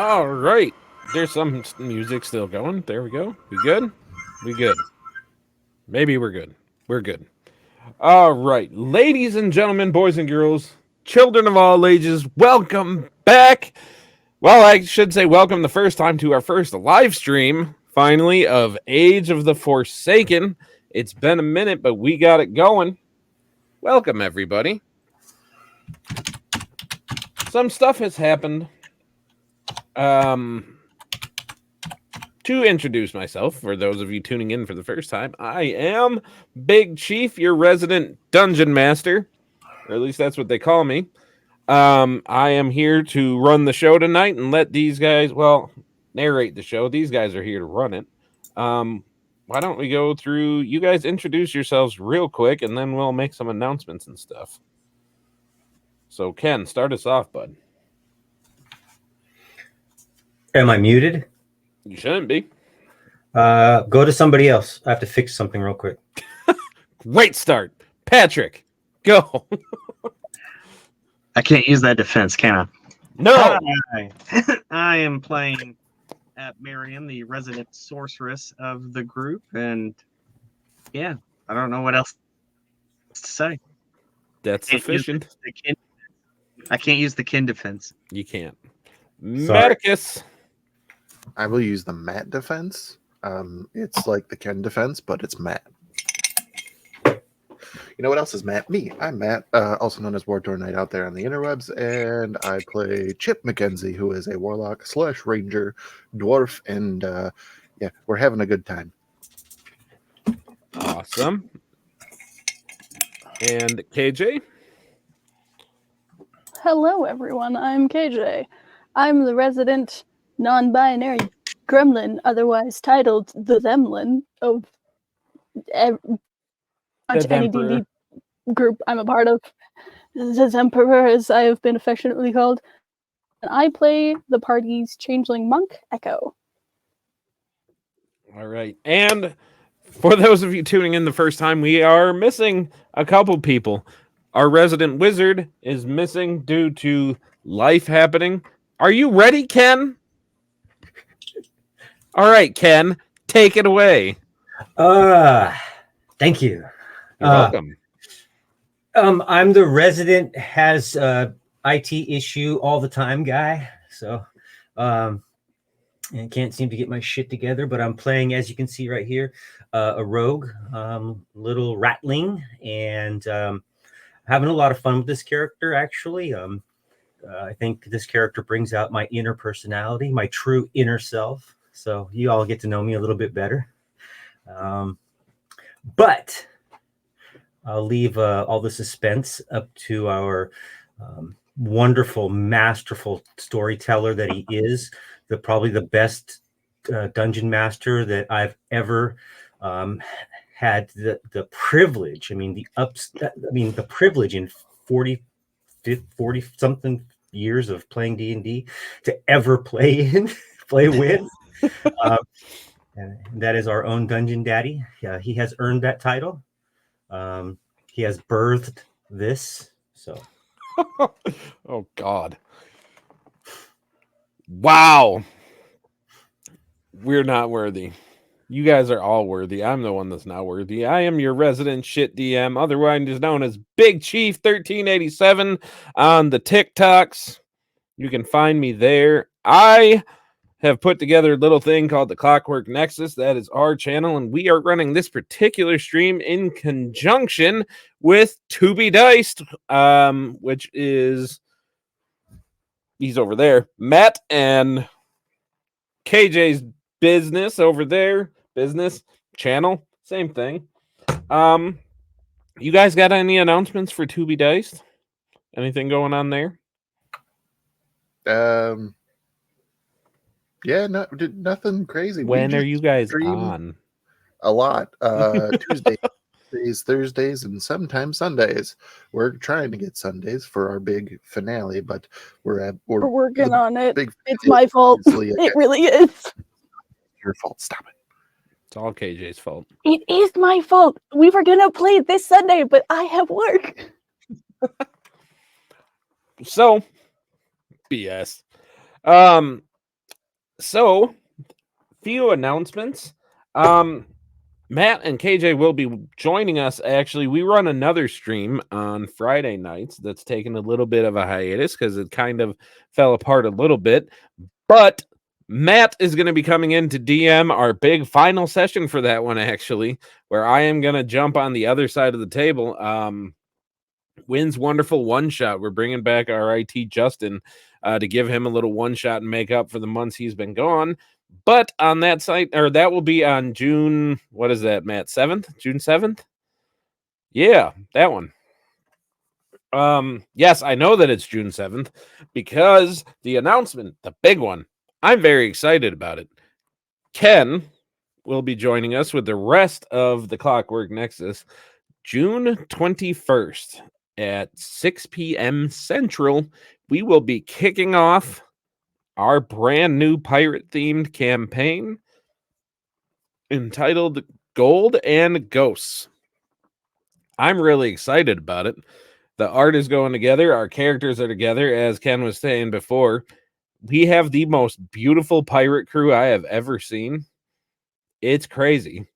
All right. There's some music still going. There we go. We good? We good. Maybe we're good. We're good. All right. Ladies and gentlemen, boys and girls, children of all ages, welcome back. Well, I should say welcome the first time to our first live stream, finally, of Age of the Forsaken. It's been a minute, but we got it going. Welcome, everybody. Some stuff has happened. To introduce myself, for those of you tuning in for the first time, I am Big Chief, your resident dungeon master, or at least that's what they call me. I am here to run the show tonight and let these guys, narrate the show. These guys are here to run it. Why don't we go through? You guys introduce yourselves real quick, and then we'll make some announcements and stuff. So, Ken, start us off, bud. Am I muted? You shouldn't be. Go to somebody else. I have to fix something real quick. Great start. Patrick, go. I can't use that defense, can I? No. Hi. I am playing Miriam, the resident sorceress of the group, and yeah, I don't know what else to say. That's sufficient. I can't use the kin defense. You can't. Sorry. Medicus. I will use the Matt defense. It's like the Ken defense, but it's Matt. You know what else is Matt? Me. I'm Matt, also known as War Knight out there on the interwebs, and I play Chip McKenzie, who is a warlock / ranger dwarf, and yeah, we're having a good time. Awesome. And KJ? Hello, everyone. I'm KJ. I'm the resident non-binary gremlin, otherwise titled the Themlin of any D&D group I'm a part of. The Emperor, as I have been affectionately called. And I play the party's changeling monk, Echo. All right. And for those of you tuning in the first time, we are missing a couple people. Our resident wizard is missing due to life happening. Are you ready, Ken? All right, Ken, take it away. Thank you. You're welcome. I'm the resident has IT issue all the time guy. So and can't seem to get my shit together, but I'm playing, as you can see right here, a rogue, little ratling, and having a lot of fun with this character, actually. I think this character brings out my inner personality, my true inner self. So you all get to know me a little bit better. But I'll leave all the suspense up to our wonderful, masterful storyteller that he is. Probably the best dungeon master that I've ever had the privilege. The privilege in 40 something years of playing D&D to ever play with. And that is our own dungeon daddy. He has earned that title. He has birthed this. So Oh, God. Wow. We're not worthy. You guys are all worthy. I'm the one that's not worthy. I am your resident shit DM, otherwise known as Big Chief 1387 on the TikToks. You can find me there. I have put together a little thing called the Clockwork Nexus. That is our channel, and we are running this particular stream in conjunction with To Be Diced, which is, he's over there, Matt and KJ's business over there. Business channel, same thing. You guys got any announcements for To Be Diced? Anything going on there? Yeah, nothing crazy. When are you guys on? A lot. Tuesdays, Thursdays, and sometimes Sundays. We're trying to get Sundays for our big finale, but we're working on it. It's finale, my fault. It really is. Your fault. Stop it. It's all KJ's fault. It is my fault. We were gonna play this Sunday, but I have work. So, BS. So, few announcements. Matt and KJ will be joining us. Actually, we run another stream on Friday nights that's taken a little bit of a hiatus because it kind of fell apart a little bit. But Matt is going to be coming in to DM our big final session for that one, actually, where I am going to jump on the other side of the table. Wynn's wonderful one shot. We're bringing back our IT Justin to give him a little one shot and make up for the months he's been gone. But on that site, or that will be on June, what is that, Matt? 7th? June 7th? Yeah, that one. Yes, I know that it's June 7th because the announcement, the big one, I'm very excited about it. Ken will be joining us with the rest of the Clockwork Nexus June 21st at 6 p.m. Central. We will be kicking off our brand new pirate themed campaign entitled Gold and Ghosts. I'm really excited about it. The art is going together. Our characters are together. As Ken was saying before, we have the most beautiful pirate crew I have ever seen. It's crazy.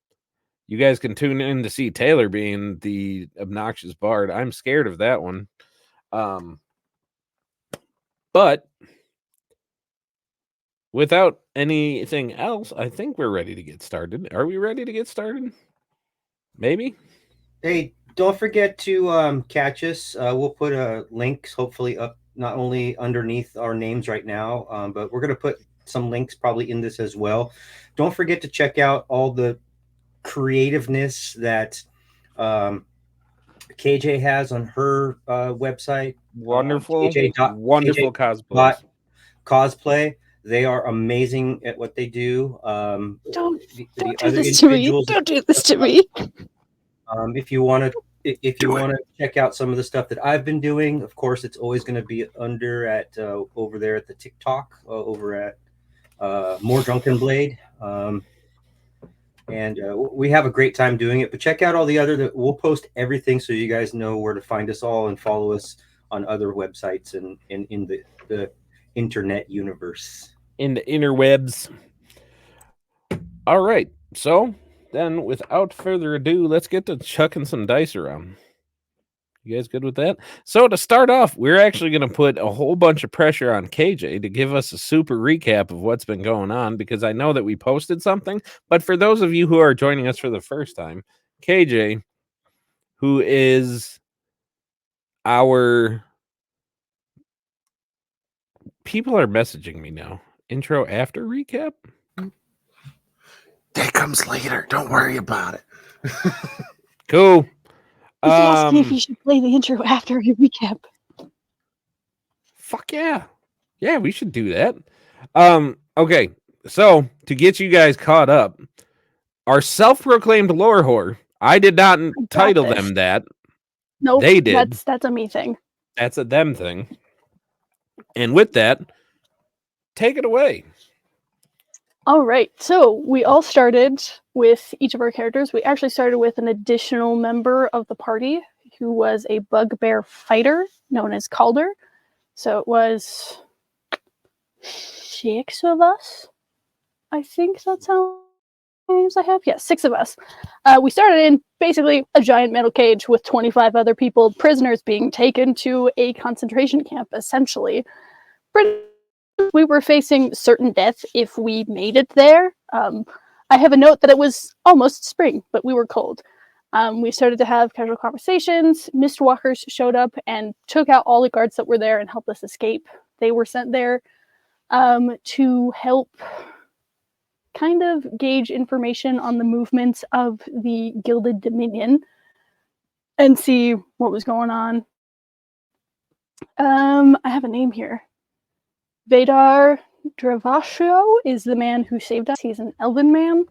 You guys can tune in to see Taylor being the obnoxious bard. I'm scared of that one. But without anything else, I think we're ready to get started. Are we ready to get started? Maybe. Hey, don't forget to catch us. We'll put links hopefully up not only underneath our names right now, but we're going to put some links probably in this as well. Don't forget to check out all the creativeness that KJ has on her website. Wonderful, KJ. wonderful cosplays. Cosplay. They are amazing at what they do. Don't do this to me. Don't do this to me. If you want to check out some of the stuff that I've been doing, of course, it's always going to be over there at the TikTok, over at More Drunken Blade. And we have a great time doing it. But check out all the other. We'll post everything so you guys know where to find us all and follow us on other websites and in the internet universe. In the interwebs. All right. So then, without further ado, let's get to chucking some dice around. You guys good with that? So to start off, we're actually going to put a whole bunch of pressure on KJ to give us a super recap of what's been going on, because I know that we posted something. But for those of you who are joining us for the first time, KJ, who is our... People are messaging me now. Intro after recap? That comes later. Don't worry about it. Cool. He's asking if you should play the intro after a recap. Fuck yeah. Yeah, we should do that. Okay, so to get you guys caught up, our self-proclaimed lore whore, I did not title them that. No, they did. That's a me thing. That's a them thing. And with that, take it away. All right, so we all started with each of our characters. We actually started with an additional member of the party who was a bugbear fighter known as Calder. So it was 6 of us. I think that's how many names I have. Yeah, 6 of us. We started in basically a giant metal cage with 25 other people, prisoners being taken to a concentration camp, essentially. We were facing certain death if we made it there. I have a note that it was almost spring, but we were cold. We started to have casual conversations. Mistwalkers showed up and took out all the guards that were there and helped us escape. They were sent there to help kind of gauge information on the movements of the Gilded Dominion and see what was going on. I have a name here. Vedar Dravashio is the man who saved us. He's an elven man.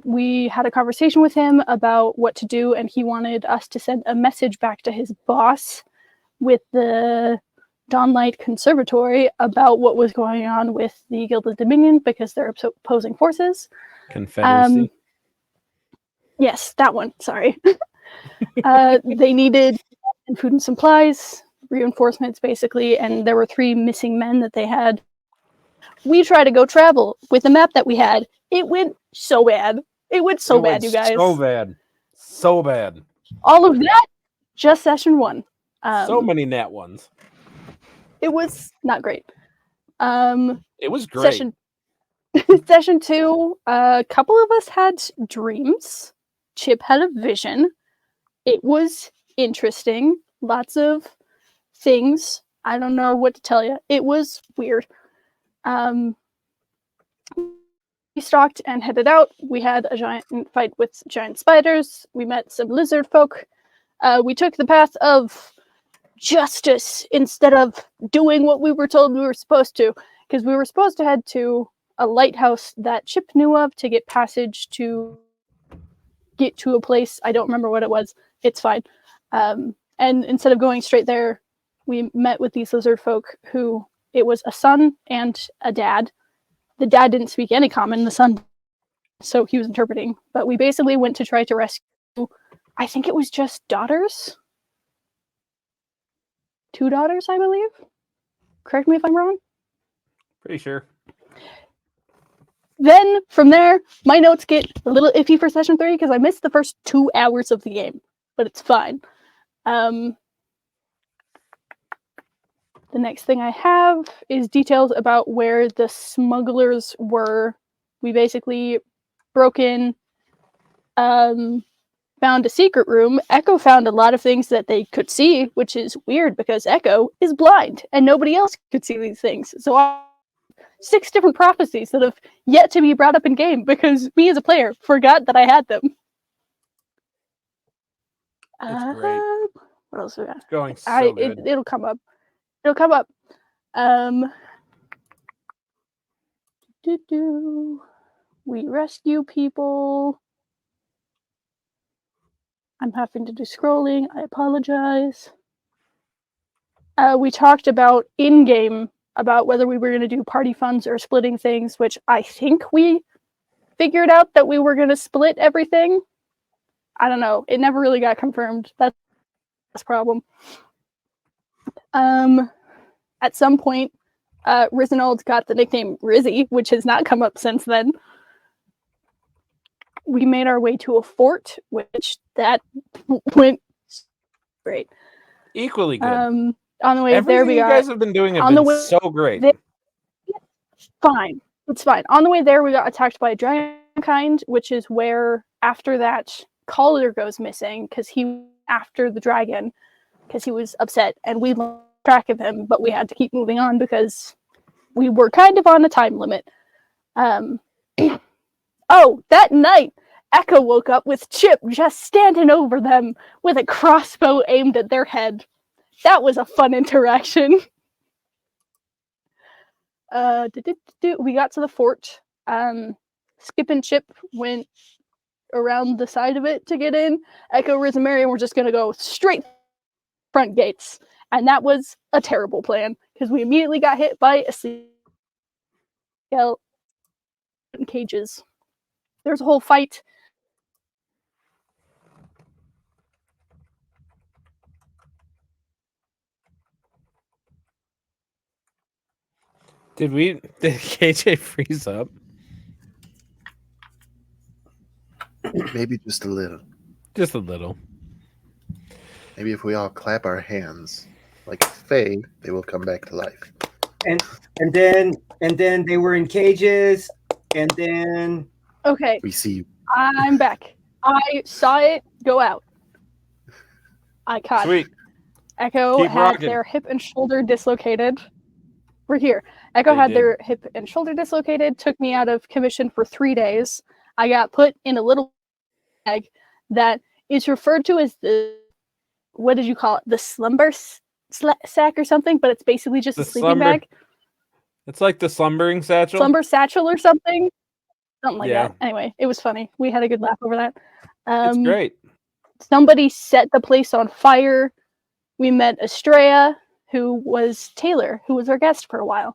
We had a conversation with him about what to do, and he wanted us to send a message back to his boss with the Dawnlight Conservatory about what was going on with the Gilded Dominion, because they're opposing forces. Confederacy. Yes, that one. Sorry. They needed food and supplies, reinforcements, basically, and there were 3 missing men that they had We tried to go travel with the map that we had. It went so bad. It went so bad, you guys. So bad. So bad. All of that, just session 1. So many nat ones. It was not great. It was great. Session 2, a couple of us had dreams. Chip had a vision. It was interesting. Lots of things. I don't know what to tell you. It was weird. We stalked and headed out. We had a giant fight with giant spiders. We met some lizard folk. We took the path of justice instead of doing what we were told we were supposed to, because we were supposed to head to a lighthouse that Chip knew of to get passage to get to a place. I don't remember what it was. It's fine. And instead of going straight there, we met with these lizard folk who, it was a son and a dad. The dad didn't speak any common, the son, so he was interpreting. But we basically went to try to rescue, I think it was just daughters? 2 daughters, I believe? Correct me if I'm wrong? Pretty sure. Then, from there, my notes get a little iffy for session 3 because I missed the first 2 hours of the game. But it's fine. The next thing I have is details about where the smugglers were. We basically broke in, found a secret room. Echo found a lot of things that they could see, which is weird because Echo is blind and nobody else could see these things. So I 6 different prophecies that have yet to be brought up in game because me as a player forgot that I had them. That's great. What else we got? It's going so good. It'll come up. It'll come up. We rescue people. I'm having to do scrolling. I apologize. We talked about in-game about whether we were going to do party funds or splitting things, which I think we figured out that we were going to split everything. I don't know. It never really got confirmed. That's the problem. At some point, Rizinold got the nickname Rizzy, which has not come up since then. We made our way to a fort, which that went great. Equally good. On the way Everything there, we you got guys have been doing have on the been way so great. fine. It's fine. On the way there, we got attacked by a dragon kind, which is where after that Calder goes missing because he after the dragon because he was upset, and we lost track of him, but we had to keep moving on because we were kind of on a time limit. Oh, that night, Echo woke up with Chip just standing over them with a crossbow aimed at their head. That was a fun interaction. We got to the fort. Skip and Chip went around the side of it to get in. Echo, Riz, and Marion were just going to go straight front gates. And that was a terrible plan because we immediately got hit by a skeleton cages. There's a whole fight. Did KJ freeze up? Maybe just a little. Just a little. Maybe if we all clap our hands like Faye, they will come back to life. And then they were in cages, and then Okay, We see I'm back. I saw it go out. I caught it. Sweet. Echo Keep had rocking. their hip and shoulder dislocated. We're here. Echo They had did. their hip and shoulder dislocated, took me out of commission for 3 days. I got put in a little bag that is referred to as the, what did you call it? The slumber sack or something, but it's basically just The a sleeping slumber bag. It's like the slumbering satchel. Slumber satchel or something. Something like Yeah. that. Anyway, it was funny. We had a good laugh over that. It's great. Somebody set the place on fire. We met Estrella, who was Taylor, who was our guest for a while.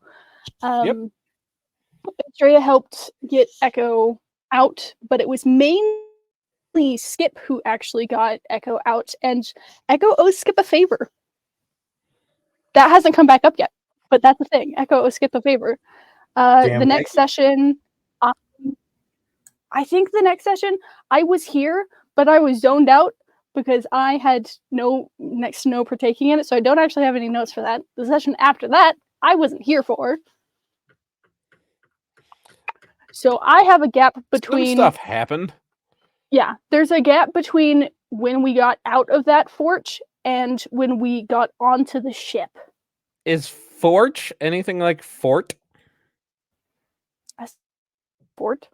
Estrella helped get Echo out, but it was mainly Skip who actually got Echo out, and Echo owes Skip a favor. That hasn't come back up yet, but that's the thing. Echo owes Skip a favor. Damn The next session, I think the next session, I was here, but I was zoned out because I had next to no partaking in it, so I don't actually have any notes for that. The session after that, I wasn't here for. So I have a gap between... Some stuff happened. Yeah, there's a gap between when we got out of that fort and when we got onto the ship. Is Forge anything like Fort? Fort?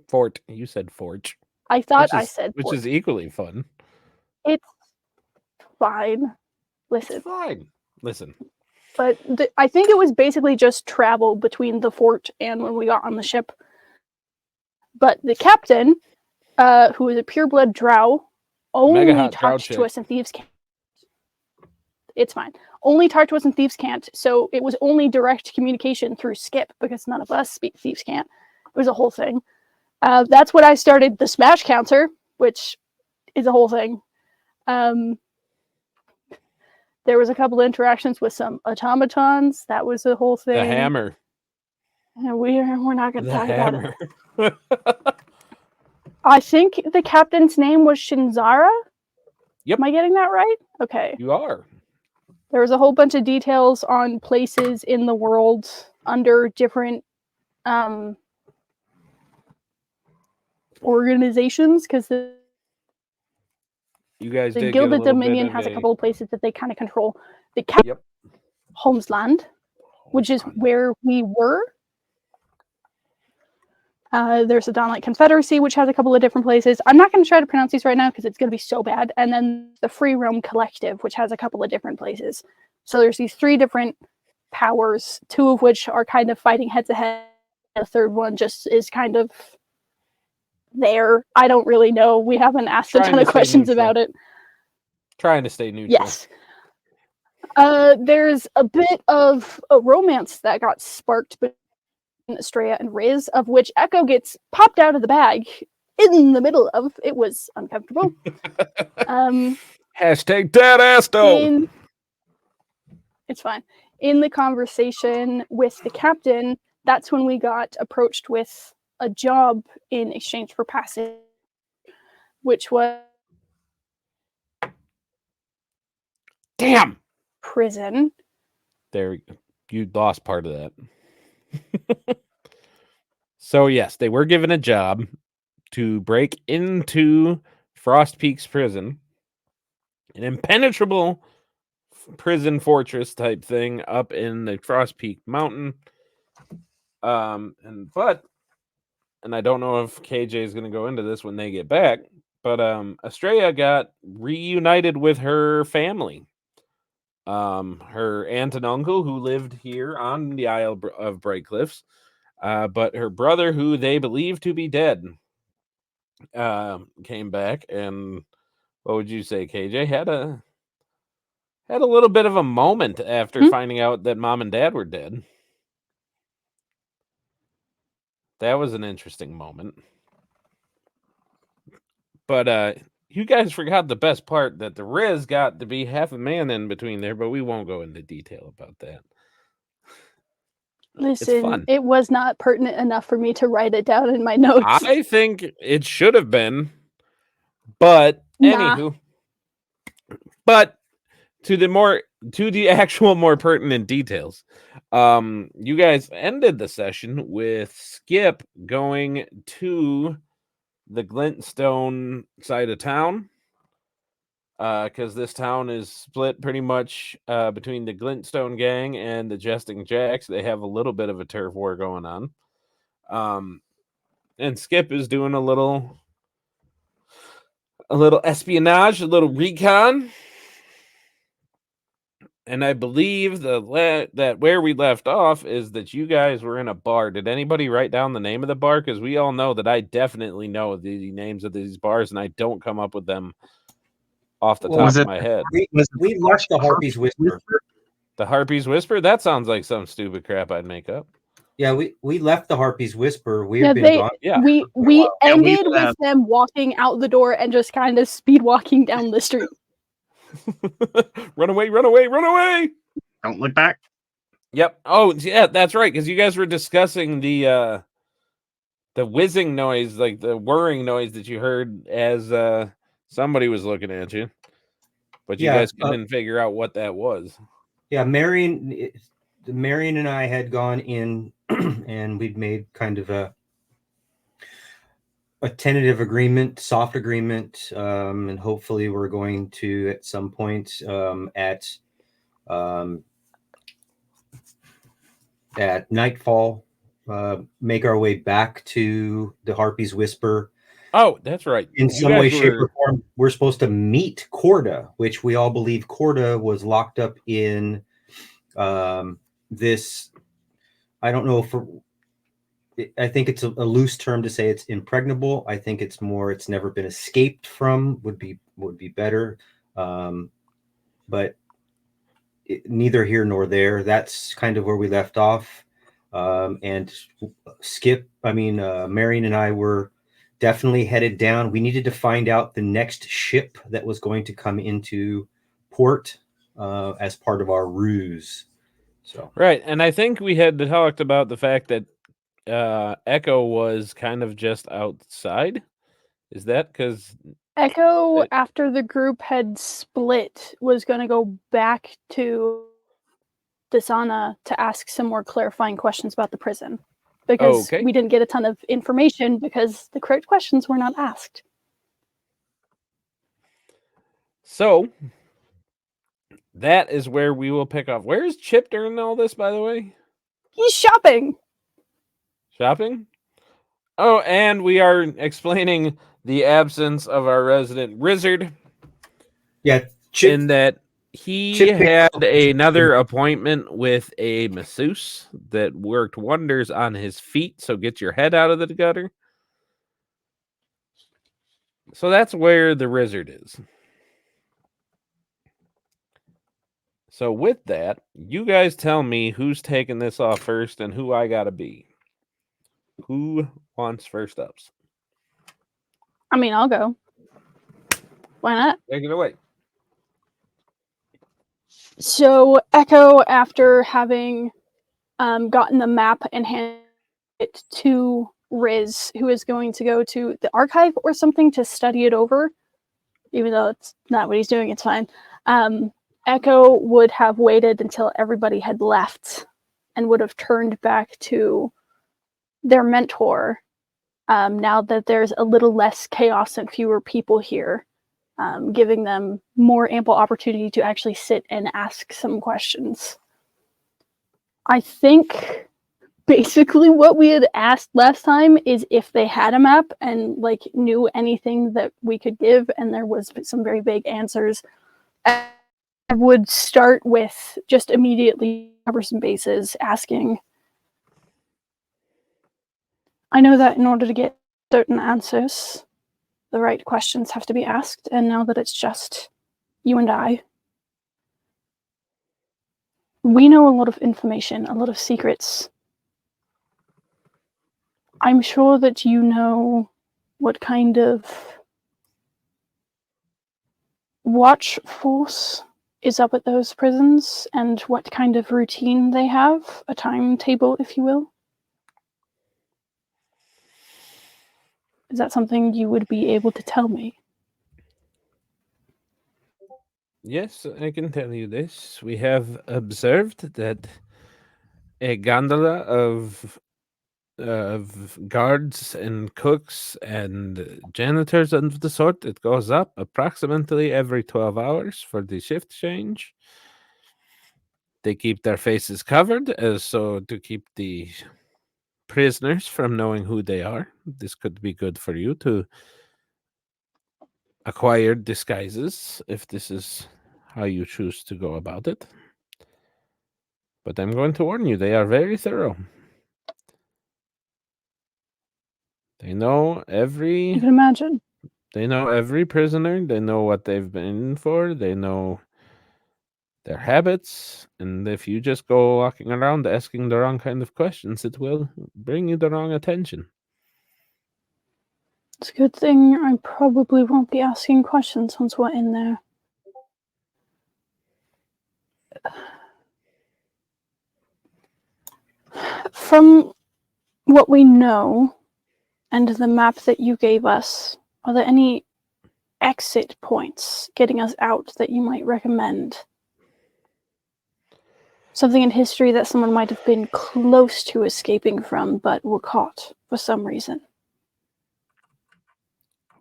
Fort. You said Forge. I thought I said which fort. is equally fun. It's fine. Listen. It's fine. Listen. But I think it was basically just travel between the fort and when we got on the ship. But the captain, who is a pureblood drow, only talked to us in Thieves' Cant. It's fine. Only talked to us in Thieves' Cant, so it was only direct communication through Skip, because none of us speak Thieves' Cant. It was a whole thing. That's when I started the Smash Counter, which is a whole thing. There was a couple of interactions with some automatons. That was a whole thing. The hammer. And we're not going to talk hammer. about it. I think the captain's name was Shinzara. Yep. Am I getting that right? Okay. You are. There was a whole bunch of details on places in the world under different organizations, because the Gilded Dominion has a couple of places that they kind of control. The Homesland, which is where we were. There's the Dawnlight Confederacy, which has a couple of different places. I'm not going to try to pronounce these right now because it's going to be so bad. And then the Free Realm Collective, which has a couple of different places. So there's these 3 different powers, 2 of which are kind of fighting head to head. The third one just is kind of there. I don't really know. We haven't asked a ton of questions about it. Trying to stay neutral. Yes. There's a bit of a romance that got sparked between Estrella and Riz, of which Echo gets popped out of the bag in the middle of. It was uncomfortable. Hashtag dad ass though. It's fine. In the conversation with the captain, that's when we got approached with a job in exchange for passage, which was prison. There, you lost part of that. So yes, they were given a job to break into Frost Peak's prison, an impenetrable prison fortress type thing up in the Frost Peak mountain. And I don't know if KJ is going to go into this when they get back, but Estrella got reunited with her family. Her aunt and uncle who lived here on the Isle of Bright Cliffs, but her brother, who they believe to be dead, came back. And what would you say, KJ? Had a little bit of a moment after finding out that mom and dad were dead. That was an interesting moment. But you guys forgot the best part, that the Riz got to be half a man in between there, but we won't go into detail about that. Listen, it was not pertinent enough for me to write it down in my notes. I think it should have been, but anywho. But to the actual more pertinent details, you guys ended the session with Skip going to the Glintstone side of town, because this town is split pretty much between the Glintstone gang and the Jesting Jacks. They have a little bit of a turf war going on, and Skip is doing a little espionage, a little recon. And I believe that where we left off is that you guys were in a bar. Did anybody write down the name of the bar? Because we all know that I definitely know the names of these bars, and I don't come up with them off the top of my head. We left the Harpy's Whisper. The Harpy's Whisper? That sounds like some stupid crap I'd make up. Yeah, we left the Harpy's Whisper. We ended with them walking out the door and just kind of speed walking down the street. Run away, run away, run away! Don't look back. Yep. Oh, yeah, that's right. Because you guys were discussing the whizzing noise, like the whirring noise that you heard as somebody was looking at you, but you Yeah, guys couldn't figure out what that was. yeah. Marion and I had gone in, and we'd made kind of a tentative agreement, soft agreement, and hopefully we're going to at some point at nightfall make our way back to the Harpy's Whisper. Oh, that's right. In You some guys way, shape, were- or form, we're supposed to meet Corda, which we all believe Corda was locked up in this. I don't know if I think it's a loose term to say it's impregnable. I think it's more it's never been escaped from would be better. But neither here nor there. That's kind of where we left off. And Marion and I were definitely headed down. We needed to find out the next ship that was going to come into port as part of our ruse. So right, and I think we had talked about the fact that Echo was kind of just outside. Is that because Echo, after the group had split, was going to go back to Dasana to ask some more clarifying questions about the prison. Because Okay. we didn't get a ton of information because the correct questions were not asked. so? That is where we will pick off. Where is Chip during all this, by the way? He's shopping! Shopping? Oh, and we are explaining the absence of our resident wizard. yeah, Chip. In that he Chip- had another appointment with a masseuse that worked wonders on his feet. So get your head out of the gutter. So that's where the wizard is. So with that, you guys tell me who's taking this off first and who I gotta be. Who wants first ups? I mean, I'll go. Why not? Take it away. So Echo, after having gotten the map and handed it to Riz, who is going to go to the archive or something to study it over, even though it's not what he's doing, it's fine. Echo would have waited until everybody had left and would have turned back to their mentor now that there's a little less chaos and fewer people here, giving them more ample opportunity to actually sit and ask some questions. I think basically what we had asked last time is if they had a map and like knew anything that we could give, and there was some very vague answers. I would start with just immediately cover some bases, asking. I know that in order to get certain answers, the right questions have to be asked, and now that it's just you and I, we know a lot of information, a lot of secrets. I'm sure that you know what kind of watch force is up at those prisons and what kind of routine they have, a timetable, if you will. Is that something you would be able to tell me? Yes, I can tell you this. We have observed that a gondola of guards and cooks and janitors of the sort, it goes up approximately every 12 hours for the shift change. They keep their faces covered as so to keep the prisoners from knowing who they are. This could be good for you to acquire disguises if this is how you choose to go about it. But I'm going to warn you, they are very thorough. They know You can imagine. every prisoner. They know what they've been in for. They know their habits. And if you just go walking around asking the wrong kind of questions, it will bring you the wrong attention. It's a good thing I probably won't be asking questions once we're in there. From what we know and the map that you gave us, are there any exit points getting us out that you might recommend? Something in history that someone might have been close to escaping from but were caught for some reason.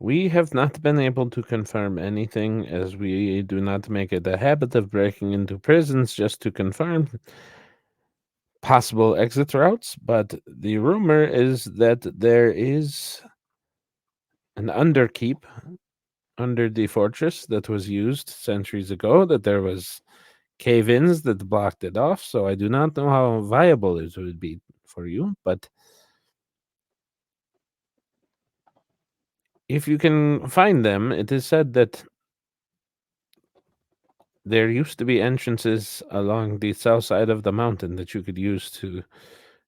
We have not been able to confirm anything, as we do not make it a habit of breaking into prisons just to confirm possible exit routes, but the rumor is that there is an underkeep under the fortress that was used centuries ago, that there was cave-ins that blocked it off, so I do not know how viable it would be for you, but if you can find them, it is said that there used to be entrances along the south side of the mountain that you could use to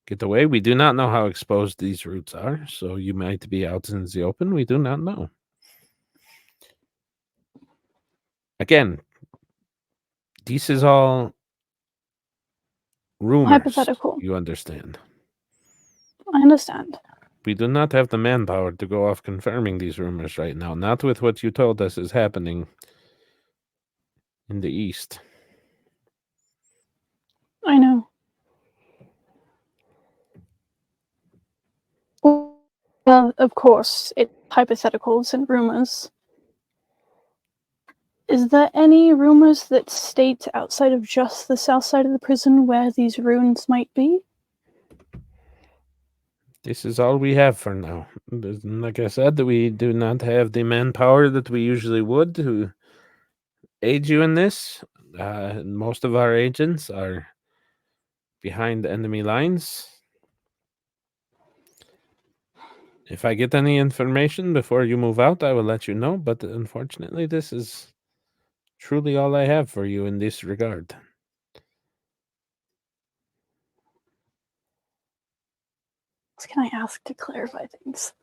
get away. We do not know how exposed these routes are, so you might be out in the open. We do not know. Again, this is all rumors. Hypothetical. You understand. I understand. We do not have the manpower to go off confirming these rumors right now, not with what you told us is happening in the east. I know. Well, of course, it's hypotheticals and rumors. Is there any rumors that state outside of just the south side of the prison where these ruins might be? This is all we have for now. Like I said, we do not have the manpower that we usually would to aid you in this. Most of our agents are behind enemy lines. If I get any information before you move out, I will let you know, but unfortunately, this is truly all I have for you in this regard. What can I ask to clarify things?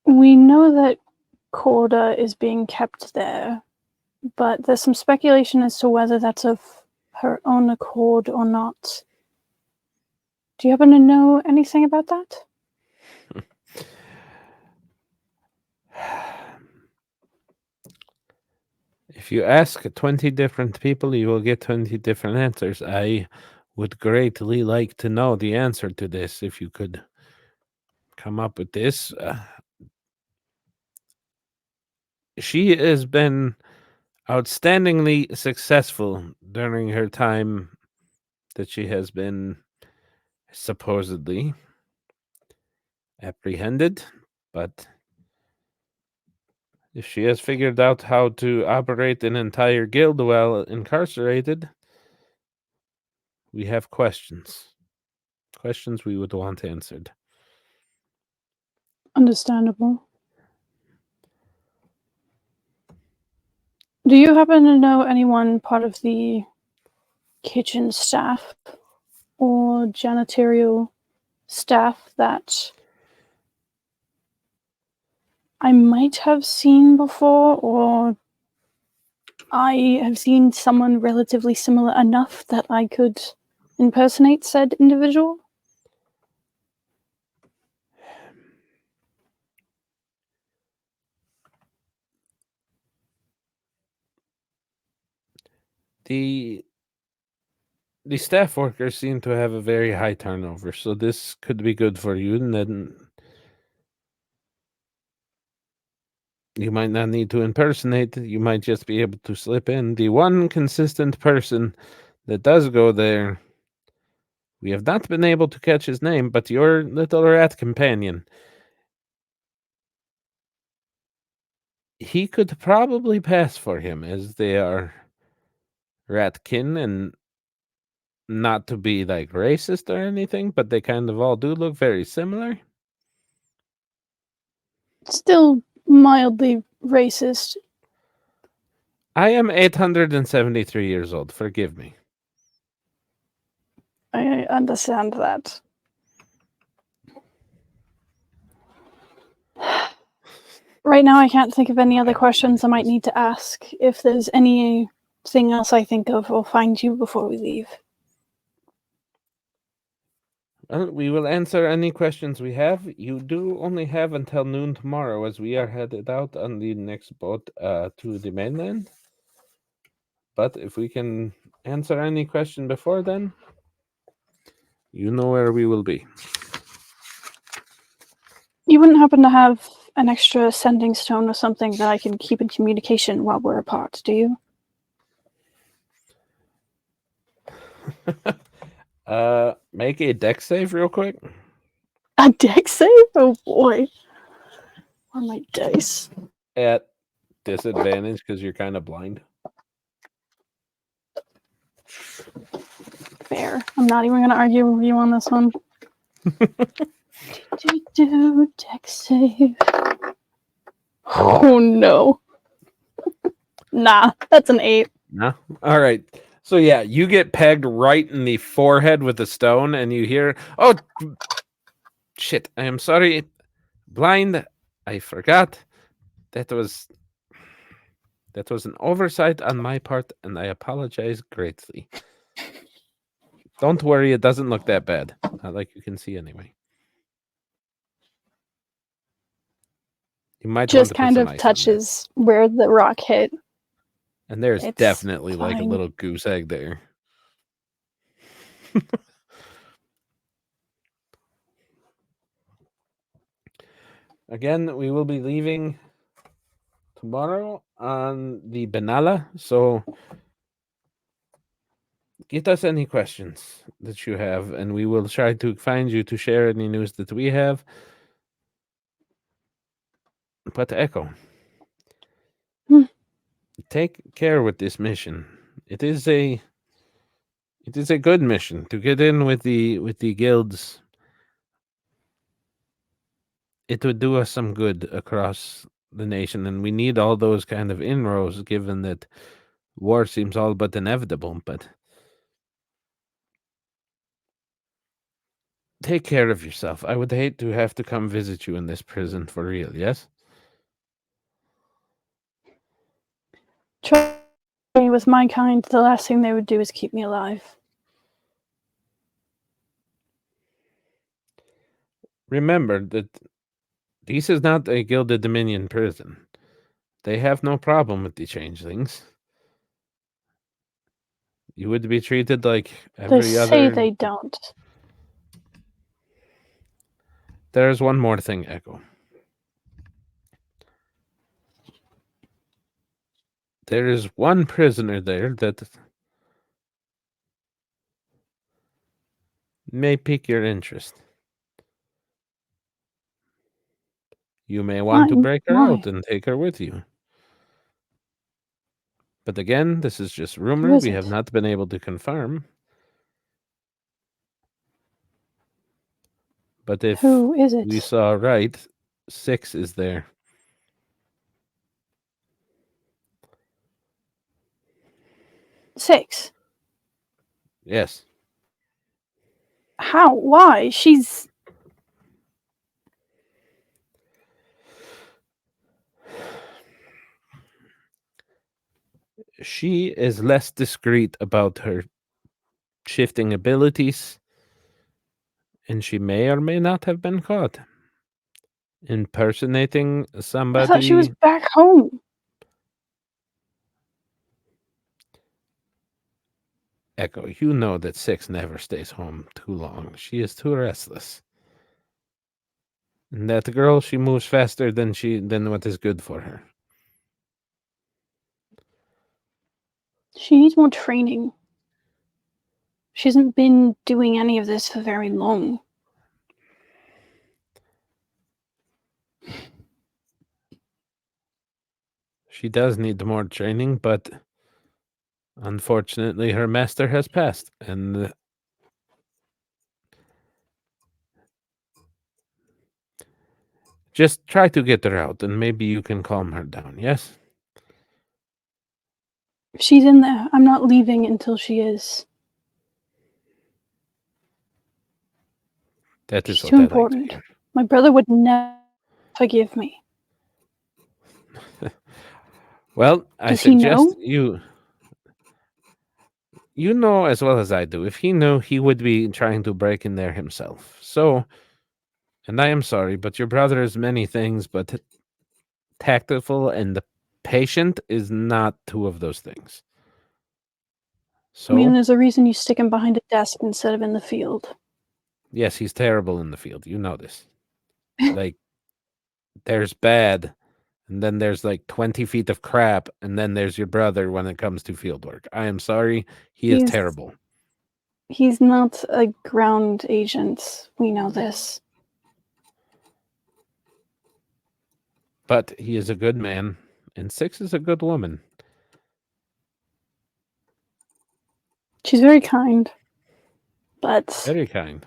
We know that Corda is being kept there, but there's some speculation as to whether that's of her own accord or not. Do you happen to know anything about that? If you ask 20 different people, you will get 20 different answers. I would greatly like to know the answer to this if you could come up with this. She has been outstandingly successful during her time that she has been supposedly apprehended, but if she has figured out how to operate an entire guild while incarcerated, we have questions. Questions we would want answered. Understandable. Do you happen to know anyone part of the kitchen staff or janitorial staff that I might have seen before, or I have seen someone relatively similar enough that I could impersonate said individual? The staff workers seem to have a very high turnover, so this could be good for you, and then you might not need to impersonate it. You might just be able to slip in. The one consistent person that does go there, we have not been able to catch his name, but your little rat companion, he could probably pass for him, as they are ratkin, and not to be like racist or anything, but they kind of all do look very similar. Still mildly racist. I am 873 years old. Forgive me. I understand that. Right now, I can't think of any other questions I might need to ask. If there's anything else I think of, I'll find you before we leave. Well, we will answer any questions we have. You do only have until noon tomorrow, as we are headed out on the next boat to the mainland. But if we can answer any question before then, you know where we will be. You wouldn't happen to have an extra sending stone or something that I can keep in communication while we're apart, do you? Make a deck save real quick. A deck save? Oh boy. Where are my dice? At disadvantage because you're kind of blind. Fair. I'm not even going to argue with you on this one. Deck save. Oh no. Nah, that's an 8. No? All right. So yeah, you get pegged right in the forehead with a stone, and you hear, "Oh, shit! I am sorry, blind. I forgot. That was an oversight on my part, and I apologize greatly. Don't worry, it doesn't look that bad. Not like you can see anyway. You might Just want to kind put of some ice on touches where the rock hit. that. And there's It's definitely like a fine. little goose egg there. Again, we will be leaving tomorrow on the Benalla, so get us any questions that you have, and we will try to find you to share any news that we have. But Echo, take care with this mission. It is a good mission to get in with the guilds. It would do us some good across the nation, and we need all those kind of inroads, given that war seems all but inevitable. But take care of yourself. I would hate to have to come visit you in this prison for real, yes? Trust me, with my kind, the last thing they would do is keep me alive. Remember that this is not a Gilded Dominion prison. They have no problem with the changelings. You would be treated like They every say other... they don't. There's one more thing, Echo. There is one prisoner there that may pique your interest. You may want to break her out and take her with you. But again, this is just rumor. We have not been able to confirm. But if Who is it? we saw right, 6 is there. Six. Yes. How? Why? She's... She is less discreet about her shifting abilities, and she may or may not have been caught impersonating somebody. I thought she was back home. Echo, you know that 6 never stays home too long. She is too restless. And that girl, she moves faster than what is good for her. She needs more training. She hasn't been doing any of this for very long. She does need more training, but unfortunately her master has passed, and just try to get her out, and maybe you can calm her down, yes? She's in there. I'm not leaving until she is. That is She's what too I like to important. hear. My brother would never forgive me. Well, I Does he suggest know? you know as well as I do. If he knew, he would be trying to break in there himself. So, and I am sorry, but your brother is many things, but tactful and patient is not two of those things. I mean, So, there's a reason you stick him behind a desk instead of in the field. yes, he's terrible in the field. You know this. Like, there's bad, and then there's like 20 feet of crap, and then there's your brother when it comes to field work. I am sorry. He is He's- terrible. He's not a ground agent. We know this. But he is a good man, and Six is a good woman. She's very kind, but Very kind.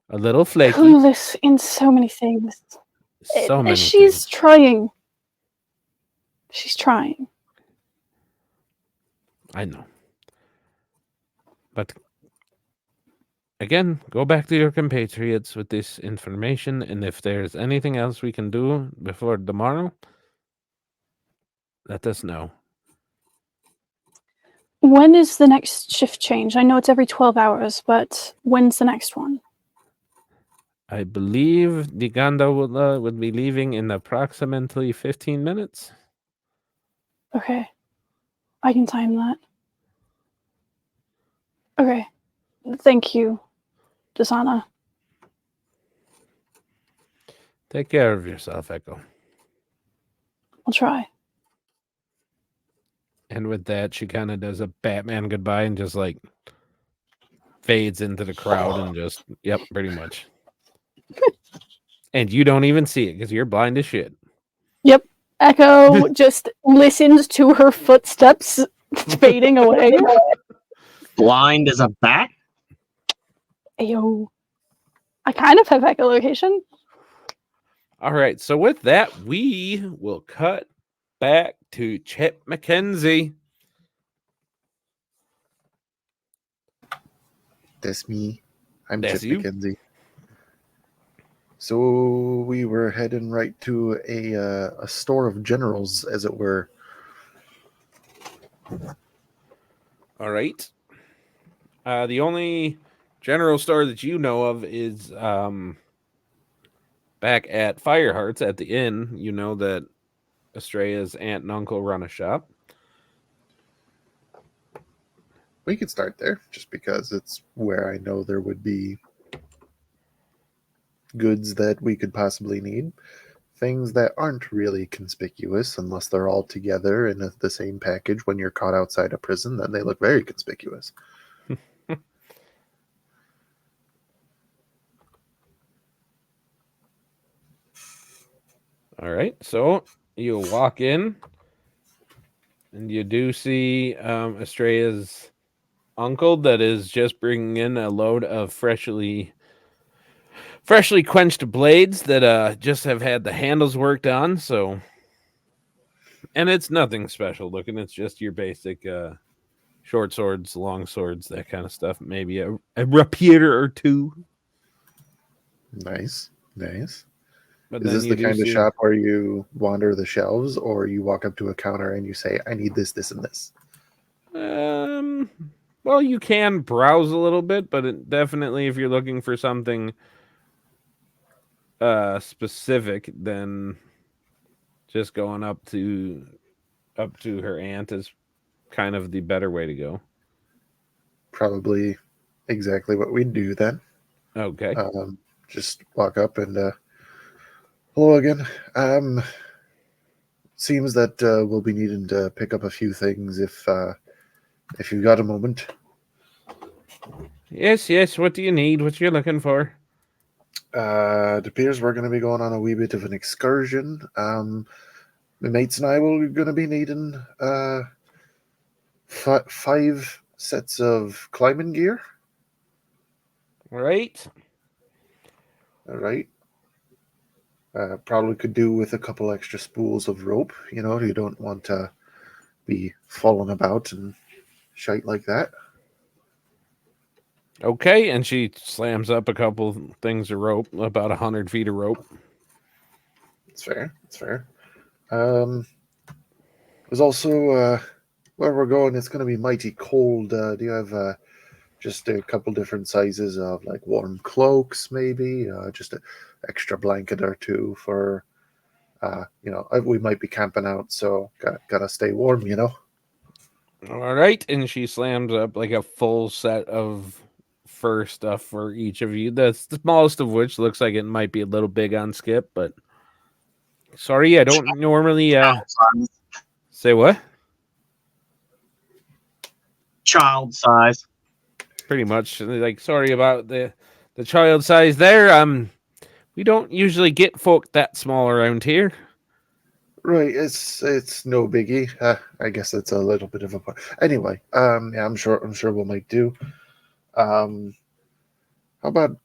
A little flaky. clueless in so many things. So many She's things. trying. She's trying. I know. But again, go back to your compatriots with this information, and if there's anything else we can do before tomorrow, let us know. When is the next shift change? I know it's every 12 hours, but when's the next one? I believe the gondola would be leaving in approximately 15 minutes. Okay. I can time that. Okay. Thank you, Dasana. Take care of yourself, Echo. I'll try. And with that, she kind of does a Batman goodbye and just like fades into the crowd and just, yep, pretty much. And you don't even see it because you're blind as shit. Yep. Echo just listens to her footsteps fading away. Blind as a bat? Ayo. I kind of have echolocation. All right. So with that, we will cut back to Chip McKenzie. That's me. I'm That's Chip you. McKenzie. So we were heading right to a store of generals, as it were. All right. The only general store that you know of is back at Firehearts at the inn. You know that Estrella's aunt and uncle run a shop. We could start there, just because it's where I know there would be goods that we could possibly need. Things that aren't really conspicuous unless they're all together in the same package. When you're caught outside a prison, then they look very conspicuous. All right. So you walk in and you do see Estrella's uncle that is just bringing in a load of freshly quenched blades that just have had the handles worked on. So, and it's nothing special looking. It's just your basic short swords, long swords, that kind of stuff. Maybe a rapier or two. Nice, nice. But Is then this you the do kind of see, shop where you wander the shelves, or you walk up to a counter and you say, I need this, this, and this? well, you can browse a little bit, but definitely if you're looking for something specific, then just going up to her aunt is kind of the better way to go. Probably exactly what we'd do then. Okay. Just walk up and hello again. Seems that we'll be needing to pick up a few things if you've got a moment. Yes. What do you need? What you're looking for? It appears we're going to be going on a wee bit of an excursion. My mates and I will going to be needing 5 sets of climbing gear. Right. All right. Probably could do with a couple extra spools of rope. You know, you don't want to be falling about and shite like that. Okay, and she slams up a couple things of rope, about 100 feet of rope. It's fair. It's fair. There's also where we're going. It's going to be mighty cold. Do you have just a couple different sizes of like warm cloaks, maybe? Just an extra blanket or two for, we might be camping out, so gotta stay warm, All right, and she slams up like a full set of fur stuff for each of you. The smallest of which looks like it might be a little big on Skip, but sorry, I don't normally say what? Child size. Pretty much like sorry about the child size there. We don't usually get folk that small around here. Right, it's no biggie. I guess it's a little bit of a anyway. Yeah, I'm sure we'll make do. How about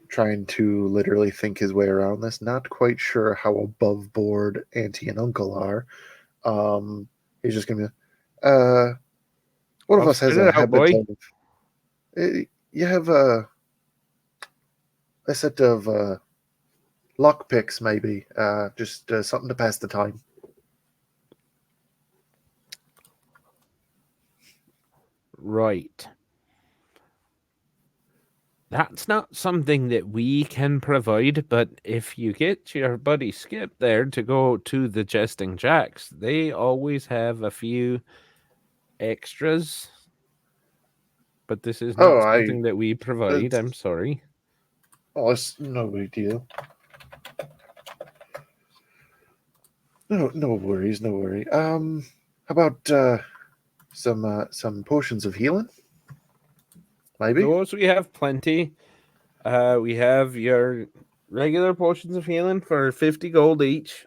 trying to literally think his way around this. Not quite sure how above board Auntie and Uncle are. He's just gonna be, one of Well, us has spit a it out, habit boy. of. You have a set of lock picks, maybe. Just something to pass the time. Right. That's not something that we can provide, but if you get your buddy Skip there to go to the Jesting Jacks, they always have a few extras. But this is not something that we provide. I'm sorry. Oh, it's no big deal. No worries, no worry. How about some potions of healing? Maybe. Those we have plenty. We have your regular potions of healing for 50 gold each.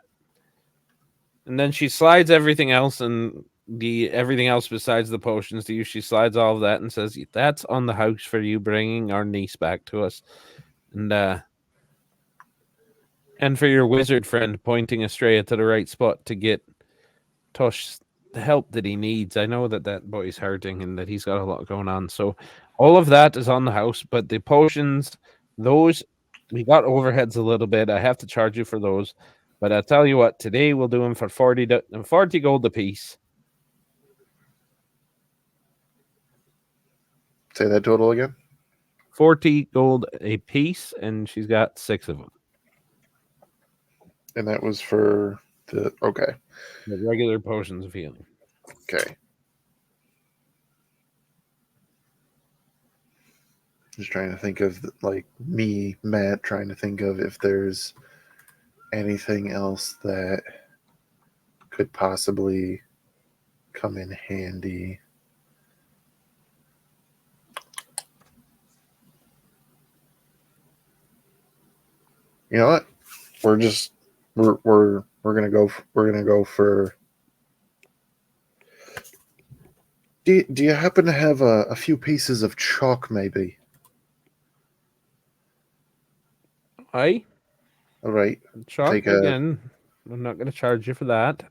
And then she slides everything else and everything else besides the potions to you. She slides all of that and says, "That's on the house for you bringing our niece back to us." And for your wizard friend pointing Estrella to the right spot to get Tosh the help that he needs. I know that boy's hurting and that he's got a lot going on. So all of that is on the house, but the potions, those we got overheads a little bit. I have to charge you for those. But I tell you what, today we'll do them for 40 gold a piece. Say that total again. 40 gold a piece, and she's got 6 of them. And that was for the regular potions of healing. Okay. Just trying to think of like me, Matt, trying to think of if there's anything else that could possibly come in handy. You know what? We're gonna go for. Do you happen to have a few pieces of chalk, maybe? Aye. All right. Chalk again. I'm not going to charge you for that.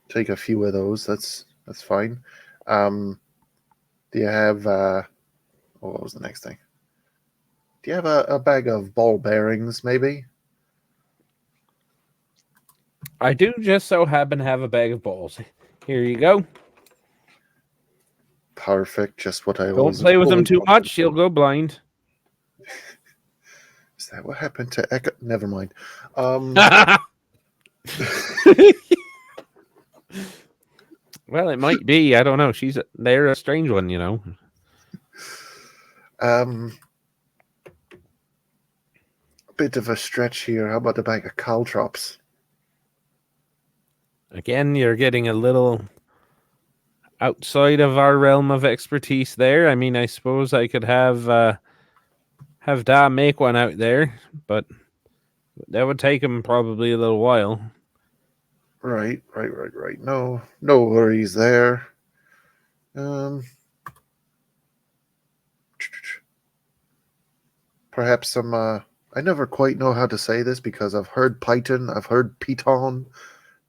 Take a few of those. That's fine. Do you have? What was the next thing? Do you have a bag of ball bearings, maybe? I do just so happen to have a bag of balls. Here you go. Perfect. Just what I Don't play with them too much. You'll go blind. Is that what happened to Echo? Never mind. Well, it might be. I don't know. They're a strange one, A bit of a stretch here. How about a bag of caltrops? Again, you're getting a little outside of our realm of expertise there. I mean, I suppose I could have Da make one out there, but that would take him probably a little while. Right. No worries there. Perhaps some. I never quite know how to say this because I've heard Python, I've heard Python,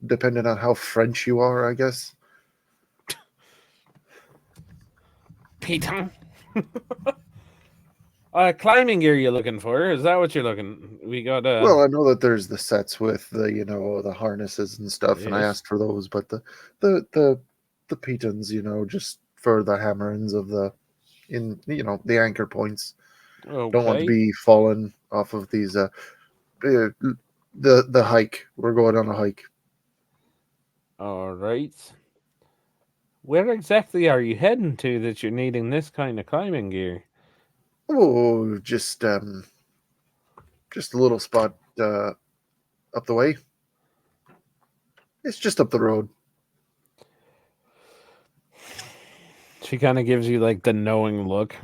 depending on how French you are, I guess. Python. Climbing gear you looking for? Is that what you're looking? We got Well, I know that there's the sets with the the harnesses and stuff, and I Yes. asked for those, but the pitons, just for the hammerings of the the anchor points. Don't want to Okay. be falling off of these the hike. We're going on a hike. All right. Where exactly are you heading to that you're needing this kind of climbing gear? Oh, just a little spot up the way. It's just up the road. She kind of gives you like the knowing look.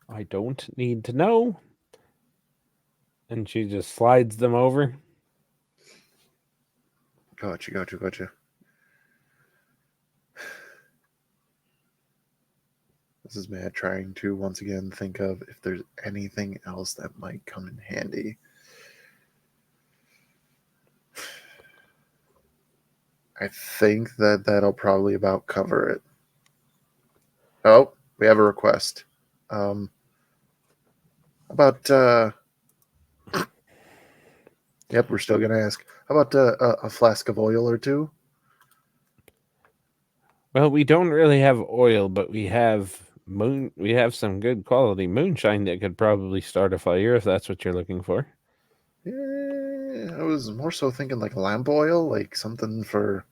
I don't need to know. And she just slides them over. Gotcha. This is Matt trying to once again think of if there's anything else that might come in handy. I think that'll probably about cover it. Oh, we have a request. About yep, we're still gonna ask. How about a flask of oil or two? Well, we don't really have oil, but we have we have some good quality moonshine that could probably start a fire if that's what you're looking for. Yeah, I was more so thinking like lamp oil, like something for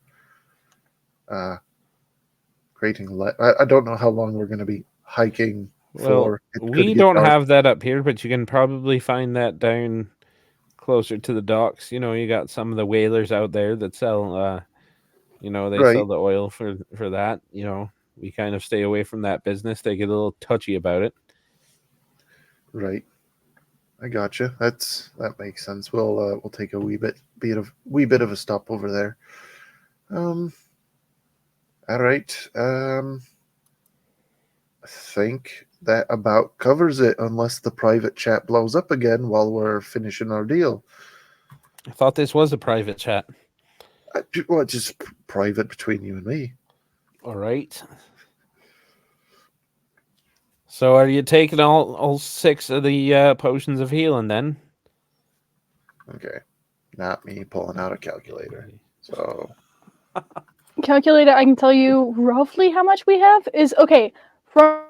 creating light. I don't know how long we're gonna be hiking Well, for. It could we get don't dark. have that up here, but you can probably find that down closer to the docks. You got some of the whalers out there that sell they Right. sell the oil for that. We kind of stay away from that business. They get a little touchy about it. Right. I gotcha. That makes sense. We'll take a wee bit of a stop over there. All right. I think that about covers it, unless the private chat blows up again while we're finishing our deal. I thought this was a private chat. Well, it's just private between you and me. All right. So are you taking all 6 of the potions of healing then? Okay. Not me pulling out a calculator. So Calculator, I can tell you roughly how much we have. Is okay from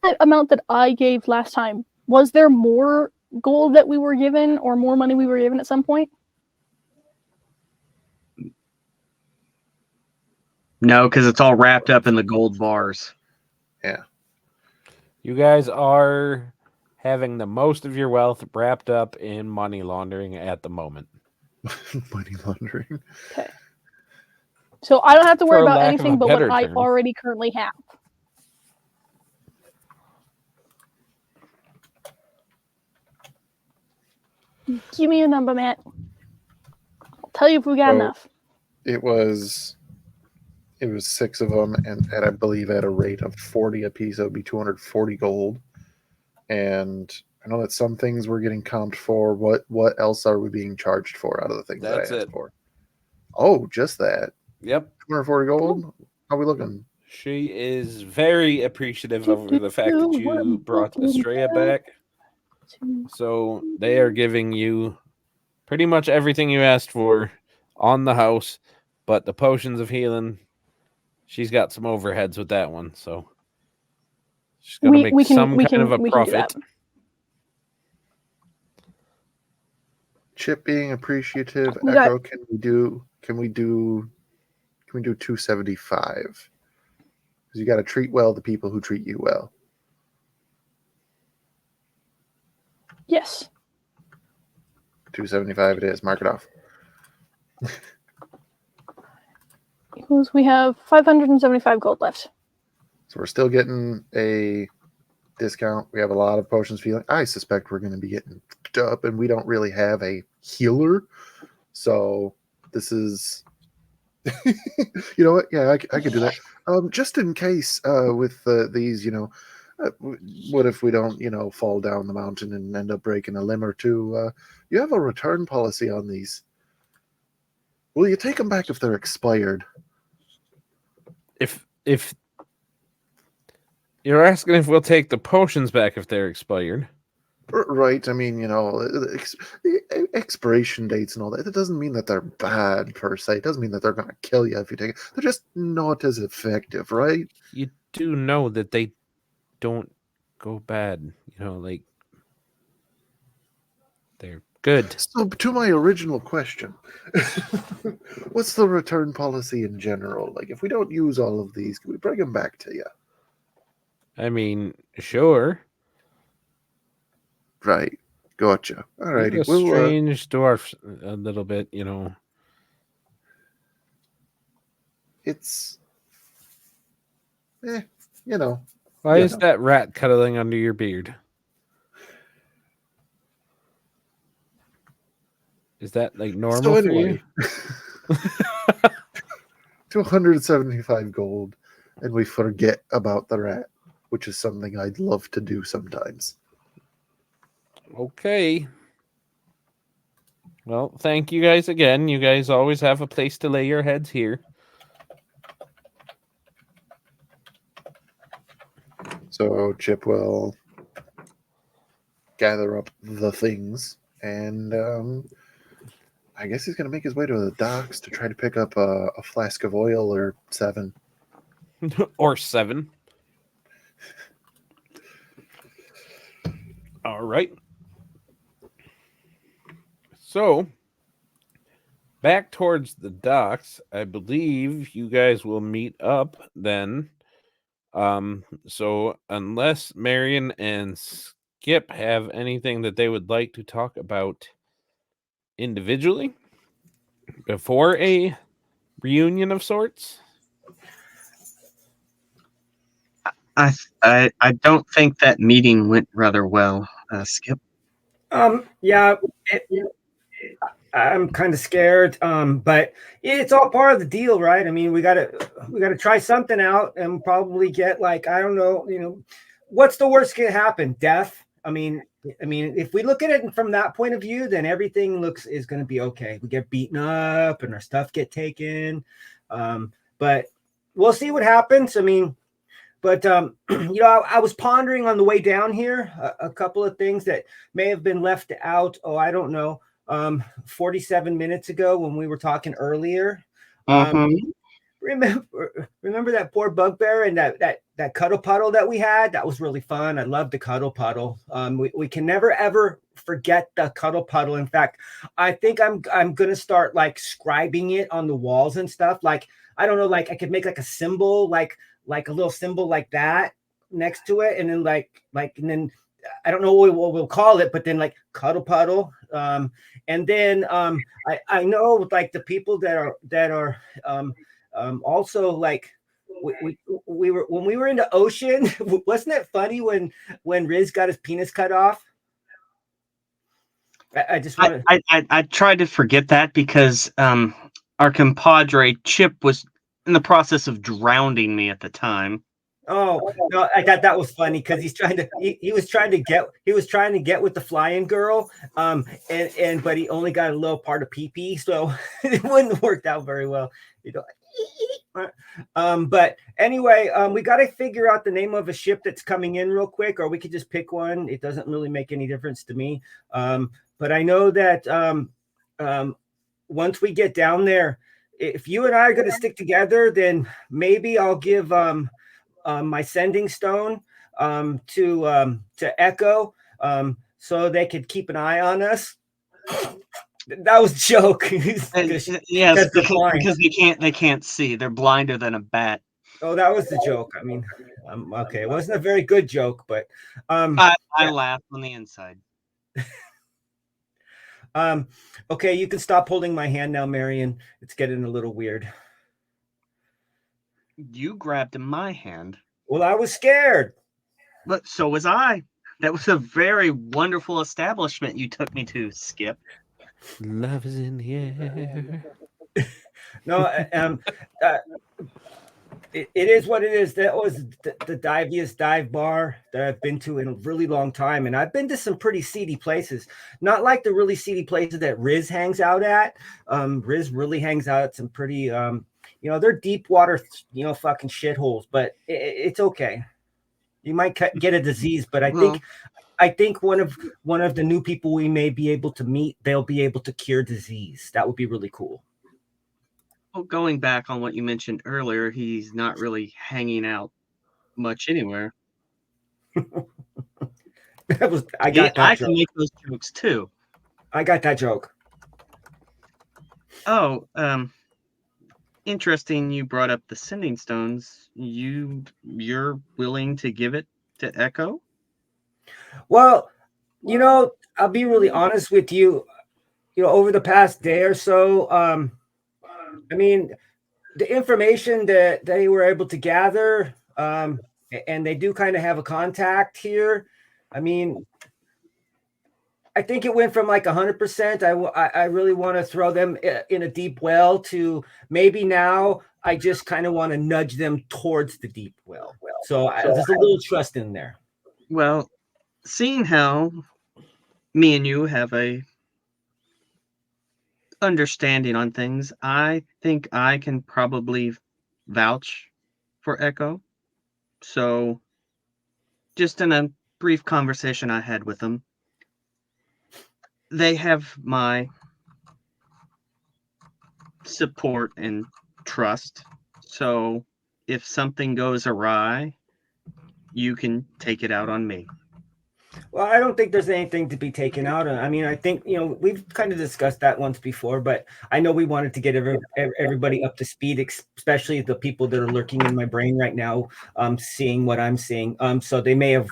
the amount that I gave last time. Was there more gold that we were given, or more money we were given at some point? No, because it's all wrapped up in the gold bars. yeah. You guys are having the most of your wealth wrapped up in money laundering at the moment. Money laundering. Okay. So I don't have to worry For about lack of a anything but what better I term. already currently have. Give me a number, Matt. I'll tell you if we got So- enough. It was 6 of them, and I believe at a rate of 40 a piece, it would be 240 gold. And I know that some things we're getting comped for. What else are we being charged for out of the things That's that I asked it. for? Oh, just that. Yep. 240 gold? How are we looking? She is very appreciative over the fact that you brought Estrella back. So they are giving you pretty much everything you asked for on the house, but the potions of healing, she's got some overheads with that one, so she's gonna make some kind of a profit. Chip being appreciative. We got- Echo, can we do 275? Because you got to treat well the people who treat you well. Yes. 275 it is. Mark it off. Equals we have 575 gold left. So we're still getting a discount. We have a lot of potions feeling. I suspect we're going to be getting fucked up, and we don't really have a healer. So this is, you know what? Yeah, I could do that. Just in case with these, what if we don't, fall down the mountain and end up breaking a limb or two? You have a return policy on these. Will you take them back if they're expired? If You're asking if we'll take the potions back if they're expired. Right. I mean, expiration dates and all that. It doesn't mean that they're bad per se. It doesn't mean that they're going to kill you if you take it. They're just not as effective, right? You do know that they don't go bad. Like they're good. So, to my original question, what's the return policy in general? Like, if we don't use all of these, can we bring them back to you? I mean, sure. Right. Gotcha. All righty. You're a strange dwarf, a little bit. It's, Why Yeah. is that rat cuddling under your beard? Is that like normal for you? 275 gold, and we forget about the rat, which is something I'd love to do sometimes. Okay. Well, thank you guys again. You guys always have a place to lay your heads here. So Chip will gather up the things, and I guess he's going to make his way to the docks to try to pick up a flask of oil or 7. Or 7. All right. So, back towards the docks, I believe you guys will meet up then. So unless Marion and Skip have anything that they would like to talk about individually before a reunion of sorts. I don't think that meeting went rather well, Skip. Yeah, I'm kind of scared, but it's all part of the deal, right? I mean, we gotta try something out and probably get, like, I don't know, what's the worst can happen? Death. I mean, if we look at it from that point of view, then everything is going to be okay. We get beaten up and our stuff get taken, but we'll see what happens. I mean, but I was pondering on the way down here a couple of things that may have been left out. Oh, I don't know. 47 minutes ago when we were talking earlier. Remember that poor bugbear and that cuddle puddle that we had? That was really fun. I love the cuddle puddle. We can never ever forget the cuddle puddle. In fact, I think I'm gonna start like scribing it on the walls and stuff. Like, I don't know, like I could make like a symbol, like a little symbol like that next to it, and then and then I don't know what we'll call it, but then like cuddle puddle. And then I know like the people that are also like we were when we were in the ocean. Wasn't it funny when Riz got his penis cut off? I just want I tried to forget that because our compadre Chip was in the process of drowning me at the time. Oh no, I thought that was funny because he was trying to get with the flying girl, but he only got a little part of pee-pee, so it wouldn't have worked out very well. But anyway, we got to figure out the name of a ship that's coming in real quick, or we could just pick one. It doesn't really make any difference to me. But I know that once we get down there, if you and I are going to stick together, then maybe I'll give my sending stone to Echo, so they could keep an eye on us. That was a joke. Yes, because they can't see. They're blinder than a bat. Oh, that was the joke. I mean, okay, it wasn't a very good joke, but I laughed on the inside. Okay, you can stop holding my hand now, Marion. It's getting a little weird. You grabbed my hand. Well, I was scared. But so was I. That was a very wonderful establishment you took me to, Skip. Love is in the air. No, it is what it is. That was the diviest dive bar that I've been to in a really long time. And I've been to some pretty seedy places. Not like the really seedy places that Riz hangs out at. Riz really hangs out at some pretty, they're deep water, fucking shitholes, but it's okay. You might get a disease, but Well, I think one of the new people we may be able to meet, they'll be able to cure disease. That would be really cool. well, going back on what you mentioned earlier, he's not really hanging out much anywhere. I got I that can joke. make those jokes too. I got that joke. Oh, interesting. You brought up the sending stones. You're willing to give it to Echo? Well, I'll be really honest with you. Over the past day or so, I mean, the information that they were able to gather, and they do kind of have a contact here. I mean, I think it went from like 100%. I really want to throw them in a deep well to maybe now I just kind of want to nudge them towards the deep well. So there's a little trust in there. Well, seeing how me and you have a understanding on things, I think I can probably vouch for Echo. So, just in a brief conversation I had with them, they have my support and trust. So, if something goes awry, you can take it out on me. Well, I don't think there's anything to be taken out on. I mean, I think, we've kind of discussed that once before, but I know we wanted to get everybody up to speed, especially the people that are lurking in my brain right now, seeing what I'm seeing. So they may have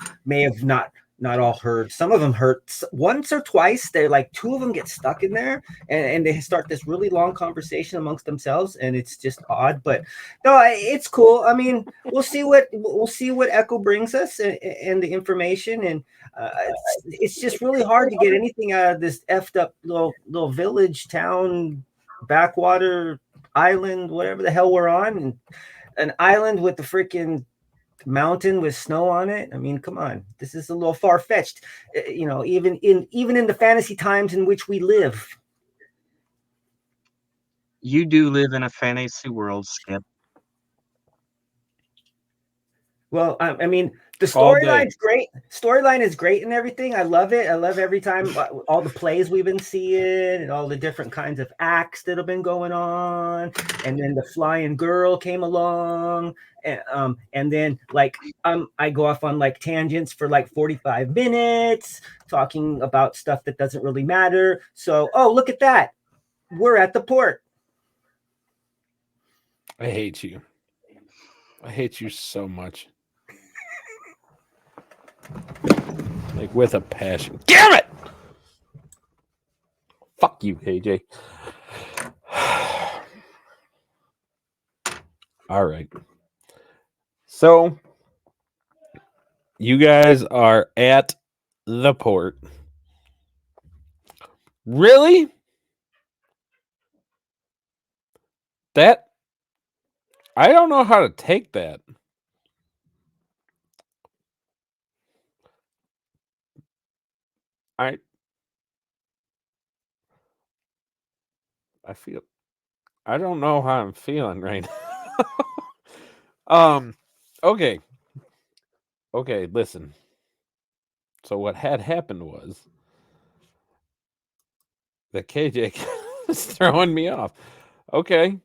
not all heard. Some of them heard once or twice. They're like, two of them get stuck in there and they start this really long conversation amongst themselves, and it's just odd. But no, it's cool. I mean, we'll see what Echo brings us and the information, and it's just really hard to get anything out of this effed up little village, town, backwater island, whatever the hell we're on, and an island with the freaking mountain with snow on it. I mean, come on, this is a little far-fetched, even in the fantasy times in which we live. You do live in a fantasy world, Skip. Well, I mean, the All day. storyline's great. Storyline is great and everything. I love it. I love every time all the plays we've been seeing and all the different kinds of acts that have been going on. And then the flying girl came along, and then I go off on like tangents for like 45 minutes talking about stuff that doesn't really matter. So, look at that. We're at the port. I hate you. I hate you so much. Like with a passion. Damn it! Fuck you, KJ. All right. So, you guys are at the port. Really? That? I don't know how to take that. I don't know how I'm feeling right now. Okay. Okay, listen. So what had happened was that KJ was throwing me off. Okay.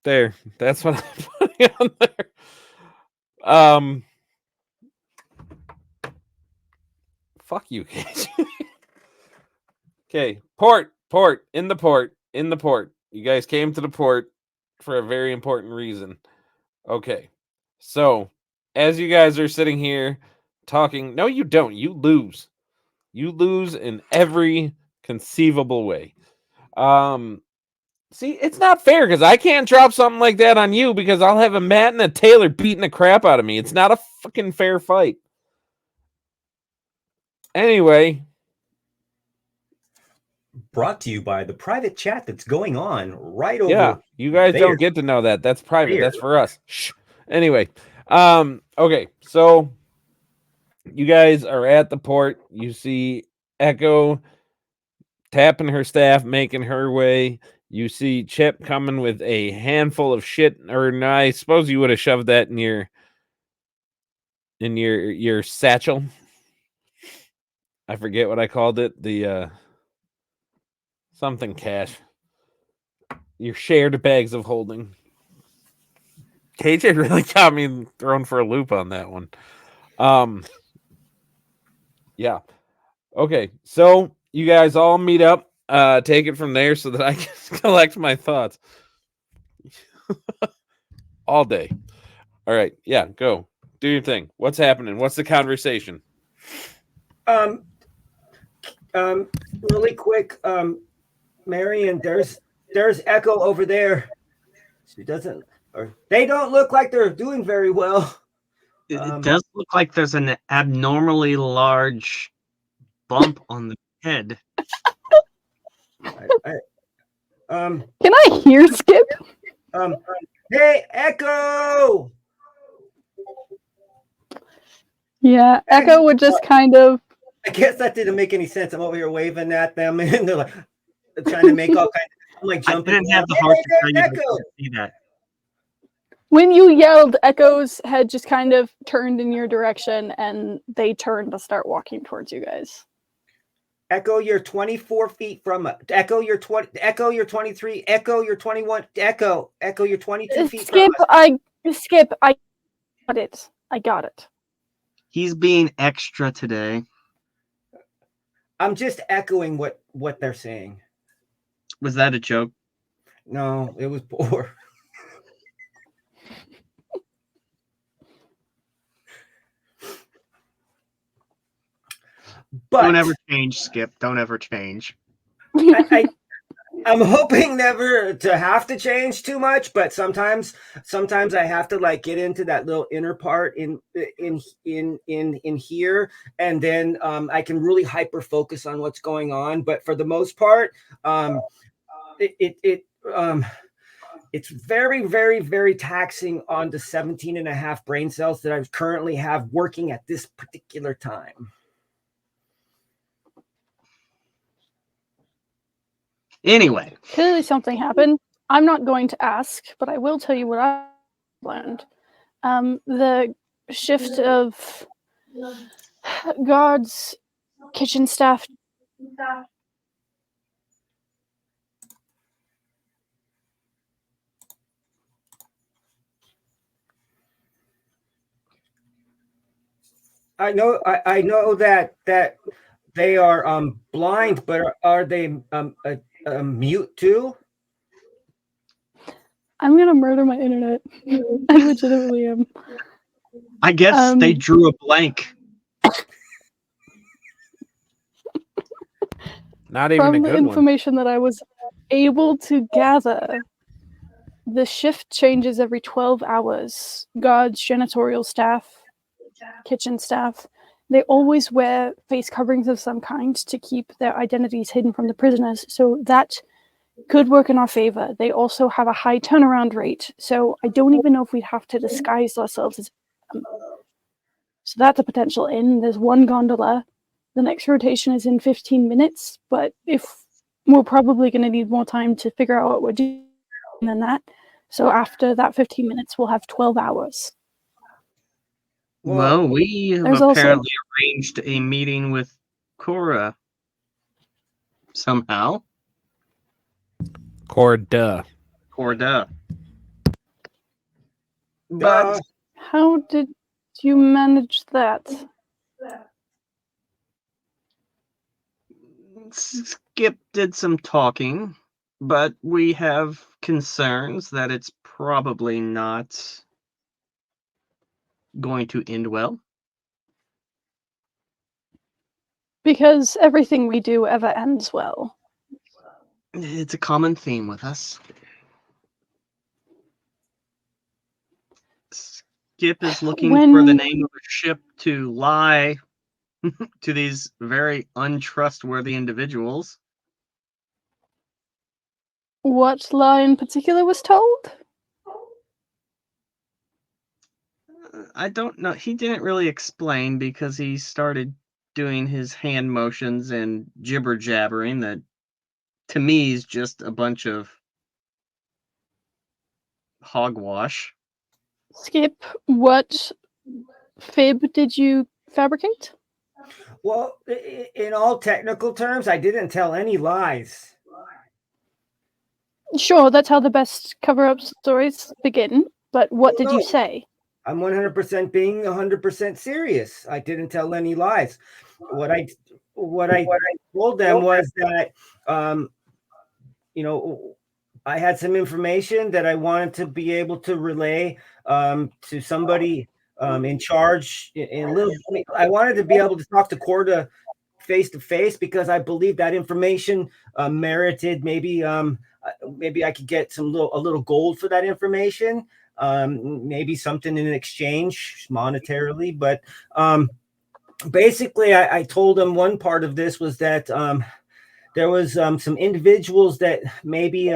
There. That's what I'm putting on there. Fuck you, KJ. Okay. Port. In the port. You guys came to the port for a very important reason. Okay. So, as you guys are sitting here talking, no, you don't. You lose. You lose in every conceivable way. See, it's not fair because I can't drop something like that on you because I'll have a Matt and a Taylor beating the crap out of me. It's not a fucking fair fight. Anyway. Brought to you by the private chat that's going on right over. Yeah, you guys there. don't get to know that. That's private. There. That's for us. Shh. Anyway. Okay, so you guys are at the port. You see Echo tapping her staff, making her way. You see Chip coming with a handful of shit, or no, I suppose you would have shoved that in your satchel. I forget what I called it. The something cash. Your shared bags of holding. KJ really got me thrown for a loop on that one. Yeah. Okay, so you guys all meet up. Take it from there so that I can collect my thoughts. All day. All right, yeah, go. Do your thing. What's happening? What's the conversation? Um, really quick, Marion, there's Echo over there. She doesn't, or they don't look like they're doing very well. It does look like there's an abnormally large bump on the head. Can I hear Skip? Hey, Echo! Yeah, Echo would just kind of. I guess that didn't make any sense. I'm over here waving at them, and they're like trying to make all kinds. I'm like jumping. I didn't have the heart to tell you to see that. When you yelled, Echo's head just kind of turned in your direction, and they turned to start walking towards you guys. Echo, you're 24 feet from Echo, you're 20. Echo, you're 23. Echo, you're 21. Echo, you're 22 feet Skip, from us. Skip, I got it. I got it. He's being extra today. I'm just echoing what they're saying. Was that a joke? No, it was poor. But don't ever change, Skip. Don't ever change. I'm hoping never to have to change too much, but sometimes I have to like get into that little inner part in here, and then I can really hyper focus on what's going on. But for the most part, it's very, very, very taxing on the 17 and a half brain cells that I currently have working at this particular time. Anyway. Clearly something happened. I'm not going to ask, but I will tell you what I learned. The shift of guards, kitchen staff. I know that they are blind, but are they mute too? I'm gonna murder my internet. I legitimately am. I guess they drew a blank. Not even from a good the information that I was able to gather, the shift changes every 12 hours. Guards, janitorial staff, kitchen staff, they always wear face coverings of some kind to keep their identities hidden from the prisoners, so that could work in our favor. They also have a high turnaround rate, so I don't even know if we'd have to disguise ourselves as them. So that's a potential in. There's one gondola. The next rotation is in 15 minutes, but if we're probably going to need more time to figure out what we're doing than that. So after that 15 minutes, we'll have 12 hours. Well, we have apparently arranged a meeting with Cora somehow. Corda. But how did you manage that? Skip did some talking, but we have concerns that it's probably not going to end well. Because everything we do ever ends well. It's a common theme with us. Skip is looking for the name of a ship to lie to these very untrustworthy individuals. What lie in particular was told? I don't know. He didn't really explain because he started doing his hand motions and jibber jabbering that to me is just a bunch of hogwash. Skip, what fib did you fabricate? Well, in all technical terms, I didn't tell any lies. Sure, that's how the best cover-up stories begin, but what did you say? I'm 100% being 100% serious. I didn't tell any lies. What I told them was that, I had some information that I wanted to be able to relay to somebody in charge. I wanted to be able to talk to Corda face to face because I believe that information merited maybe I could get a little gold for that information. Maybe something in exchange monetarily, but basically I told them one part of this was that there was some individuals that maybe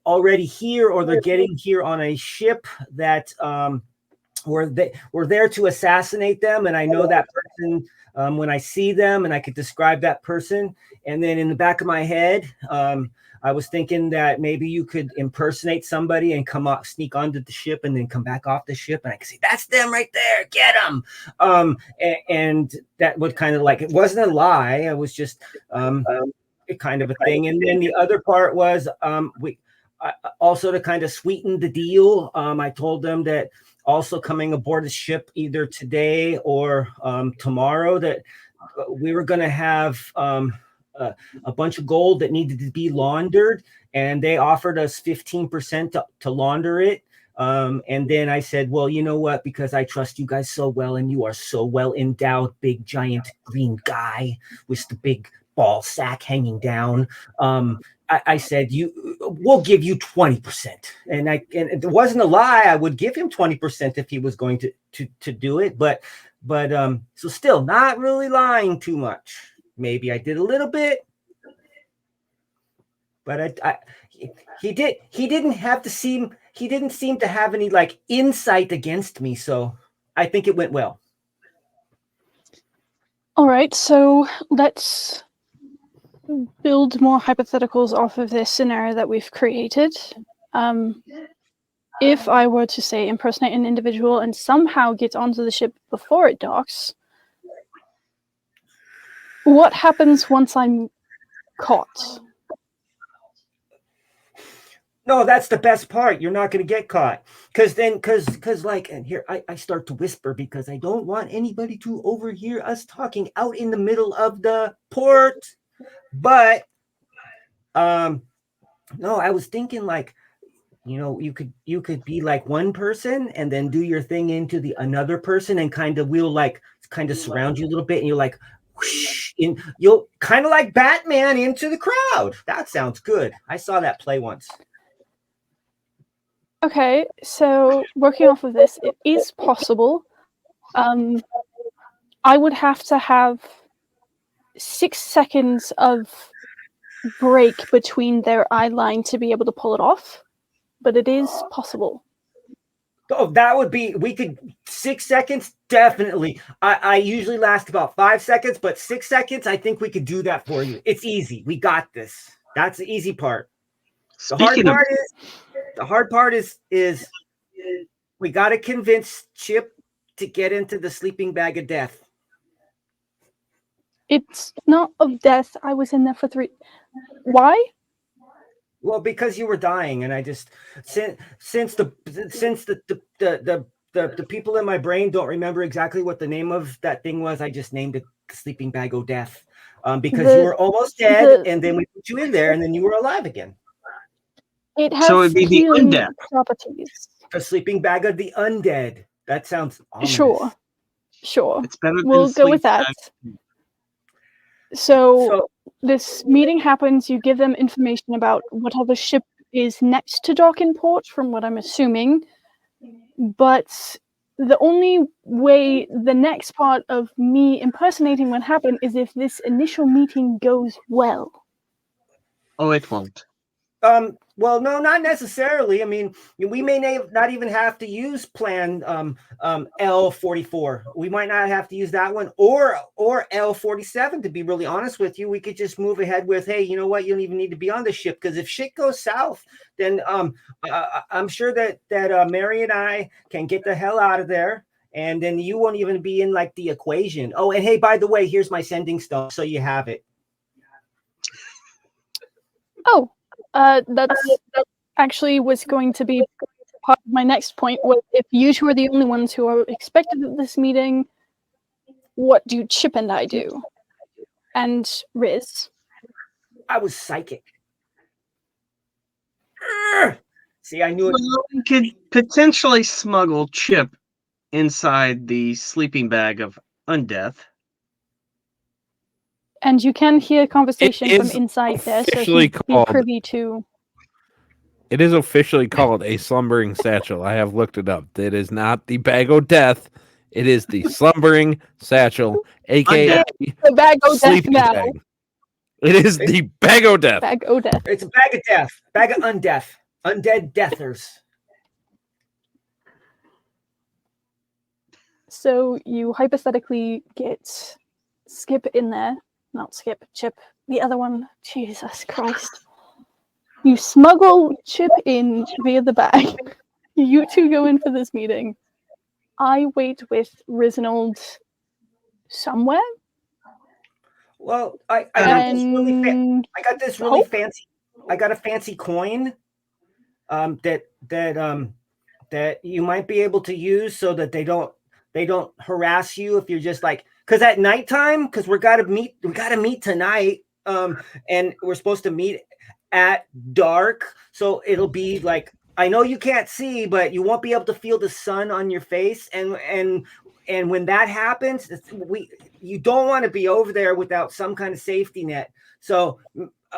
already here or they're getting here on a ship that were there to assassinate them, and I know that person when I see them, and I could describe that person. And then in the back of my head, I was thinking that maybe you could impersonate somebody and come up, sneak onto the ship, and then come back off the ship, and I could say, "That's them right there, get them." And that would kind of like, it wasn't a lie; it was just kind of a thing. And then the other part was also to kind of sweeten the deal. I told them that also coming aboard the ship either today or tomorrow, that we were going to have a bunch of gold that needed to be laundered, and they offered us 15% to launder it. And then I said, well, you know what, because I trust you guys so well, and you are so well endowed, big giant green guy with the big ball sack hanging down. I said, we'll give you 20%. And it wasn't a lie. I would give him 20% if he was going to do it. But so still not really lying too much. Maybe I did a little bit, but he didn't seem to have any like insight against me. So I think it went well. All right, so let's build more hypotheticals off of this scenario that we've created. If I were to, say, impersonate an individual and somehow get onto the ship before it docks, what happens once I'm caught? No, that's the best part. You're not going to get caught. Because like, and here I start to whisper because I don't want anybody to overhear us talking out in the middle of the port. But no, I was thinking like, you could be like one person and then do your thing into the another person, and we'll surround you a little bit, and you're like whoosh, you'll kind of like Batman into the crowd. That sounds good. I saw that play once. Okay, so working off of this, it is possible. I would have to have 6 seconds of break between their eye line to be able to pull it off, but it is possible. Oh, we could 6 seconds, definitely. I usually last about 5 seconds, but 6 seconds, I think we could do that for you. It's easy. We got this. That's the easy part. The hard part is we got to convince Chip to get into the sleeping bag of death. It's not of death. I was in there for 3. Why? Well, because you were dying, and I just since the people in my brain don't remember exactly what the name of that thing was, I just named it sleeping bag of death. Because you were almost dead, and then we put you in there, and then you were alive again. It has so healing properties. A sleeping bag of the undead. That sounds ominous. Sure. It's better than we'll go with that. So this meeting happens. You give them information about whatever ship is next to dock in port, from what I'm assuming. But the only way the next part of me impersonating would happen is if this initial meeting goes well. Oh, it won't. Well, no, not necessarily. I mean, we may not even have to use plan L44. We might not have to use that one, or L47. To be really honest with you, we could just move ahead with, hey, you know what? You don't even need to be on the ship, because if shit goes south, then I'm sure that Mary and I can get the hell out of there, and then you won't even be in like the equation. Oh, and hey, by the way, here's my sending stone, so you have it. Oh, that's actually was going to be part of my next point. Was if you two are the only ones who are expected at this meeting, what do Chip and I do? And Riz? I was psychic. See, I knew it. Well, we could potentially smuggle Chip inside the sleeping bag of undeath. And you can hear conversation from is inside there, so officially he'd be called- privy to. It is officially called a slumbering satchel. I have looked it up. It is not the bag o' death. It is the slumbering satchel, aka The bag o' death sleeping now. bag. It is the bag o' death. Bag o' death. It's a bag of death, bag of undead deathers. So you hypothetically get Skip in there. Not Skip, Chip. The other one. Jesus Christ. You smuggle Chip in via the bag. You two go in for this meeting. I wait with Riznold somewhere. Well, I got this really And I got this really Hope? fancy. I got a fancy coin that you might be able to use so that they don't harass you if you're just like, because at nighttime, because we gotta meet tonight, and we're supposed to meet at dark, so it'll be like, I know you can't see, but you won't be able to feel the sun on your face, and when that happens, you don't want to be over there without some kind of safety net. So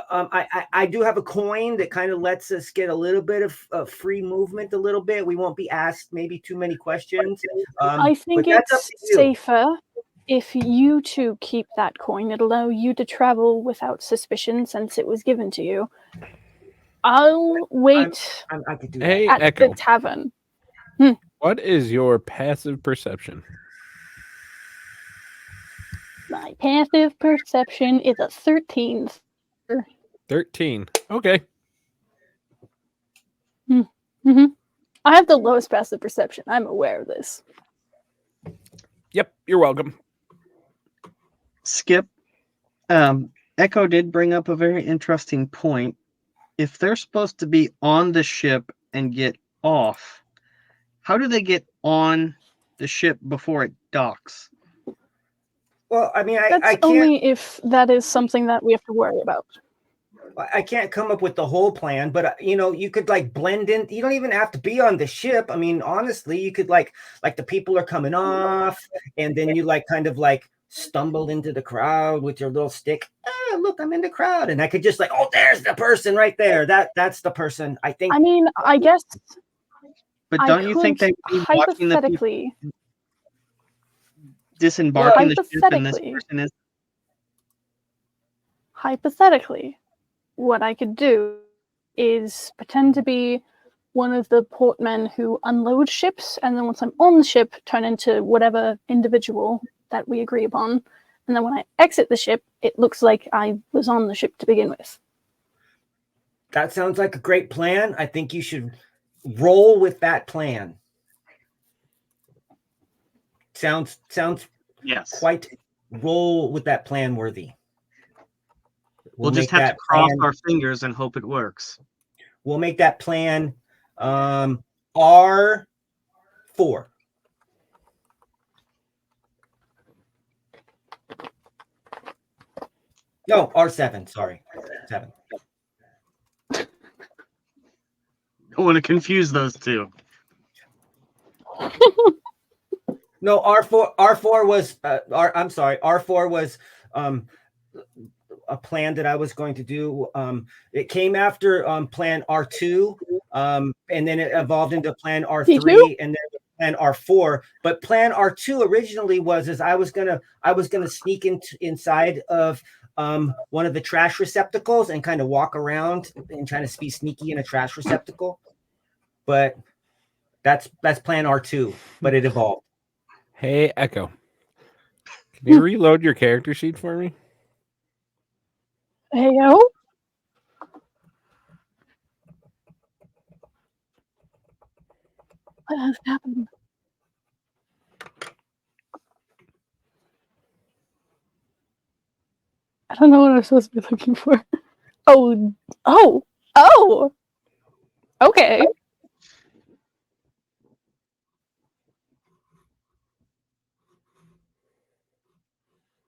I do have a coin that kind of lets us get a little bit of free movement, a little bit. We won't be asked maybe too many questions. I think but that's up it's to you. safer if you two keep that coin. It'll allow you to travel without suspicion since it was given to you. I'll wait I could do Hey, at Echo. the tavern. What is your passive perception? My passive perception is a 13. 13. Okay. Mm-hmm. I have the lowest passive perception. I'm aware of this. Yep, you're welcome. Skip, Echo did bring up a very interesting point. If they're supposed to be on the ship and get off, how do they get on the ship before it docks? Well, I mean, That's I can't. only if that is something that we have to worry about. I can't come up with the whole plan, but you could like blend in. You don't even have to be on the ship. I mean, honestly, you could like the people are coming off, and then you like kind of like stumble into the crowd with your little stick. Look, I'm in the crowd, and I could just like, oh, there's the person right there. That's the person. I think. I mean, I guess. But don't you think they'd be watching the people hypothetically? disembarking the ship and this hypothetically- person is? Hypothetically, what I could do is pretend to be one of the portmen who unload ships, and then once I'm on the ship, turn into whatever individual that we agree upon. And then when I exit the ship, it looks like I was on the ship to begin with. That sounds like a great plan. I think you should roll with that plan. Sounds Yes. quite roll with that plan worthy. We'll just make have to that cross plan- our fingers and hope it works. We'll make that plan R4. No, R7. Sorry, 7. I want to confuse those two. No, R4 was. I'm sorry. R4 was a plan that I was going to do. It came after plan R2, and then it evolved into plan R3, P2? and then plan R4. But plan R2 originally was I was gonna sneak inside of one of the trash receptacles and kind of walk around and trying to be sneaky in a trash receptacle. But that's plan R2, but it evolved. Hey, Echo. Can you reload your character sheet for me? Hey, yo. What has happened? I don't know what I'm supposed to be looking for. Oh! Okay.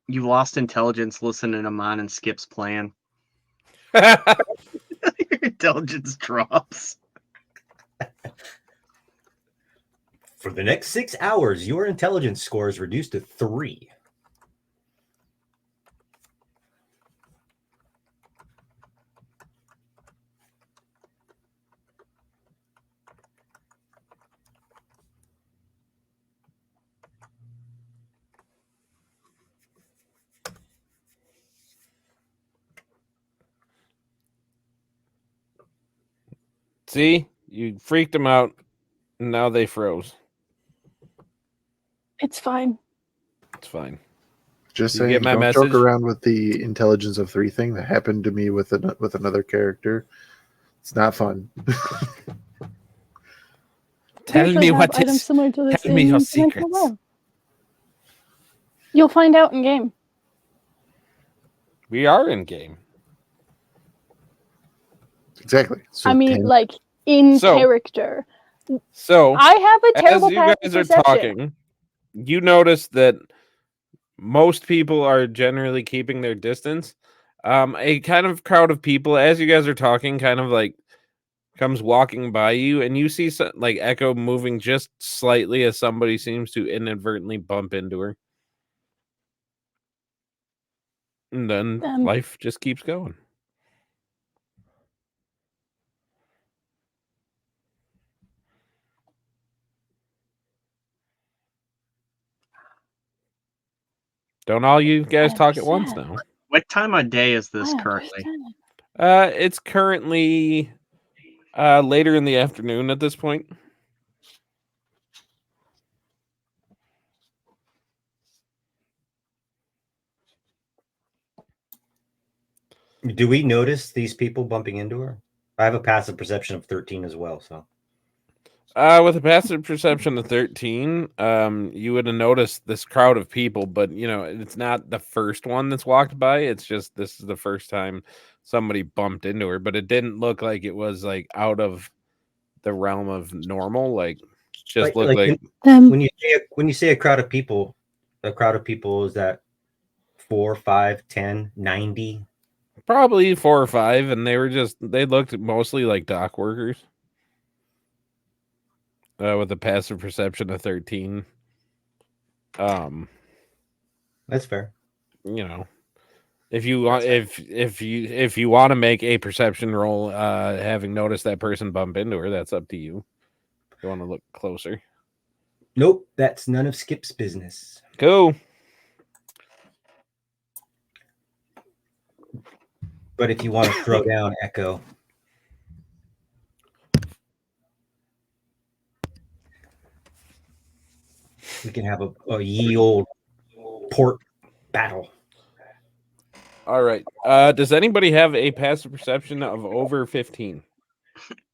You lost intelligence listening to mine and Skip's plan. Oh, Your intelligence drops. For the next 6 hours, your intelligence score is reduced to 3. see, you freaked them out, and now they froze. It's fine. It's fine. Just You saying, get my don't message? joke around with the intelligence of 3 thing that happened to me with another character. It's not fun. Tell Usually me have what items is. similar to this Tell me your in Dimensional secrets. Realm. You'll find out in game. We are in game. Exactly. So I mean, 10 like in So- character. So, I have a as terrible you passive guys are perception. talking, you notice that most people are generally keeping their distance. A kind of crowd of people, as you guys are talking, kind of like comes walking by you, and you see like Echo moving just slightly as somebody seems to inadvertently bump into her. And then life just keeps going. Don't all you guys talk at once now? What time of day is this I currently? understand. It's currently later in the afternoon at this point. Do we notice these people bumping into her? I have a passive perception of 13 as well, so. With a passive perception of 13, you would have noticed this crowd of people, but you know, it's not the first one that's walked by. It's just this is the first time somebody bumped into her, but it didn't look like it was like out of the realm of normal. Like just looked like when you say a crowd of people is that 4, 5, 10, 90? probably 4 or 5, and they looked mostly like dock workers. With a passive perception of 13. That's fair. You know, if you want, if you want to make a perception roll, having noticed that person bump into her, that's up to you. If you want to look closer. Nope, that's none of Skip's business. Cool. But if you want to throw down Echo, we can have a ye old port battle. All right. Does anybody have a passive perception of over 15?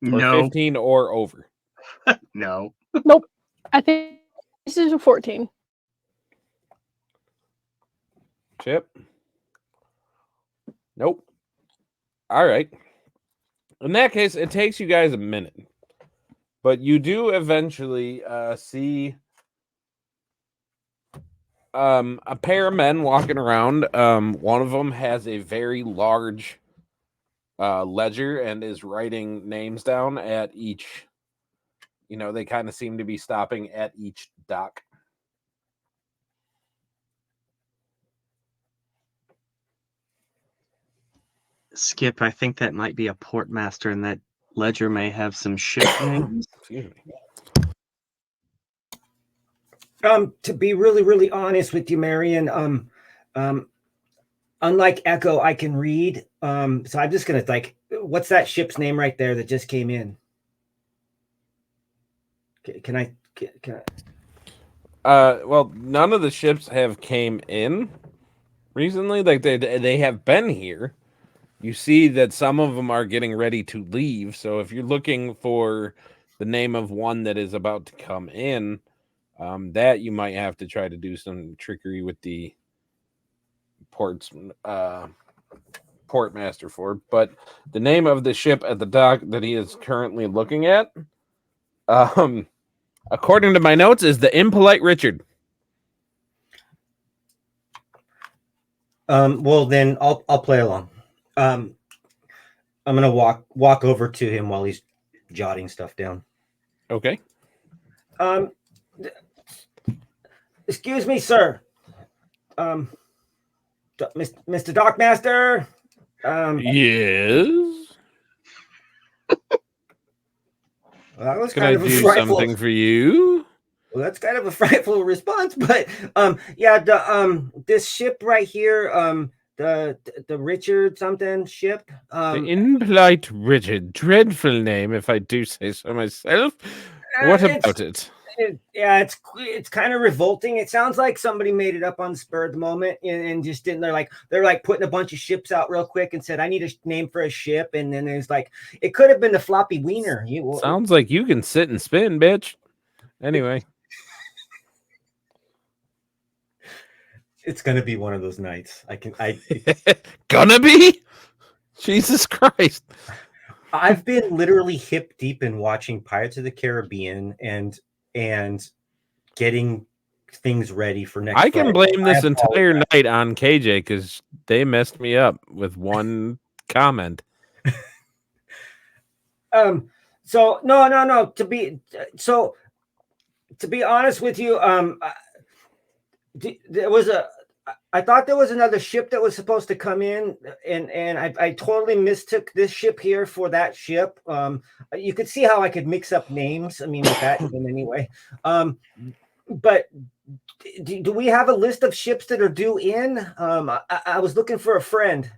Or No. 15 or over? No. Nope. I think this is a 14. Chip? Nope. All right. In that case, it takes you guys a minute. But you do eventually see a pair of men walking around. One of them has a very large ledger and is writing names down at each. You know, they kind of seem to be stopping at each dock. Skip, I think that might be a port master, and that ledger may have some ship names. Excuse me. To be really, really honest with you, Marion, unlike Echo, I can read. So I'm just gonna like, what's that ship's name right there that just came in? Can I? Well, none of the ships have came in recently. Like they have been here. You see that some of them are getting ready to leave. So if you're looking for the name of one that is about to come in, that you might have to try to do some trickery with the port master for. But the name of the ship at the dock that he is currently looking at, according to my notes, is the Impolite Richard. Well, then I'll play along. I'm gonna walk over to him while he's jotting stuff down. Okay. Excuse me, sir. Mr. Dockmaster. Yes. Well, that was Can kind I of a do frightful. something for you? Well, that's kind of a frightful response, but yeah, the this ship right here, the Richard something ship. The Impolite Richard, dreadful name, if I do say so myself. What about it? Yeah, it's kind of revolting. It sounds like somebody made it up on the spur of the moment and just didn't. They're like putting a bunch of ships out real quick and said, "I need a name for a ship," and then it's like it could have been the Floppy Wiener. Sounds like you can sit and spin, bitch. Anyway. It's gonna be one of those nights. Gonna be? Jesus Christ. I've been literally hip deep in watching Pirates of the Caribbean and getting things ready for next I can Friday. blame this entire night on KJ because they messed me up with one comment. So no. To be honest with you, I thought there was another ship that was supposed to come in, and I totally mistook this ship here for that ship. You could see how I could mix up names. I mean, with that in any way. But do we have a list of ships that are due in? I was looking for a friend.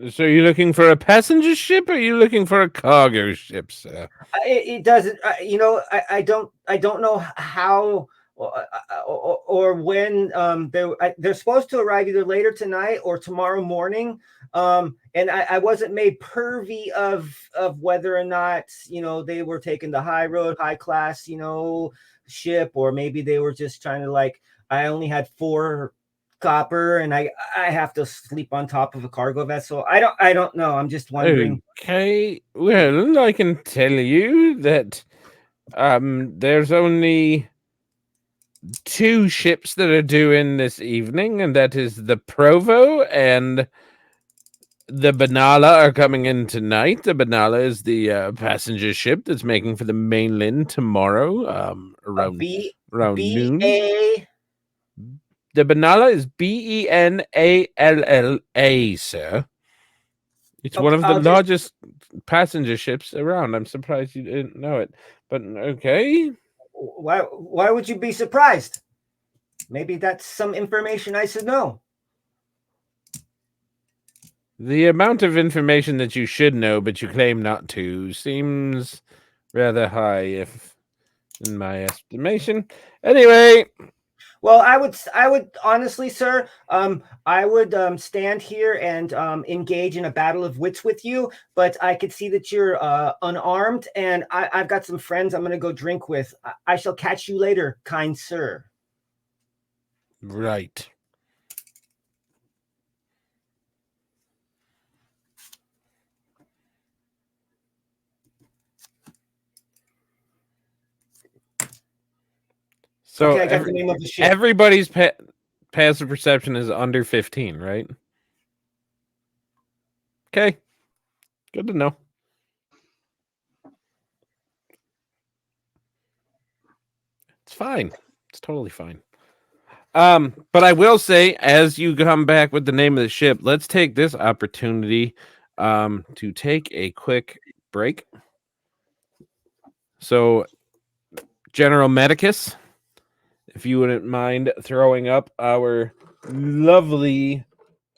So you're looking for a passenger ship, or are you looking for a cargo ship, sir? It doesn't. I don't know how. Or when they're supposed to arrive either later tonight or tomorrow morning, and I wasn't made pervy of whether or not they were taking the high class ship, or maybe they were just trying to I only had 4 copper and I have to sleep on top of a cargo vessel. I don't know. I'm just wondering. Okay, well, I can tell you that there's only 2 ships that are due in this evening, and that is the Provo and the Benalla are coming in tonight. The Benalla is the passenger ship that's making for the mainland tomorrow, around noon. The Benalla is Benalla, sir. It's one of the largest passenger ships around. I'm surprised you didn't know it, but okay. Why would you be surprised? Maybe that's some information I should know. The amount of information that you should know, but you claim not to, seems rather high, if in my estimation. Anyway. Well, I would honestly, sir, I would stand here and engage in a battle of wits with you, but I could see that you're unarmed, and I've got some friends I'm going to go drink with. I shall catch you later, kind sir. Right. So okay, I got the name of the ship. Everybody's passive perception is under 15, right? Okay. Good to know. It's fine. It's totally fine. But I will say, as you come back with the name of the ship, let's take this opportunity to take a quick break. So, General Medicus, if you wouldn't mind throwing up our lovely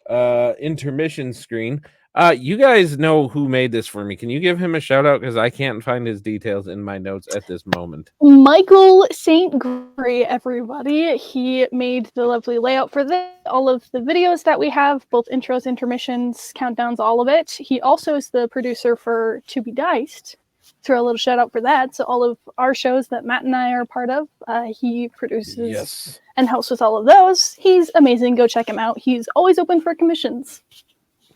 intermission screen. You guys know who made this for me. Can you give him a shout out? Because I can't find his details in my notes at this moment. Michael St. Gregory, everybody. He made the lovely layout for this. All of the videos that we have, both intros, intermissions, countdowns, all of it. He also is the producer for To Be Diced. Throw a little shout out for that. So all of our shows that Matt and I are a part of, he produces and helps with all of those. He's amazing. Go check him out. He's always open for commissions.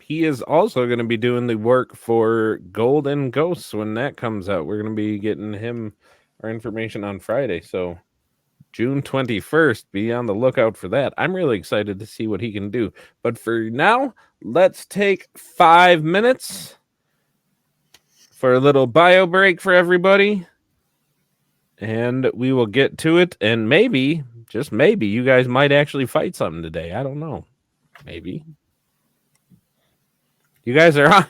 He is also going to be doing the work for Golden Ghosts when that comes out. We're going to be getting him our information on Friday. So June 21st, be on the lookout for that. I'm really excited to see what he can do. But for now, let's take 5 minutes for a little bio break for everybody. And we will get to it. And maybe, just maybe, you guys might actually fight something today. I don't know. Maybe. You guys are on.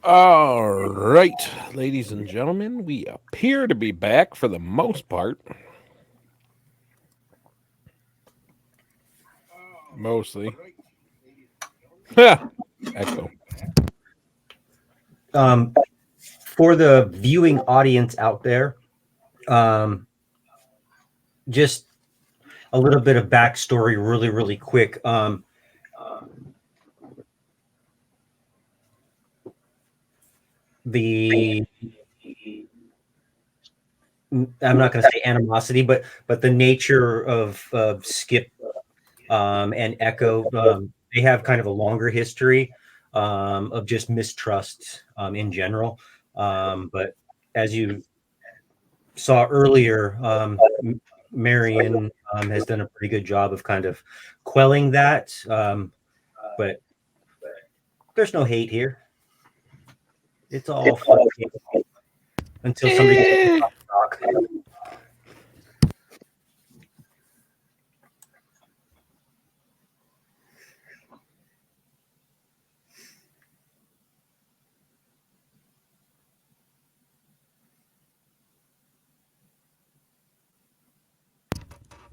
All right, ladies and gentlemen, we appear to be back for the most part. Mostly. Echo. For the viewing audience out there, just a little bit of backstory, really quick. I'm not going to say animosity, but the nature of Skip and Echo, they have kind of a longer history of just mistrust in general. But as you saw earlier, Marion has done a pretty good job of kind of quelling that. But there's no hate here. It's all fun until somebody gets to talk.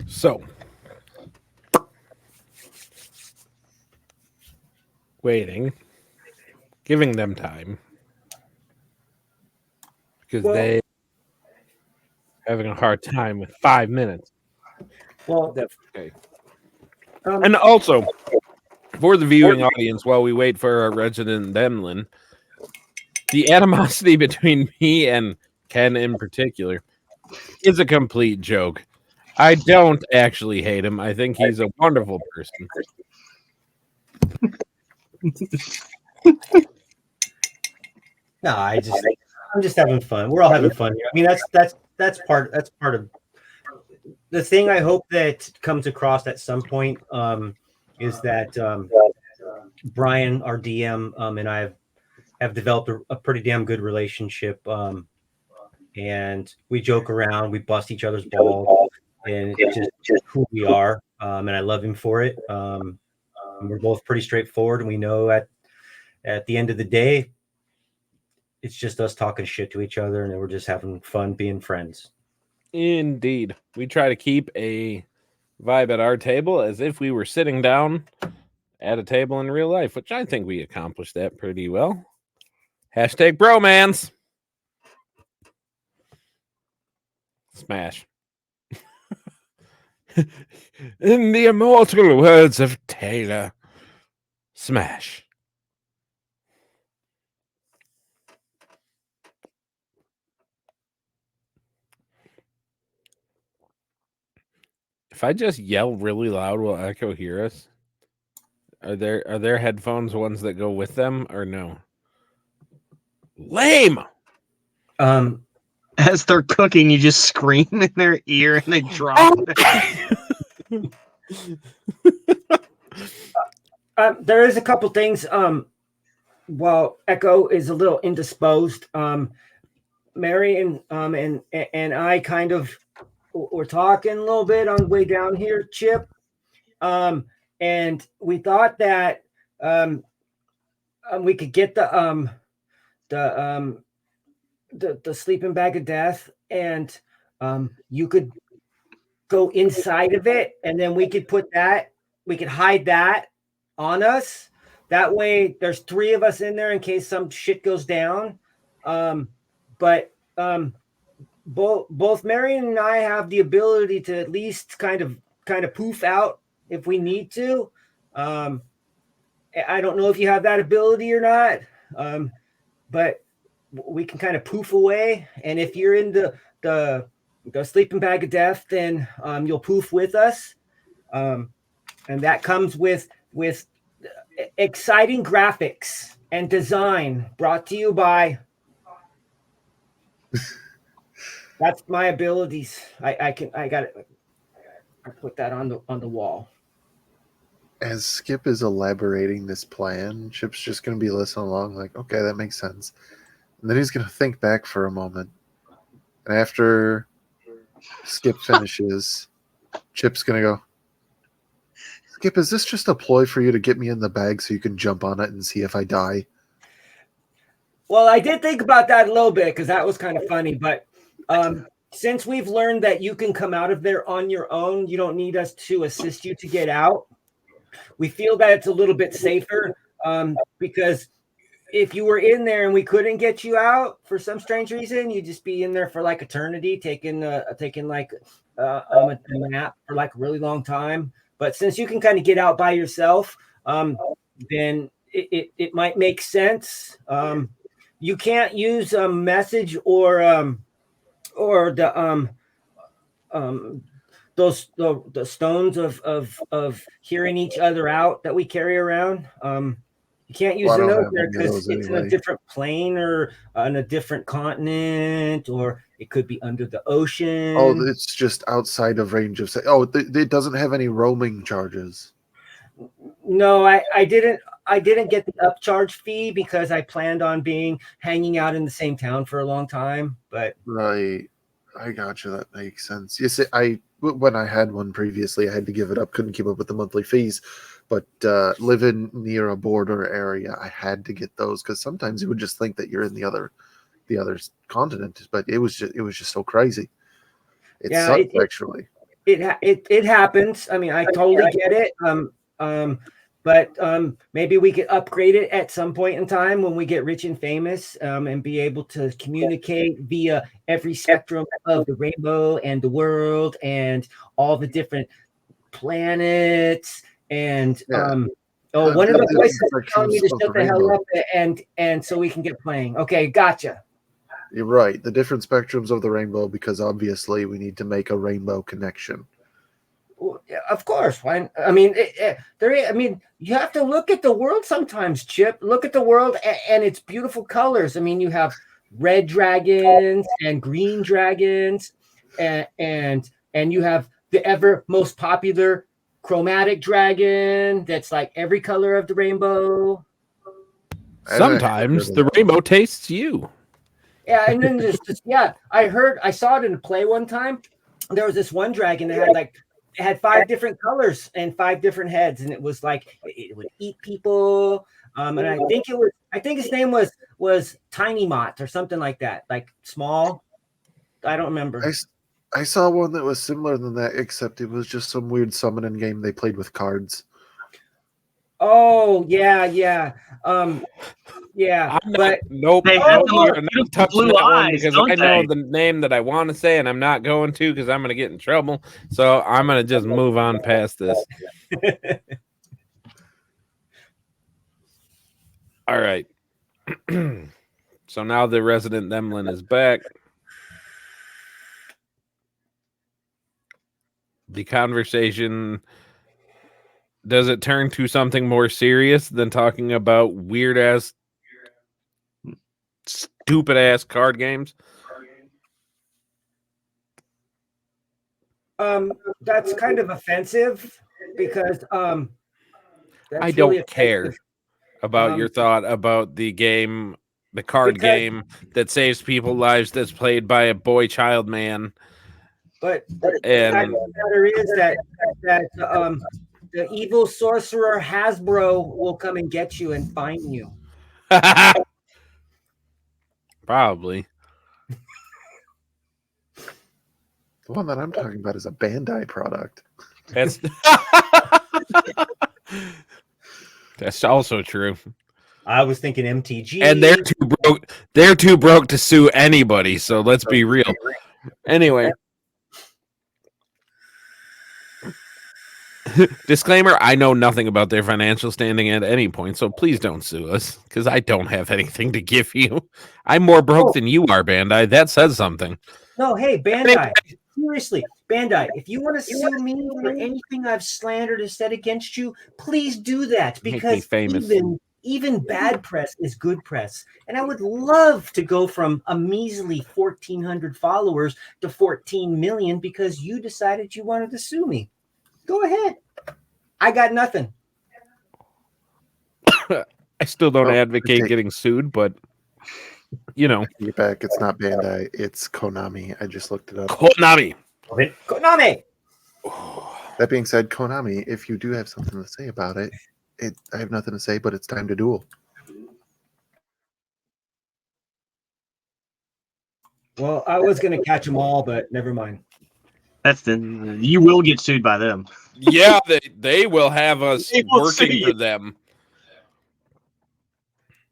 So, waiting, giving them time because they having a hard time with 5 minutes. Well, that's okay. And also, for the viewing audience, while we wait for our resident Demlin, the animosity between me and Ken in particular is a complete joke. I don't actually hate him. I think he's a wonderful person. No, I'm just having fun. We're all having fun here. I mean, that's part of the thing. I hope that comes across at some point is that Brian, our DM, and I have developed a pretty damn good relationship. And we joke around, we bust each other's balls, and it's just who we are. And I love him for it. And we're both pretty straightforward, and we know at the end of the day, it's just us talking shit to each other, and we're just having fun being friends. Indeed. We try to keep a vibe at our table as if we were sitting down at a table in real life, which I think we accomplished that pretty well. Hashtag bromance. Smash. In the immortal words of Taylor, smash. If I just yell really loud, will Echo hear us? Are there headphones ones that go with them or no? Lame. As they're cooking, you just scream in their ear and they drop. There is a couple things. While Echo is a little indisposed, Mary and I kind of were talking a little bit on the way down here, Chip. And we thought that we could get the sleeping bag of death, and you could go inside of it, and then we could hide that on us. That way there's 3 of us in there in case some shit goes down. But both Marion and I have the ability to at least kind of poof out if we need to. I don't know if you have that ability or not, but we can kind of poof away. And if you're in the sleeping bag of death, then you'll poof with us. And that comes with exciting graphics and design brought to you by. That's my abilities. I got it. I put that on the wall. As Skip is elaborating this plan, Chip's just going to be listening along like, okay, that makes sense. And then he's going to think back for a moment. And after Skip finishes, Chip's going to go, Skip, is this just a ploy for you to get me in the bag so you can jump on it and see if I die? Well, I did think about that a little bit because that was kind of funny. But since we've learned that you can come out of there on your own, you don't need us to assist you to get out. We feel that it's a little bit safer because if you were in there and we couldn't get you out for some strange reason, you'd just be in there for like eternity, taking like a nap for like a really long time. But since you can kind of get out by yourself, then it might make sense. You can't use a message or the the stones of hearing each other out that we carry around. You can't use Well, I the don't note have there any of because those it's in a anyway. different plane or on a different continent, or it could be under the ocean. Oh, it's just outside of range of. It doesn't have any roaming charges. No, I didn't. I didn't get the upcharge fee because I planned on hanging out in the same town for a long time. But Right. I got you. That makes sense. You see, when I had one previously, I had to give it up. Couldn't keep up with the monthly fees, but living near a border area, I had to get those because sometimes you would just think that you're in the other continent, but it was just so crazy. It yeah, sucked actually. it happens. I mean, I totally get it. But maybe we could upgrade it at some point in time when we get rich and famous, and be able to communicate via every spectrum of the rainbow and the world and all the different planets. And Yeah. one of the The voices is telling me to spectrums of shut the the hell rainbow. up and so we can get playing. Okay, gotcha. You're right. The different spectrums of the rainbow, because obviously we need to make a rainbow connection. Well, yeah, of course. Why? I mean, I mean, you have to look at the world sometimes, Chip. Look at the world and its beautiful colors. I mean, you have red dragons and green dragons, and you have the ever most popular chromatic dragon that's like every color of the rainbow. Sometimes the rainbow tastes you. Yeah, and then there's just I saw it in a play one time. There was this one dragon that had 5 different colors and 5 different heads, and it was like it would eat people. And I think his name was Tiny Mott or something like that, like small. I don't remember. I saw one that was similar than that, except it was just some weird summoning game they played with cards. Oh yeah. But nope. They Nope, have the most you're not beautiful touching blue that one eyes, because don't I know they? the name that I want to say, and I'm not going to because I'm going to get in trouble. So I'm going to just move on past this. All right. So now the resident Themlin is back. The conversation, does it turn to something more serious than talking about weird ass, stupid ass card games? That's kind of offensive because I don't care about your thought about the game, the card game that saves people lives that's played by a boy child man. But the fact of the matter is that the evil sorcerer Hasbro will come and get you and find you. Probably. The one that I'm talking about is a Bandai product. That's also true. I was thinking MTG, and they're too broke. They're too broke to sue anybody. So let's be real. Anyway, disclaimer: I know nothing about their financial standing at any point, so please don't sue us because I don't have anything to give you. I'm more broke than you are, Bandai. That says something. No, hey, Bandai. Seriously, Bandai, if you want to sue me for anything I've slandered or said against you, please do that because even bad press is good press. And I would love to go from a measly 1,400 followers to 14 million because you decided you wanted to sue me. Go ahead. I got nothing. I still don't advocate getting sued, but you know. Get back. It's not Bandai. It's Konami. I just looked it up. Konami. That being said, Konami, if you do have something to say about it, I have nothing to say, but it's time to duel. Well, I was going to catch them all, but never mind. You will get sued by them. Yeah, they will have us They will working see for it. them.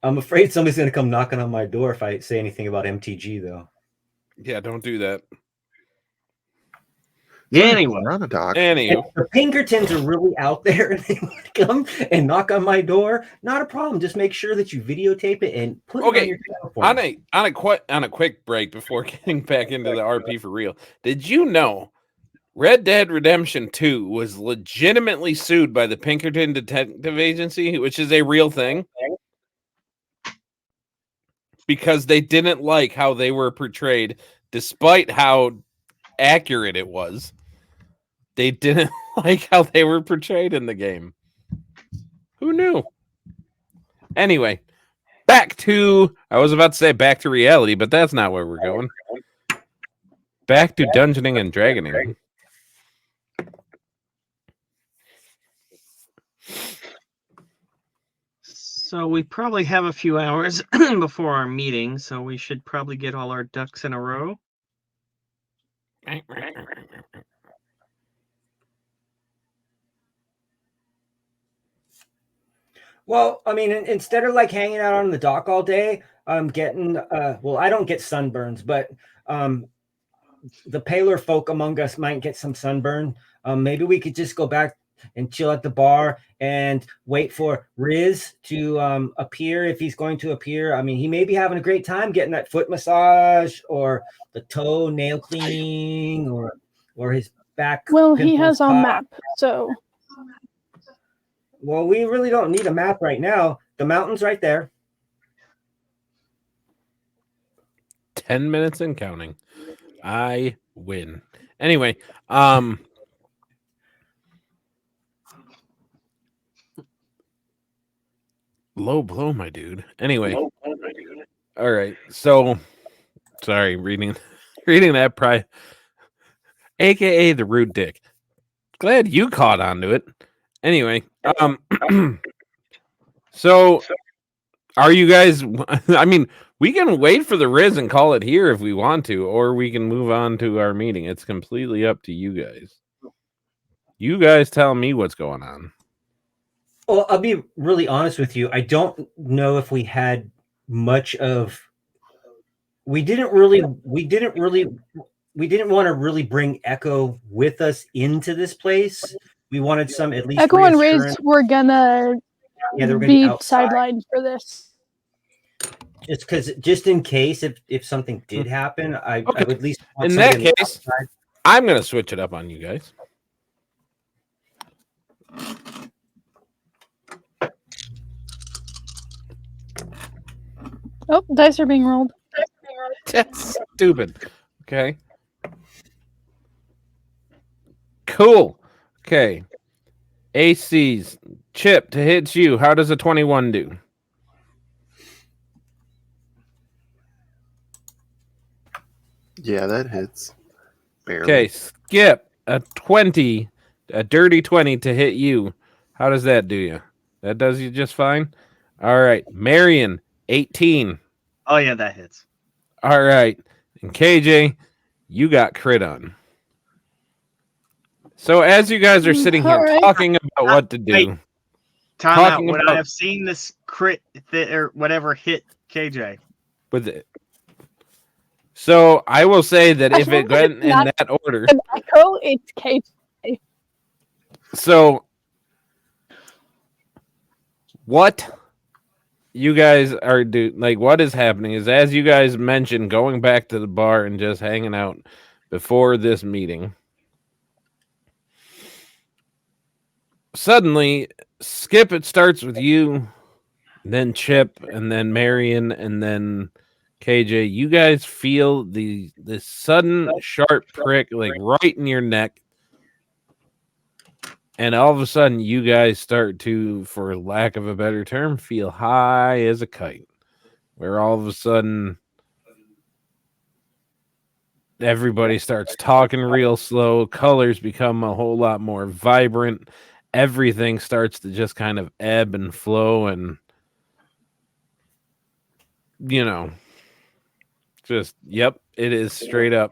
I'm afraid somebody's going to come knocking on my door if I say anything about MTG, though. Yeah, don't do that. Anyway, We're on a dock. Anywho, If the Pinkertons are really out there and they want to come and knock on my door, not a problem. Just make sure that you videotape it and put it on okay. your channel for me. On a quick break before getting back into the RP for real. Did you know Red Dead Redemption 2 was legitimately sued by the Pinkerton Detective Agency, which is a real thing, because they didn't like how they were portrayed, despite how accurate it was. They didn't like how they were portrayed in the game. Who knew? Anyway, I was about to say back to reality, but that's not where we're going. Back to Dungeoning and Dragoning. so we probably have a few hours before our meeting, so we should probably get all our ducks in a row. Well, I mean, instead of like hanging out on the dock all day, I'm getting well, I don't get sunburns, but the paler folk among us might get some sunburn. Maybe we could just go back and chill at the bar and wait for Riz to appear if he's going to appear. I mean, he may be having a great time getting that foot massage or the toe nail cleaning or his back. Well, he pimples has our popped. map, so Well, we really don't need a map right now. The mountain's right there. 10 minutes and counting. I win. Anyway, low blow, my dude. Anyway, all right. So, sorry, reading that aka the rude dick. Glad you caught on to it. Anyway, so are you guys? I mean, we can wait for the Riz and call it here if we want to, or we can move on to our meeting. It's completely up to you guys. You guys tell me what's going on. Well, I'll be really honest with you. I don't know if we had much of. We didn't want to really bring Echo with us into this place. We wanted some at least Echo and Riz reassurance. were gonna Yeah, they were gonna be outside. sidelined for this. Just in case if something did happen, I would at least want In somebody that on the case, outside. I'm gonna switch it up on you guys. Oh, dice are being rolled. That's stupid. Okay. Cool. Okay. AC's Chip to hit you. How does a 21 do? Yeah, that hits. Barely. Okay, Skip, a dirty 20 to hit you. How does that do you? That does you just fine? All right. Marion, 18. Oh yeah, that hits. All right. And KJ, you got crit on. So as you guys are sitting here All right. talking about what to do, Wait. Time out. Talking Would about- I have seen this crit or whatever hit KJ? with it. So I will say that if it went in Not- that order, An Echo, it's Kate. so what you guys are what is happening is, as you guys mentioned, going back to the bar and just hanging out before this meeting. Suddenly, Skip, it starts with you, then Chip, and then Marion, and then KJ. You guys feel this sudden sharp prick right in your neck. And all of a sudden, you guys start to, for lack of a better term, feel high as a kite. Where all of a sudden, everybody starts talking real slow. Colors become a whole lot more vibrant. Everything starts to just kind of ebb and flow. And, Just yep, it is straight up.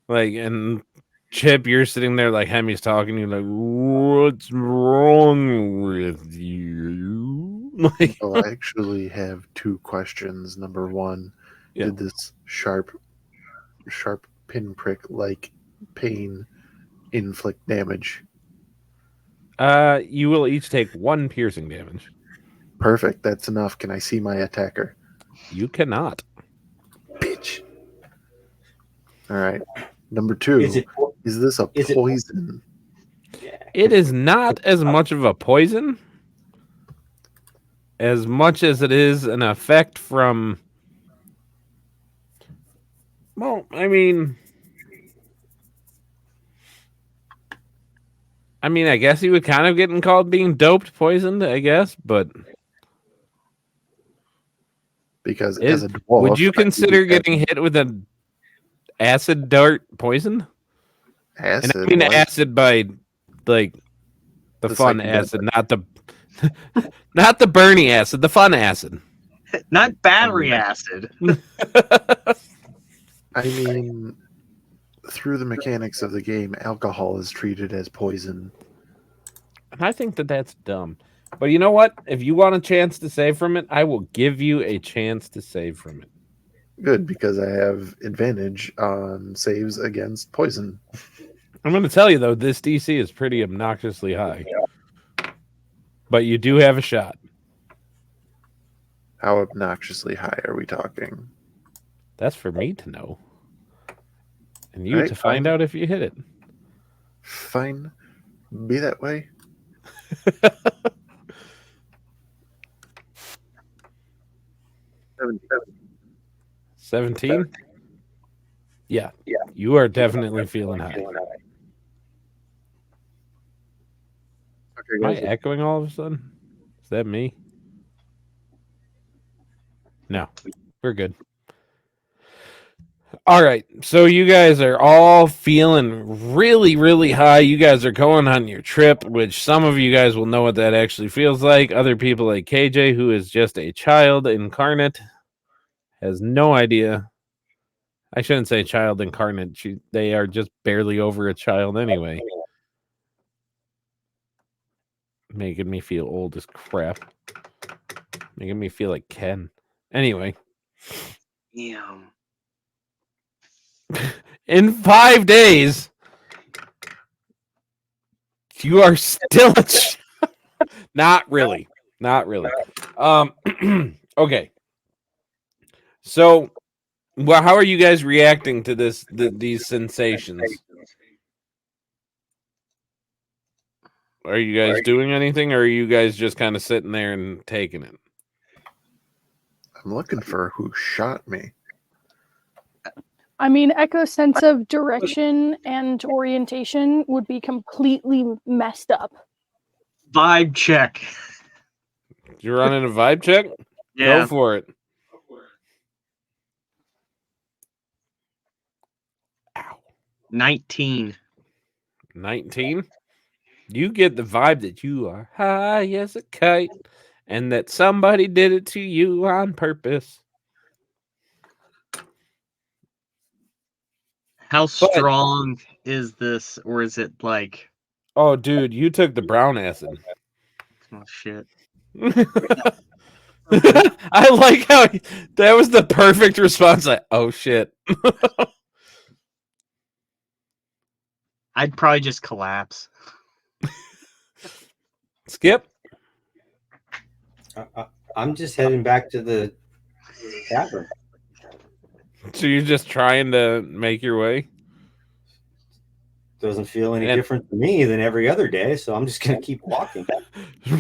Like, and Chip, you're sitting there like Hemi's talking. You're like, "What's wrong with you?" Like, Well, I actually have two questions. Number one, Yeah. did this sharp pinprick like pain inflict damage? you will each take 1 piercing damage. Perfect. That's enough. Can I see my attacker? You cannot. Bitch. All right. Number two, Is it? is this a is it- poison? Yeah. It is not as much of a poison as much as it is an effect from. Well, I mean, I guess he would kind of getting called being doped, poisoned. I guess, but Because as a dwarf, would you I consider do have getting hit with an acid dart poison? And I acid? mean Why- acid by like the fun psychedelic. acid, not the not the Bernie acid, the fun acid. Not battery acid. I mean, through the mechanics of the game, alcohol is treated as poison. And I think that that's dumb. But you know what? If you want a chance to save from it, I will give you a chance to save from it. Good, because I have advantage on saves against poison. I'm going to tell you, though, this DC is pretty obnoxiously high. But you do have a shot. How obnoxiously high are we talking? That's for me to know. And you Alright, to find fine. out if you hit it. Fine. Be that way. Seven. 17? Yeah. You are definitely feeling high. Okay, Am I guys. echoing all of a sudden? Is that me? No. We're good. All right. So you guys are all feeling really, really high. You guys are going on your trip, which some of you guys will know what that actually feels like. Other people like KJ, who is just a child incarnate, has no idea. I shouldn't say child incarnate. They are just barely over a child anyway. Making me feel old as crap. Making me feel like Ken. Anyway. Yeah. In 5 days, you are still not really. Not really. Okay. So, well, how are you guys reacting to these sensations? Are you guys doing anything, or are you guys just kind of sitting there and taking it? I'm looking for who shot me. I mean, Echo's sense of direction and orientation would be completely messed up. Vibe check. You're running a vibe check? Yeah. Go for it. Ow. 19. 19? You get the vibe that you are high as a kite and that somebody did it to you on purpose. How strong is this, or is it like? Oh, dude, you took the brown acid. Oh shit! I like how that was the perfect response. Like, oh shit. I'd probably just collapse. Skip. I'm just heading back to the tavern. So you're just trying to make your way? Doesn't feel any And- different to me than every other day, so I'm just gonna keep walking.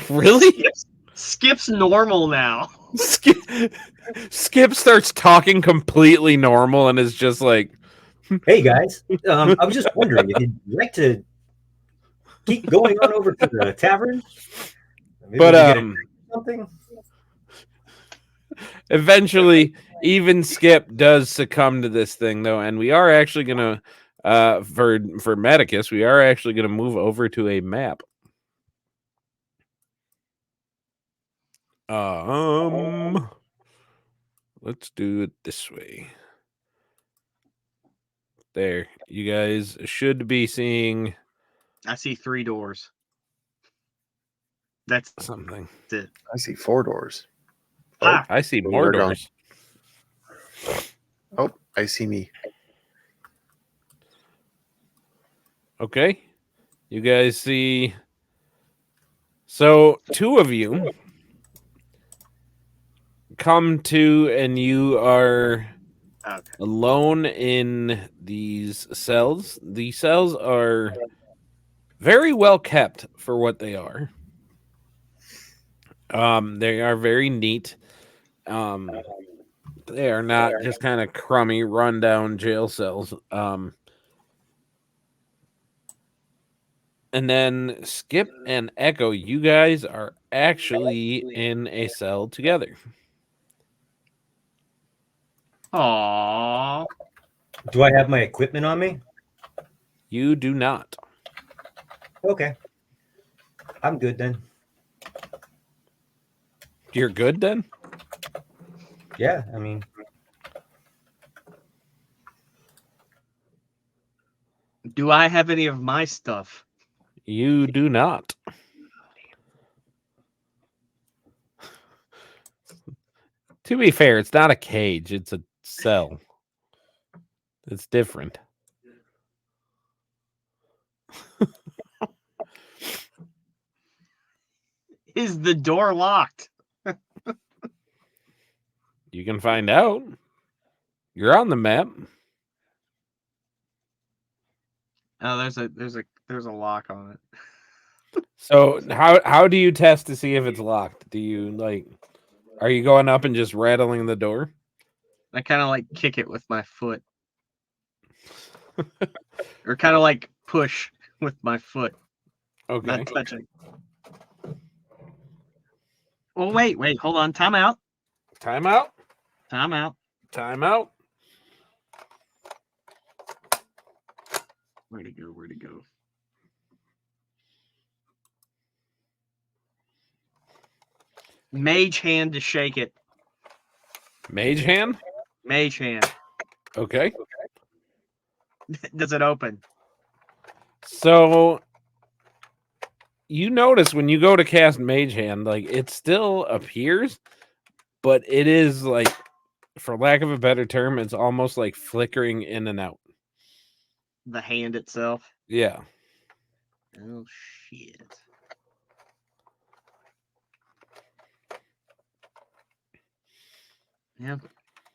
Really? Skip's normal now. Skip starts talking completely normal and is just like, Hey guys, I was just wondering if you'd like to keep going on over to the tavern. Maybe but we could get a drink or something. eventually even Skip does succumb to this thing though, and we are actually gonna for Medicus, we are actually gonna move over to a map. Let's do it this way. there. You guys should be seeing I see 3 doors. That's something. it. I see 4 doors. Ah, I see We're more gone. doors. Oh, I see me. Okay. You guys see. So 2 of you come to, and you are okay. alone in these cells. The cells are very well kept for what they are. They are very neat. They are not just kind of crummy, rundown jail cells. And then Skip and Echo, you guys are actually in a cell together. Aww. Do I have my equipment on me? You do not. Okay. I'm good then. You're good then? Yeah, I mean, Do I have any of my stuff? You do not. To be fair, it's not a cage, it's a cell. It's different. Is the door locked? You can find out. You're on the map. Oh, there's a lock on it. So how do you test to see if it's locked? Do you are you going up and just rattling the door? I kind of like kick it with my foot. Or kind of like push with my foot. Okay. Not touching. Oh, wait, hold on. Time out. Time out. Time out. Time out. Where'd it go? Mage hand to shake it. Mage hand? Mage hand. Okay. Does it open? So you notice when you go to cast Mage Hand, it still appears, but it is for lack of a better term, it's almost like flickering in and out. The hand itself. Yeah. Oh shit. Yeah.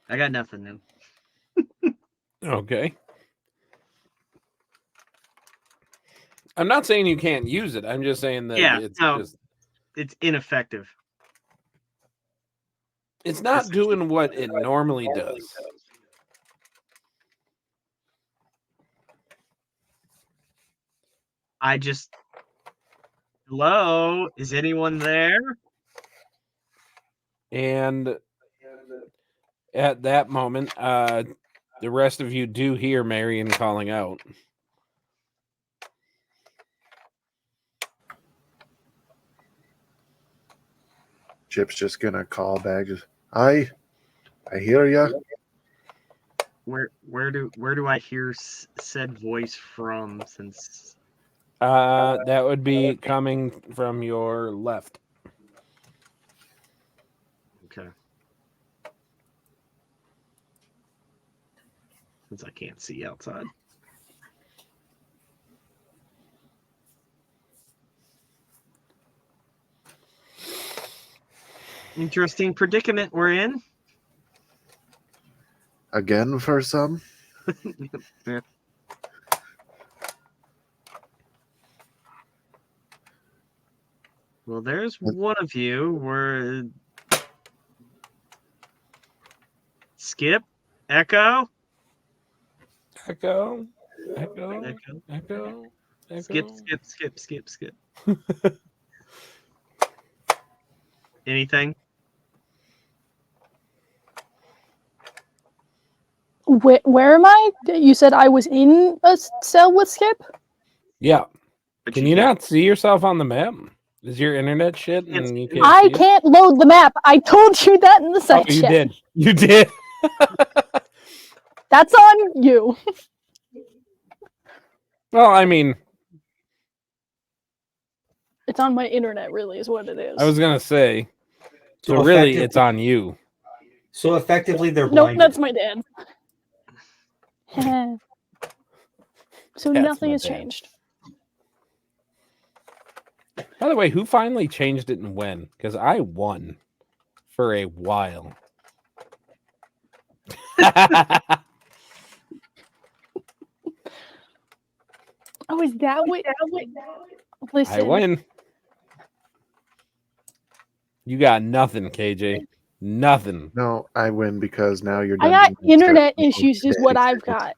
I got nothing then. Okay. I'm not saying you can't use it. I'm just saying that it's ineffective. It's not doing what it normally does. Hello? Is anyone there? And at that moment, the rest of you do hear Marion calling out. Chip's just gonna call back. Just, I hear ya. Where do I hear said voice from? Since that would be coming from your left. okay, since I can't see outside. Interesting predicament we're in. Again for some. Yeah. Well, there's one of you where Skip, Echo. Skip. Anything? Where am I? You said I was in a cell with Skip? Yeah. But Can you not see yourself on the map? Is your internet shit? And you can't I see it? can't load the map. I told you that in the side Oh, you chat. did. You did. That's on you. Well, I mean, It's on my internet, really, is what it is. I was gonna say. So So really, effectively- it's on you. So effectively, they're Nope, blinded. that's my dad. So That's nothing my has dad. changed. By the way, who finally changed it and when? Because I won for a while. Oh, is that what? Listen, I win. You got nothing, KJ. Nothing. No, I win because now you're I done. got internet issues, is what I've got.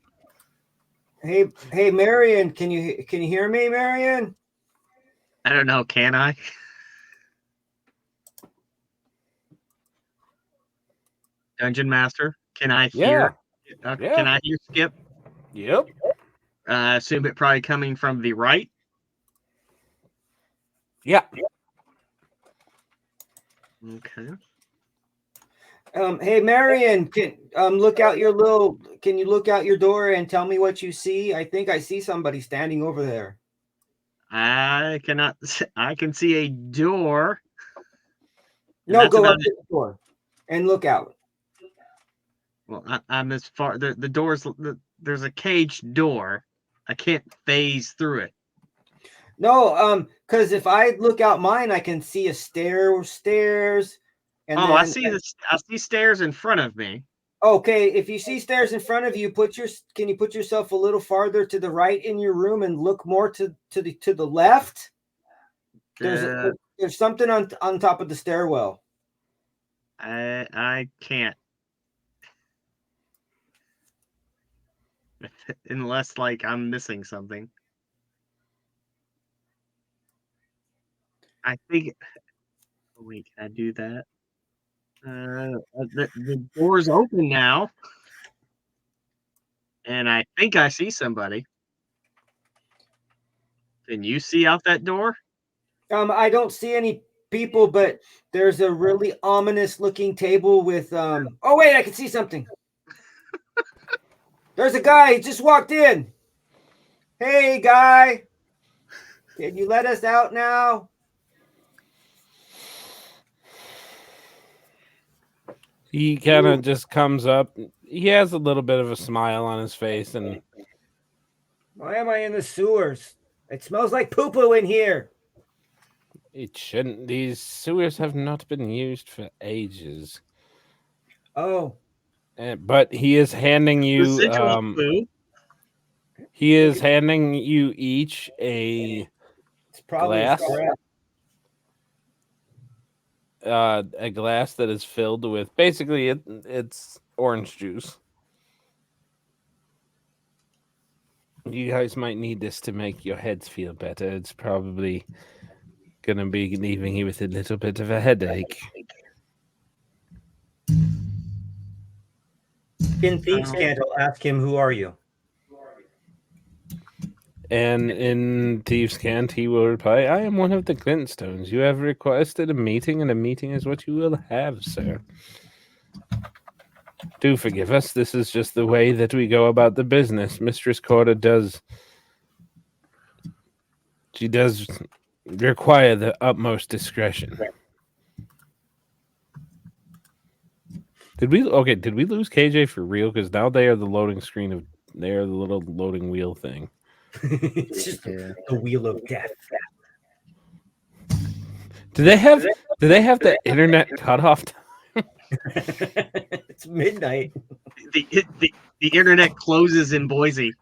Hey, Marion, can you hear me, Marion? I don't know. Can I? Dungeon Master, can I hear? Yeah. Can I hear Skip? Yep. I assume it probably coming from the right. Yeah. Okay. Hey, Marion, can look out your little. Can you look out your door and tell me what you see? I think I see somebody standing over there. I cannot. I can see a door. And No, that's go about up to the door and look out. Well, I'm as far. The doors. There's a caged door. I can't phase through it. No, because if I look out mine, I can see a stairs, and Oh, then I see this. I see stairs in front of me. okay. If you see stairs in front of you, can you put yourself a little farther to the right in your room and look more to the left? There's something on top of the stairwell. I can't. Unless like I'm missing something. I think. Wait, can I do that? The door's open now, and I think I see somebody. Can you see out that door? I don't see any people, but there's a really ominous looking table with oh wait, I can see something. There's a guy, he just walked in. Hey guy, can you let us out now? He kind of just comes up. He has a little bit of a smile on his face, and Why am I in the sewers? It smells like poo-poo in here. it shouldn't. These sewers have not been used for ages. Oh, But he is handing you. Residual poo. He is handing you each a it's probably glass. correct. A glass that is filled with basically it's orange juice. You guys might need this to make your heads feel better. It's probably gonna be leaving you with a little bit of a headache. In Thieves' Cant, I'll ask him, who are you? And in Thieves' Cant, he will reply, I am one of the Glintstones. You have requested a meeting, and a meeting is what you will have, sir. Do forgive us. This is just the way that we go about the business. Mistress Corda does... She does require the utmost discretion. Did we lose KJ for real? Because now they are the loading screen of... They are the little loading wheel thing. It's just the wheel of death. Do they have the internet cutoff time? It's midnight. The internet closes in Boise.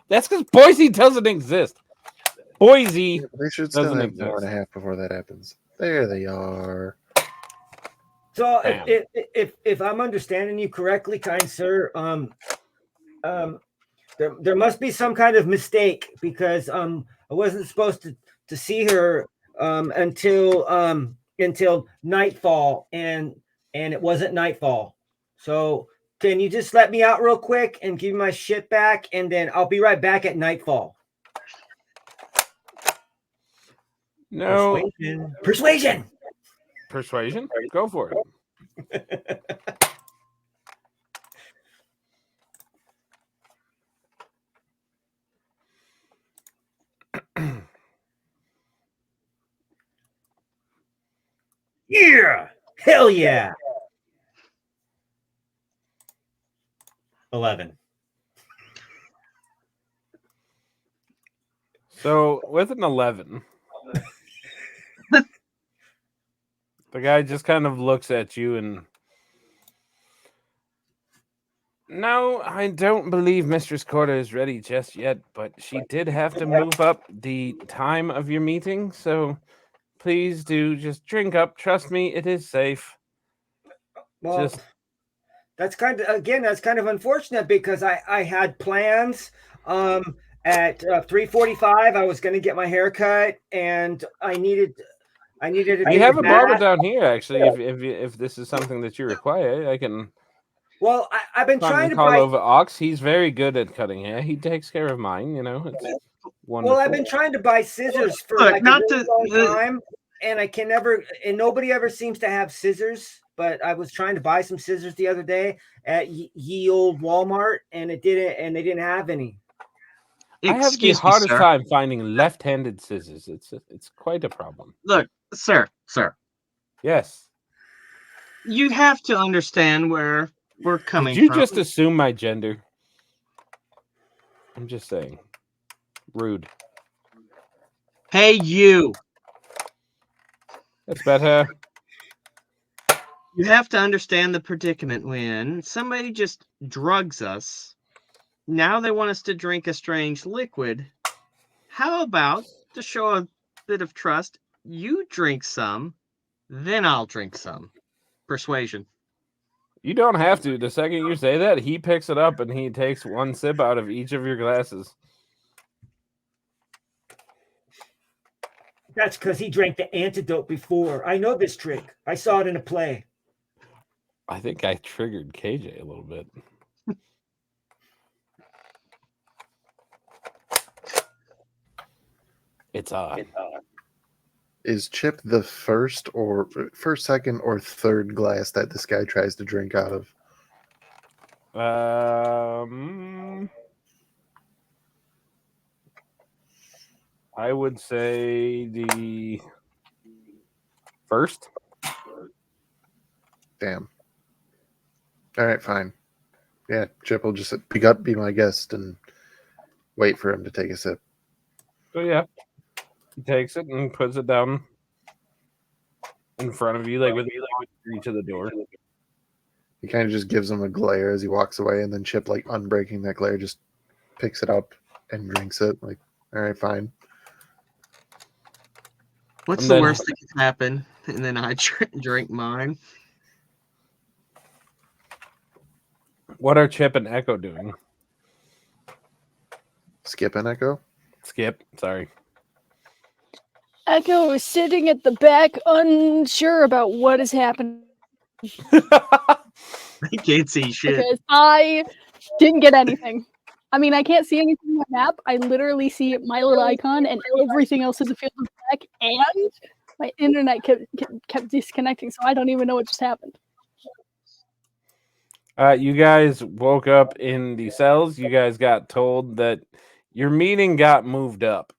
That's because Boise doesn't exist. Boise They should still doesn't have an exist. hour and a half before that happens. There they are. So Bam. if I'm understanding you correctly, kind sir, there must be some kind of mistake because I wasn't supposed to see her until nightfall, and it wasn't nightfall. So can you just let me out real quick and give me my shit back, and then I'll be right back at nightfall. No Persuasion. persuasion. Go for it. Yeah. Hell yeah. 11. So with an 11, the guy just kind of looks at you and, no, I don't believe Mistress Corda is ready just yet, but she did have to move up the time of your meeting, so please do just drink up. Trust me, it is safe. Well, Just that's kind of unfortunate because I had plans. At 3:45, I was going to get my hair cut, and I needed to we take have a a barber bath. down here, actually. If this is something that you require, I can Well, I've been trying to call buy. over Ox. He's very good at cutting hair. He takes care of mine. You know, it's wonderful. Well, I've been trying to buy scissors for Look, like a not really to- long time, and I can never. And nobody ever seems to have scissors. But I was trying to buy some scissors the other day at ye old Walmart, and they didn't have any. I have the Excuse me, hardest sir. time finding left-handed scissors. It's quite a problem. Look, sir. Yes. You have to understand where we're coming Did you from. just assume my gender? I'm just saying. Rude. Hey, you. That's better. You have to understand the predicament when somebody just drugs us. Now they want us to drink a strange liquid. How about, to show a bit of trust, you drink some, then I'll drink some. Persuasion. You don't have to. The second you say that, he picks it up and he takes one sip out of each of your glasses. That's because he drank the antidote before. I know this trick. I saw it in a play. I think I triggered KJ a little bit. It's odd. Is Chip the first, second, or third glass that this guy tries to drink out of? I would say the first. Damn. All right, fine. Yeah, Chip will just be my guest and wait for him to take a sip. So yeah, he takes it and puts it down in front of you, like with reach to the door. He kind of just gives him a glare as he walks away, and then Chip, like unbreaking that glare, just picks it up and drinks it. Like, all right, fine. What's And the then- worst that can happen? And then I drink mine. What are Chip and Echo doing? Skip and Echo? Skip, sorry. Echo is sitting at the back, unsure about what is happening I can't see shit. because I didn't get anything. I mean, I can't see anything on the map. I literally see my little icon, and everything else is a field of black. And my internet kept disconnecting, so I don't even know what just happened. You guys woke up in the cells. You guys got told that your meeting got moved up.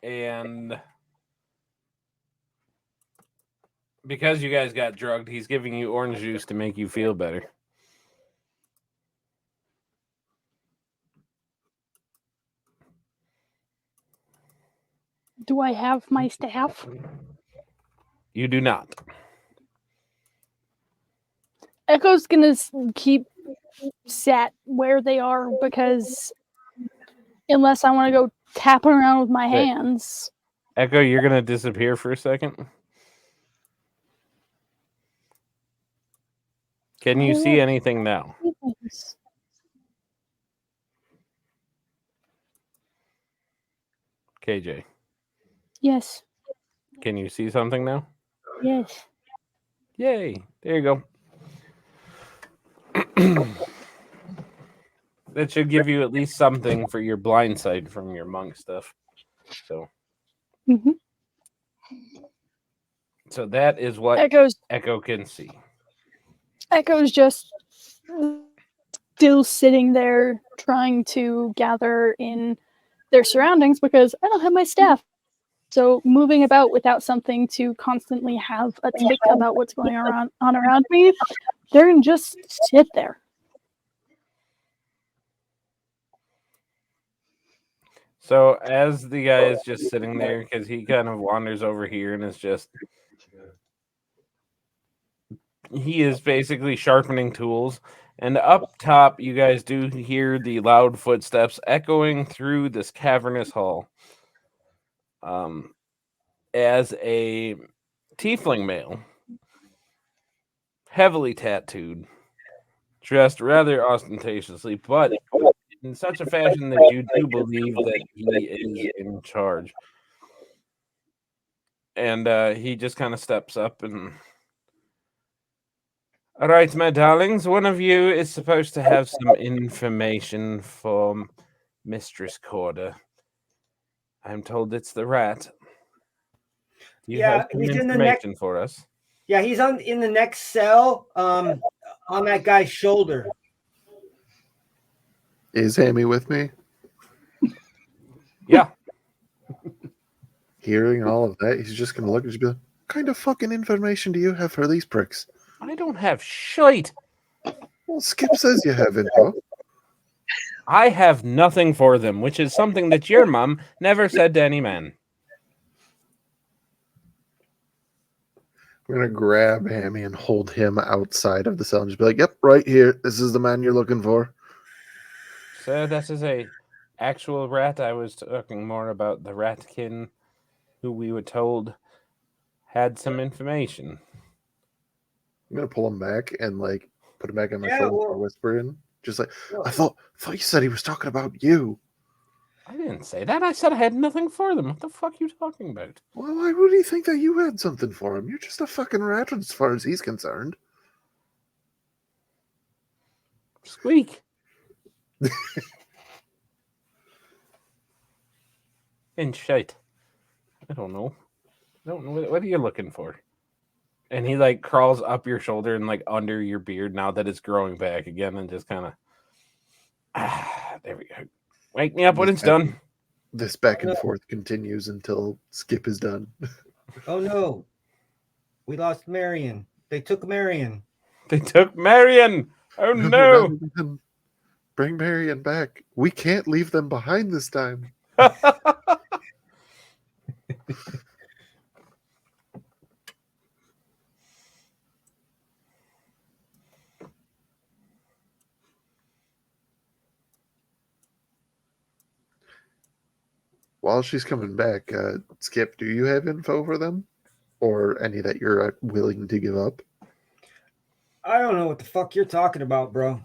And because you guys got drugged, he's giving you orange juice to make you feel better. Do I have my staff? You do not. Echo's gonna keep sat where they are because unless I want to go tapping around with my Wait. hands. Echo, you're going to disappear for a second. Can you see anything now? KJ, Yes. can you see something now? Yes. Yay. There you go. That should give you at least something for your blind sight from your monk stuff. So, Mm-hmm. so that is what Echo can see. Echo's just still sitting there trying to gather in their surroundings because I don't have my staff. So moving about without something to constantly have a tick about what's going on around me, they're gonna just sit there. So as the guy is just sitting there, because he kind of wanders over here and is just, he is basically sharpening tools. And up top, you guys do hear the loud footsteps echoing through this cavernous hall. As a tiefling male, heavily tattooed, dressed rather ostentatiously, but in such a fashion that you do believe that he is in charge. And he just kind of steps up and... All right, my darlings, one of you is supposed to have some information for Mistress Corda. I'm told it's the rat. You have some he's in the next. information for us. Yeah, he's in the next cell. On that guy's shoulder. Is Hammy with me? Yeah. Hearing all of that, he's just going to look at you and be like, what kind of fucking information do you have for these pricks? I don't have shite. Well, Skip says you have info. I have nothing for them, which is something that your mum never said to any man. We're going to grab Hammy and hold him outside of the cell and just be like, yep, right here. This is the man you're looking for. Sir, that is a actual rat. I was talking more about the ratkin who we were told had some information. I'm going to pull him back and like put him back on my Yeah, shoulder well- while whispering. Just like, I thought you said he was talking about you. I didn't say that. I said I had nothing for them. What the fuck are you talking about? Well, why would he think that you had something for him? You're just a fucking rat as far as he's concerned. Squeak. And shite. I don't know. What are you looking for? And he like crawls up your shoulder and like under your beard now that it's growing back again and just kind of... there we go. Wake me up when it's done. This back and forth continues until Skip is done. Oh no, we lost Marion. They took Marion. They took Marion. Oh no. Bring Marion back. We can't leave them behind this time. While she's coming back, Skip, do you have info for them? Or any that you're willing to give up? I don't know what the fuck you're talking about, bro.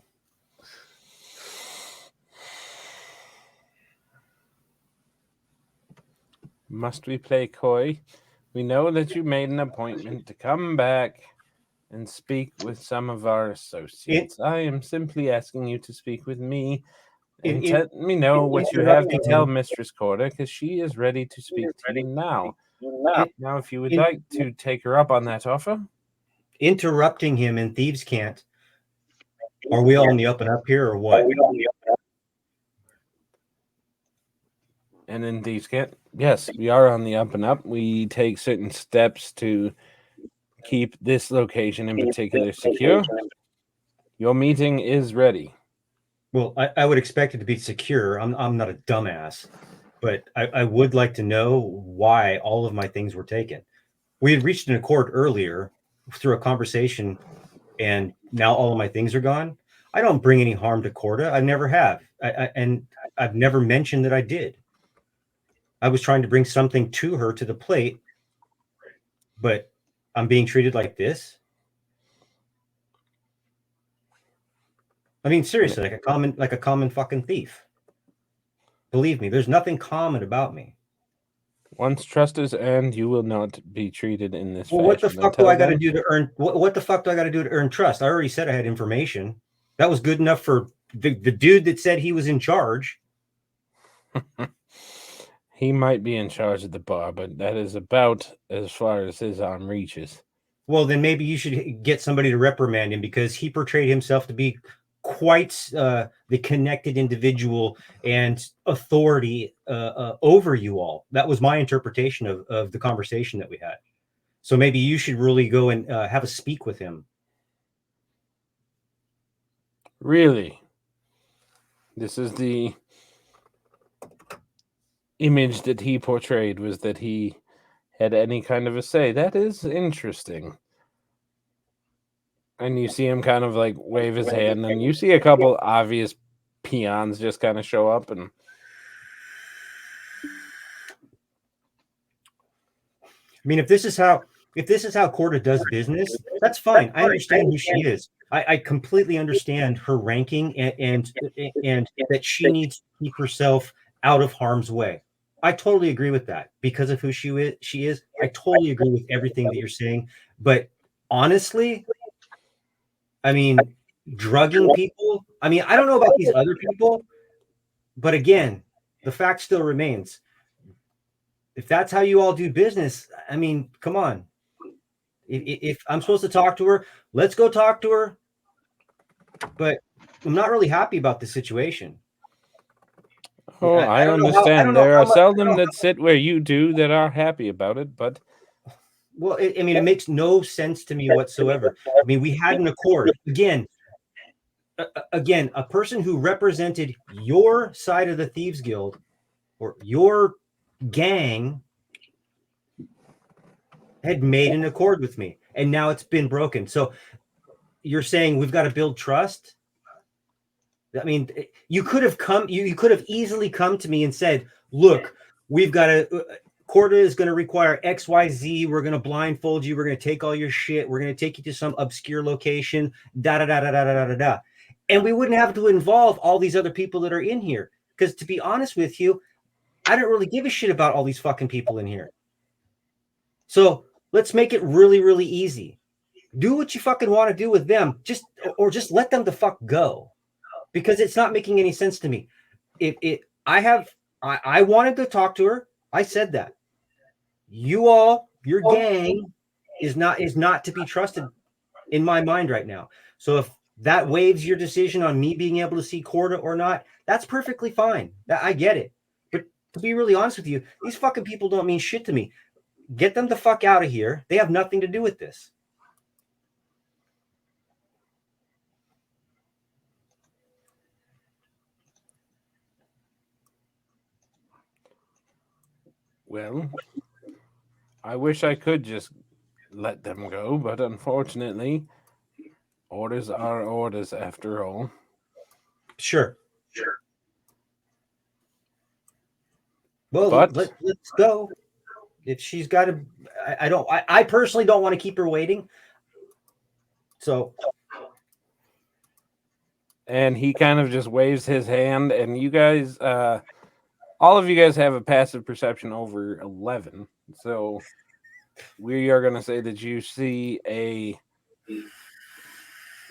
Must we play coy? We know that you made an appointment to come back and speak with some of our associates. I am simply asking you to speak with me and let me know what you have to tell Mistress Corda, because she is ready to speak to you now. Now, if you would like to take her up on that offer. Interrupting him in Thieves' Cant. Are we all on the up and up here or what? And in Thieves' Cant, yes, we are on the up and up. We take certain steps to keep this location in particular secure. Your meeting is ready. Well, I would expect it to be secure. I'm not a dumbass, but I would like to know why all of my things were taken. We had reached an accord earlier through a conversation, and now all of my things are gone. I don't bring any harm to Corda. I never have. And I've never mentioned that I did. I was trying to bring something to her to the plate, but I'm being treated like this. I mean, seriously, like a common fucking thief. Believe me, there's nothing common about me. Once trust is earned, you will not be treated in this Well, fashion. what the fuck do I got to do to earn? What the fuck do I got to do to earn trust? I already said I had information. That was good enough for the dude that said he was in charge. He might be in charge of the bar, but that is about as far as his arm reaches. Well, then maybe you should get somebody to reprimand him because he portrayed himself to be quite the connected individual and authority over you all. That was my interpretation of the conversation that we had. So maybe you should really go and have a speak with him. Really? This is the image that he portrayed, was that he had any kind of a say. That is interesting. And you see him kind of like wave his hand, and you see a couple obvious peons just kind of show up. And I mean, if this is how Corda does business, that's fine. I understand who she is. I completely understand her ranking and that she needs to keep herself out of harm's way. I totally agree with that because of who she is. I totally agree with everything that you're saying. But honestly, I mean, drugging people. I mean, I don't know about these other people, but again, the fact still remains. If that's how you all do business, I mean, come on. If I'm supposed to talk to her, let's go talk to her. But I'm not really happy about the situation. oh, I understand. There are seldom that sit where you do that are happy about it, but well, I mean, it makes no sense to me whatsoever. I mean, we had an accord. Again, a person who represented your side of the Thieves Guild or your gang had made an accord with me, and now it's been broken. So you're saying we've got to build trust? I mean, you could have easily come to me and said, look, we've got to, Corda is going to require XYZ. We're going to blindfold you. We're going to take all your shit. We're going to take you to some obscure location, da da da da da da da da. And we wouldn't have to involve all these other people that are in here. Because to be honest with you, I don't really give a shit about all these fucking people in here. So let's make it really, really easy. Do what you fucking want to do with them. Just let them the fuck go. Because it's not making any sense to me. I wanted to talk to her. I said that. Your gang is not to be trusted in my mind right now. So if that waives your decision on me being able to see Corda or not, that's perfectly fine. I get it. But to be really honest with you, these fucking people don't mean shit to me. Get them the fuck out of here. They have nothing to do with this. well, I wish I could just let them go, but unfortunately, orders are orders after all. Sure. Well, But let's go. If she's got to, I personally don't want to keep her waiting. So, and he kind of just waves his hand, and you guys, all of you guys have a passive perception over 11. So we are going to say that you see a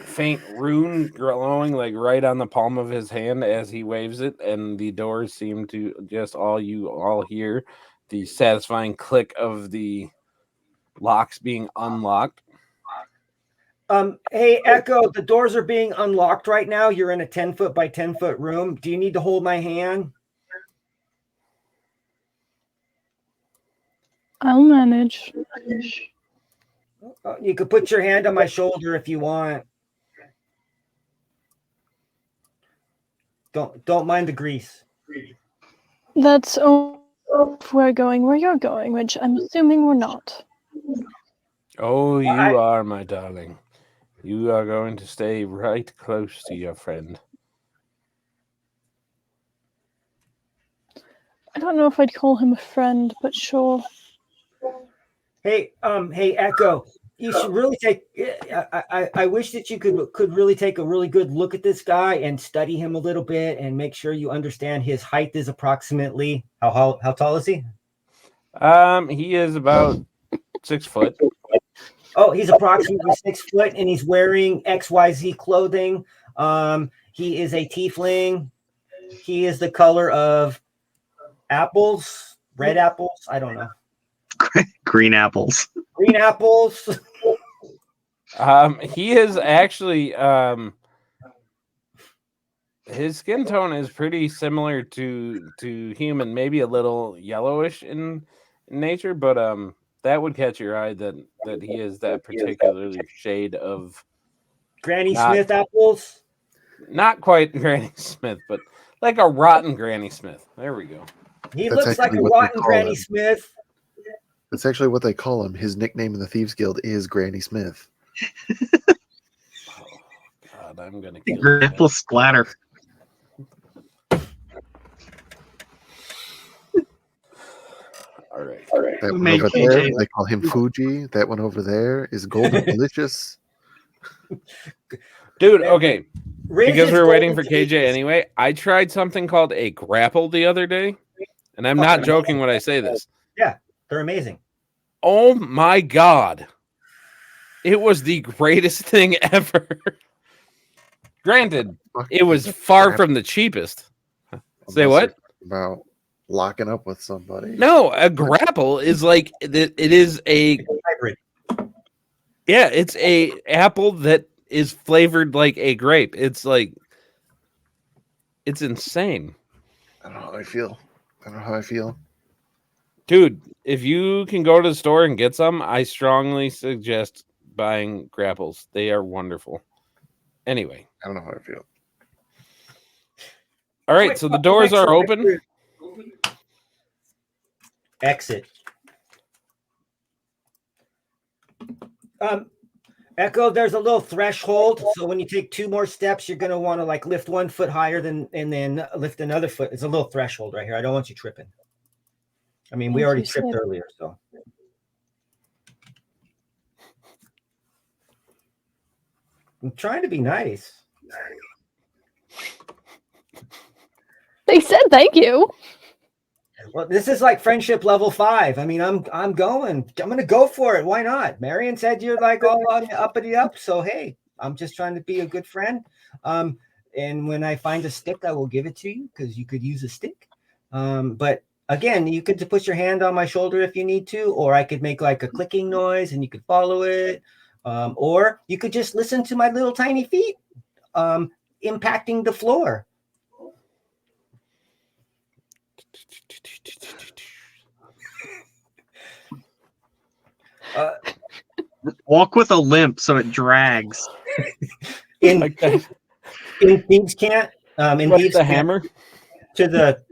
faint rune glowing like right on the palm of his hand as he waves it, and the doors seem to just all hear the satisfying click of the locks being unlocked. hey, Echo, the doors are being unlocked right now. You're in a 10-foot by 10-foot room. Do you need to hold my hand? I'll manage. You could put your hand on my shoulder if you want. Don't mind the grease. That's if we're going where you're going, which I'm assuming we're not. Oh, you are, my darling. You are going to stay right close to your friend. I don't know if I'd call him a friend, but sure. Hey, Echo, you should really take. I wish that you could really take a really good look at this guy and study him a little bit and make sure you understand his height is approximately how tall is he? He is about 6 foot. Oh, he's approximately 6 foot and he's wearing XYZ clothing. He is a tiefling. He is the color of apples, red apples. I don't know. Green apples. Green apples. He is actually his skin tone is pretty similar to human, maybe a little yellowish in nature, but that would catch your eye that he is that particular shade of Granny not- Smith apples. not quite Granny Smith, but like a rotten Granny Smith. There we go. He That's looks like actually a what they rotten call Granny him. Smith. That's actually what they call him. His nickname in the Thieves Guild is Granny Smith. Oh God, I'm gonna kill you. Grapple splatter. All right. That one Make over KJ there, they call him Fuji. That one over there is Golden Delicious. Dude, okay. Riz Because is we were waiting for golden KJ delicious. anyway, I tried something called a grapple the other day, and I'm not joking when I say this. They're amazing. Oh my God. It was the greatest thing ever. Granted, it was far from the cheapest. Say Unless what? you're talking about locking up with somebody. No, a grapple is like it is a Hybrid. yeah, it's a apple that is flavored like a grape. It's like it's insane. I don't know how I feel. Dude, if you can go to the store and get some, I strongly suggest buying grapples. They are wonderful. Anyway. I don't know how I feel. All right, Wait, so the doors are exit. open. Exit. Echo, there's a little threshold. So when you take 2 more steps, you're gonna want to like lift 1 foot higher and then lift another foot. It's a little threshold right here. I don't want you tripping. I mean, we Thank already you, tripped Sid. earlier, so I'm trying to be nice. They said thank you. Well, this is like friendship level 5. I mean, I'm gonna go for it. Why not? Marion said you're like all on the uppity up. So hey, I'm just trying to be a good friend. And when I find a stick, I will give it to you because you could use a stick. But again, you could put your hand on my shoulder if you need to, or I could make like a clicking noise and you could follow it. Or you could just listen to my little tiny feet impacting the floor. Walk with a limp so it drags. In Like that. in Thieves Can't, in What's Thieves the Can't, hammer? to the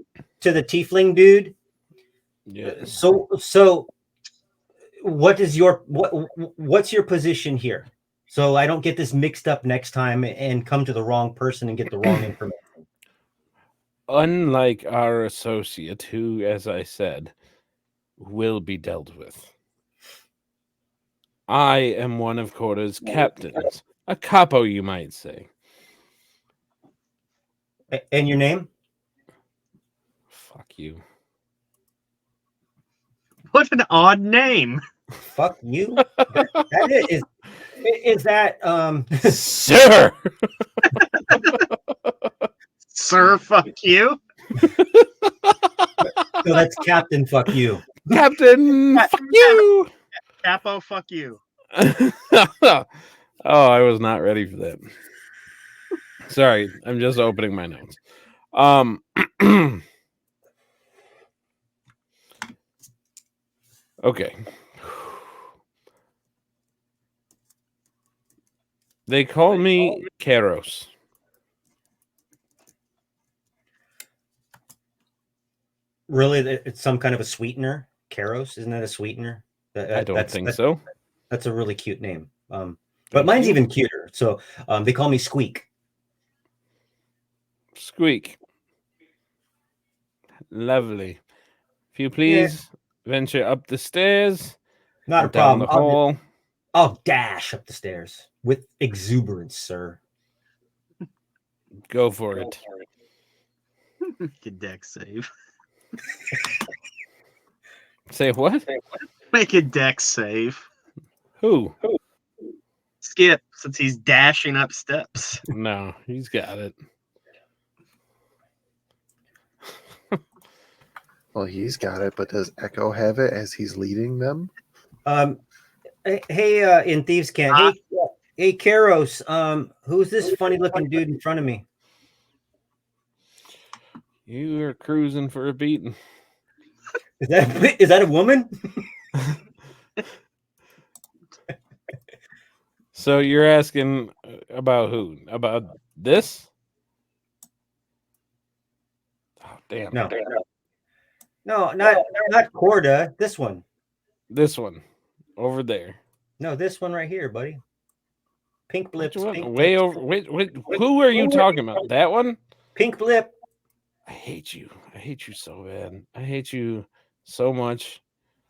tiefling dude. Yeah. So what's your position here? So I don't get this mixed up next time and come to the wrong person and get the wrong information. Unlike our associate, who, as I said, will be dealt with. I am one of Coda's captains. A capo, you might say. And your name? Fuck you. What an odd name. Fuck you. That is that Sir! Sir, fuck you. so that's Captain Fuck You. Captain, fuck you! Capo, fuck you. Oh, I was not ready for that. Sorry, I'm just opening my notes. Okay. They call me Keros. Really, it's some kind of a sweetener. Keros, isn't that a sweetener? I don't think so. That's a really cute name. But mine's even cuter. So they call me Squeak. Squeak. Lovely. If you please venture up the stairs. Not a down problem. the hall. I'll dash up the stairs with exuberance, sir. Go for it. Make a dex save. Say what? Make a dex save. Who? Skip, since he's dashing up steps. No, he's got it. Well, he's got it, but does Echo have it as he's leading them? Hey, in Thieves Camp. Hey, Keros. Who's this funny looking dude in front of me? You are cruising for a beating. Is that a woman? So you're asking about who? About this? Oh, damn. No, not Corda. This one. This one over there. No, this one right here, buddy. Pink Which blips. one? Pink Way blips. over. Who are you talking about? That one? Pink blip. I hate you. I hate you so bad. I hate you so much.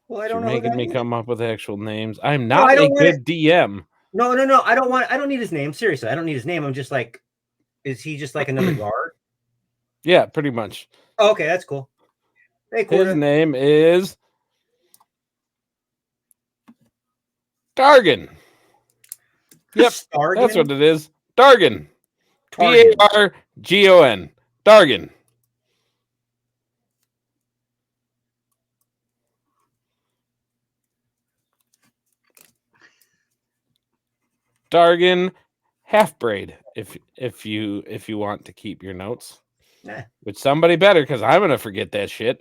Well, I You're don't know who making that me is. come up with actual names. I'm No, not I a don't want good DM. No. I don't need his name. Seriously, I don't need his name. I'm just like, is he just like another guard? Yeah, pretty much. Oh, okay, that's cool. Hey, His Corda. name is Dargan. Yep, Stargan? that's what it is. Dargan. Targan. Dargon. Dargan. Dargan half braid. If you want to keep your notes, with somebody better, because I'm gonna forget that shit.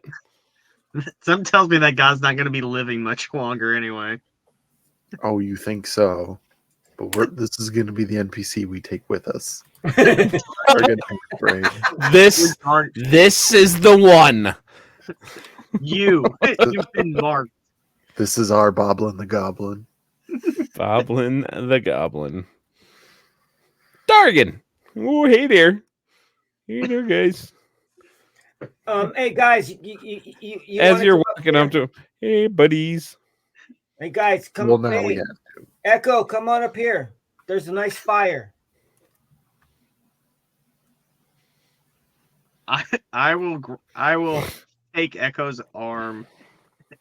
Something tells me that guy's not going to be living much longer anyway. Oh, you think so? But this is going to be the NPC we take with us. This is the one. You've been marked. This is our Boblin the Goblin. Boblin the Goblin. Dargan. Oh, hey there. Hey there, guys. Hey guys, you as you're walking up to him, hey buddies. Hey guys, come. Well, now hey, we have to. Echo, come on up here. There's a nice fire. I will take Echo's arm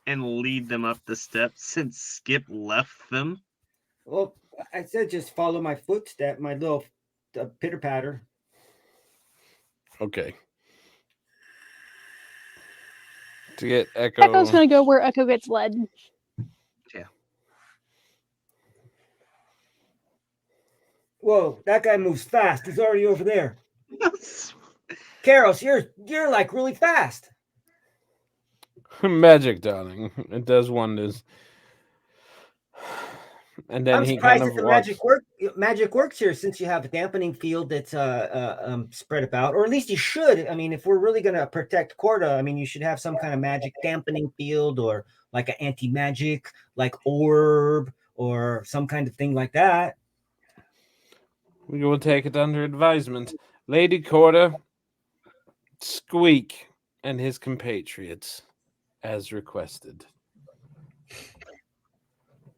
and lead them up the steps since Skip left them. Well, I said just follow my footstep, my little pitter patter. Okay. To get Echo. Echo's gonna go where Echo gets led. Yeah. Whoa, that guy moves fast. He's already over there. Karos, you're like really fast. Magic, darling. It does wonders. And then I'm he surprised kind of that the magic works here, since you have a dampening field that's spread about, or at least you should. I mean, if we're really going to protect Corda, I mean, you should have some kind of magic dampening field, or like an anti-magic, like orb, or some kind of thing like that. We will take it under advisement. Lady Corda, Squeak, and his compatriots, as requested.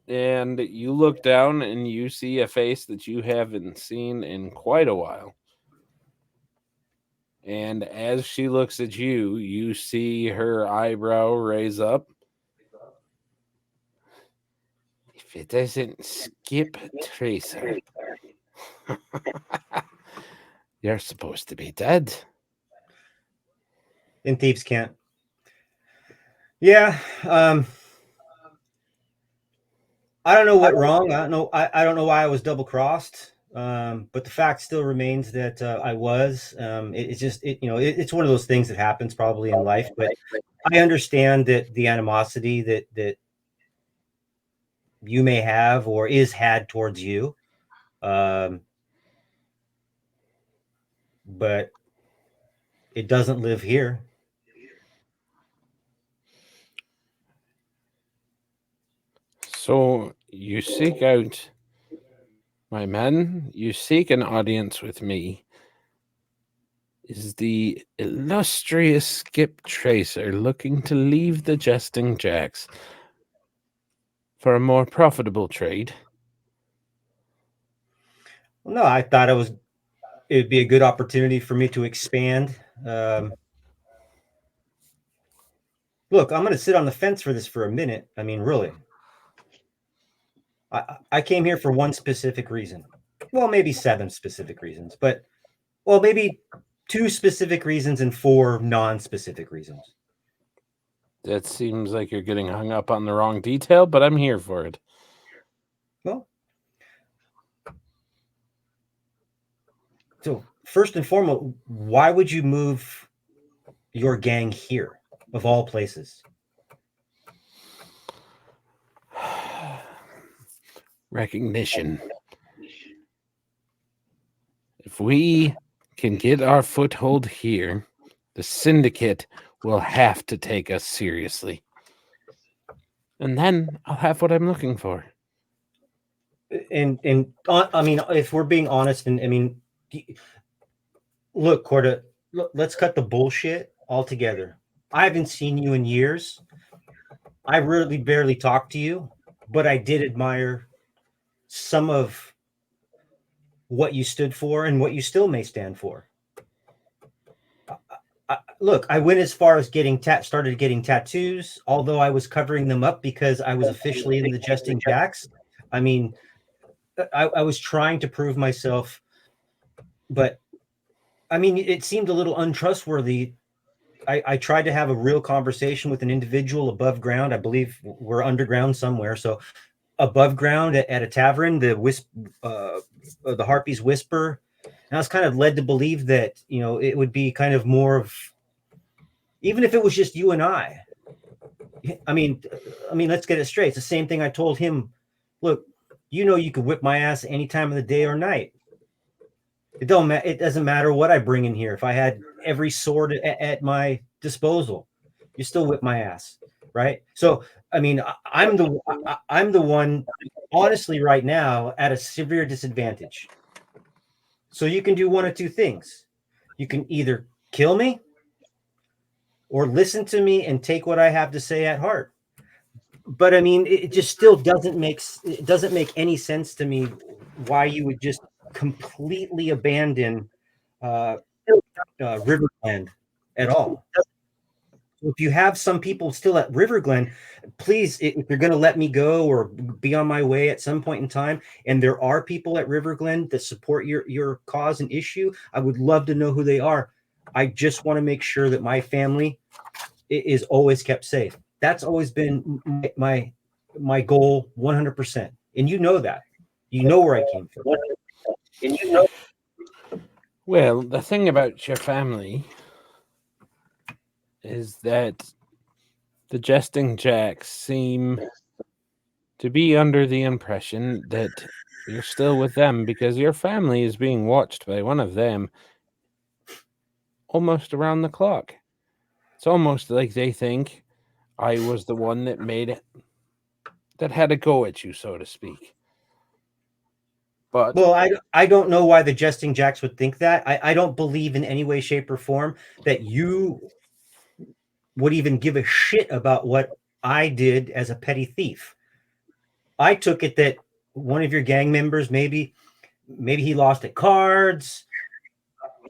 And you look down and you see a face that you haven't seen in quite a while. And as she looks at you, you see her eyebrow raise up. If it isn't Skip Tracer, you're supposed to be dead. And thieves can't. Yeah. I don't know what wrong. I don't know why I was double crossed. But the fact still remains that I was. It's just it's one of those things that happens probably in life. But I understand that the animosity that you may have or is had towards you. But it doesn't live here. So you seek out my men, you seek an audience with me. Is the illustrious Skip Tracer looking to leave the Jesting Jacks for a more profitable trade? Well, no, I thought it'd be a good opportunity for me to expand. Look, I'm going to sit on the fence for this for a minute. I mean, really. I came here for one specific reason. Well, maybe 7 specific reasons, but maybe 2 specific reasons and 4 non-specific reasons. That seems like you're getting hung up on the wrong detail, but I'm here for it. Well, so first and foremost, why would you move your gang here, of all places? Recognition. If we can get our foothold here, the syndicate will have to take us seriously. And then I'll have what I'm looking for. And I mean, if we're being honest, and I mean, look, Corda, let's cut the bullshit altogether. I haven't seen you in years. I really barely talked to you, but I did admire some of what you stood for and what you still may stand for. Look, I went as far as started getting tattoos, although I was covering them up because I was officially in the Jesting Jacks. I mean, I was trying to prove myself, but I mean, it seemed a little untrustworthy. I tried to have a real conversation with an individual above ground. I believe we're underground somewhere. So above ground at a tavern, the Harpies whisper. And I was kind of led to believe that, you know, it would be kind of more of, even if it was just you and I mean, let's get it straight. It's the same thing I told him. Look, you know, you could whip my ass any time of the day or night. It doesn't matter what I bring in here. If I had every sword at my disposal, you still whip my ass, right? So, I mean, I'm the one, honestly, right now at a severe disadvantage. So you can do one of two things. You can either kill me or listen to me and take what I have to say at heart. But I mean, it just still doesn't make any sense to me why you would just completely abandon Riverland at all. So if you have some people still at Riverglen, please, if you're going to let me go or be on my way at some point in time, and there are people at Riverglen that support your cause and issue, I would love to know who they are. I just want to make sure that my family is always kept safe. That's always been my goal, 100%. And you know that. You know where I came from. And you know. Well, the thing about your family is that the Jesting Jacks seem to be under the impression that you're still with them because your family is being watched by one of them almost around the clock. It's almost like they think I was the one that made it, that had a go at you, so to speak. But well, I don't know why the Jesting Jacks would think that. I don't believe in any way, shape, or form that you would even give a shit about what I did as a petty thief. I took it that one of your gang members, maybe he lost at cards,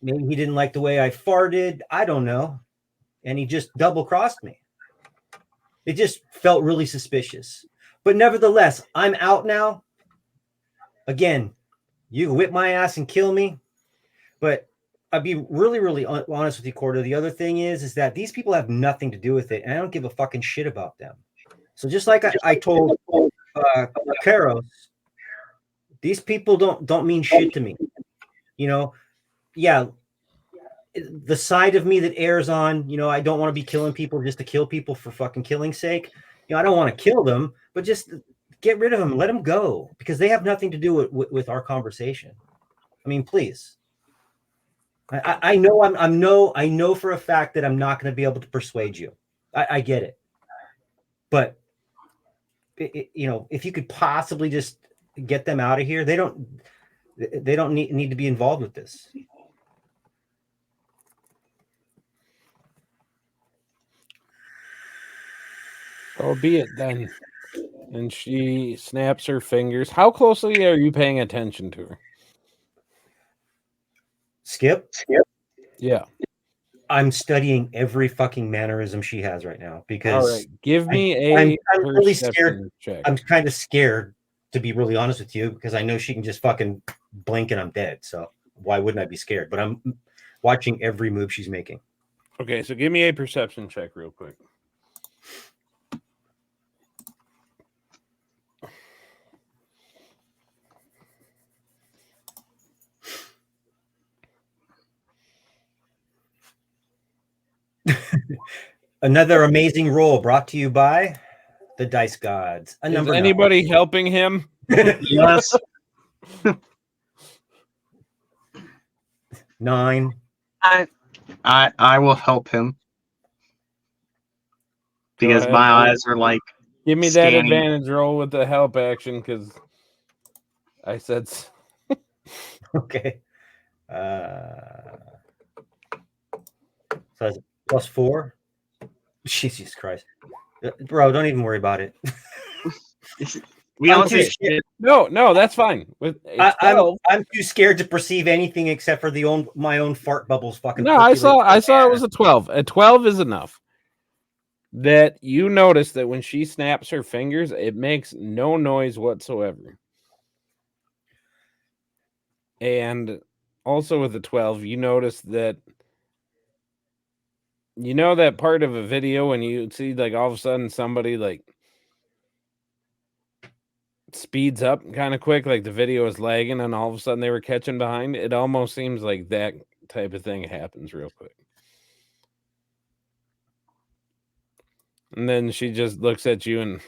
maybe he didn't like the way I farted, I don't know, and he just double crossed me. It just felt really suspicious. But nevertheless, I'm out now. Again, you can whip my ass and kill me, but I'd be really, really honest with you, Corda. The other thing is that these people have nothing to do with it, and I don't give a fucking shit about them. So just like I told Karos, these people don't mean shit to me. You know, yeah, the side of me that airs on, you know, I don't want to be killing people just to kill people for fucking killing's sake. You know, I don't want to kill them, but just get rid of them, let them go, because they have nothing to do with our conversation. I mean, please. I know I know for a fact that I'm not going to be able to persuade you. I get it, but you know, if you could possibly just get them out of here, they don't need to be involved with this. albeit then. And she snaps her fingers. How closely are you paying attention to her? Skip? Yeah. I'm studying every fucking mannerism she has right now because All right. Give me I'm a really scared. perception check. I'm kind of scared, to be really honest with you, because I know she can just fucking blink and I'm dead. So why wouldn't I be scared? But I'm watching every move she's making. Okay, so give me a perception check real quick. Another amazing roll brought to you by the Dice Gods. A Is number anybody helping him? 9. Yes. 9. I will help him Go because ahead, my buddy. eyes are like Give me that scanning. advantage roll with the help action because I said. Okay. So that's +4. Jesus Christ. Bro, don't even worry about it. We don't Okay. do shit. No, that's fine. With I'm 12. too scared to perceive anything except for my own fart bubbles fucking. No, I saw percolate. it was a 12. A 12 is enough. That you notice that when she snaps her fingers, it makes no noise whatsoever. And also with the 12, you notice that that part of a video when you see like all of a sudden somebody like speeds up kind of quick, like the video is lagging and all of a sudden they were catching behind. It almost seems like that type of thing happens real quick. And then she just looks at you and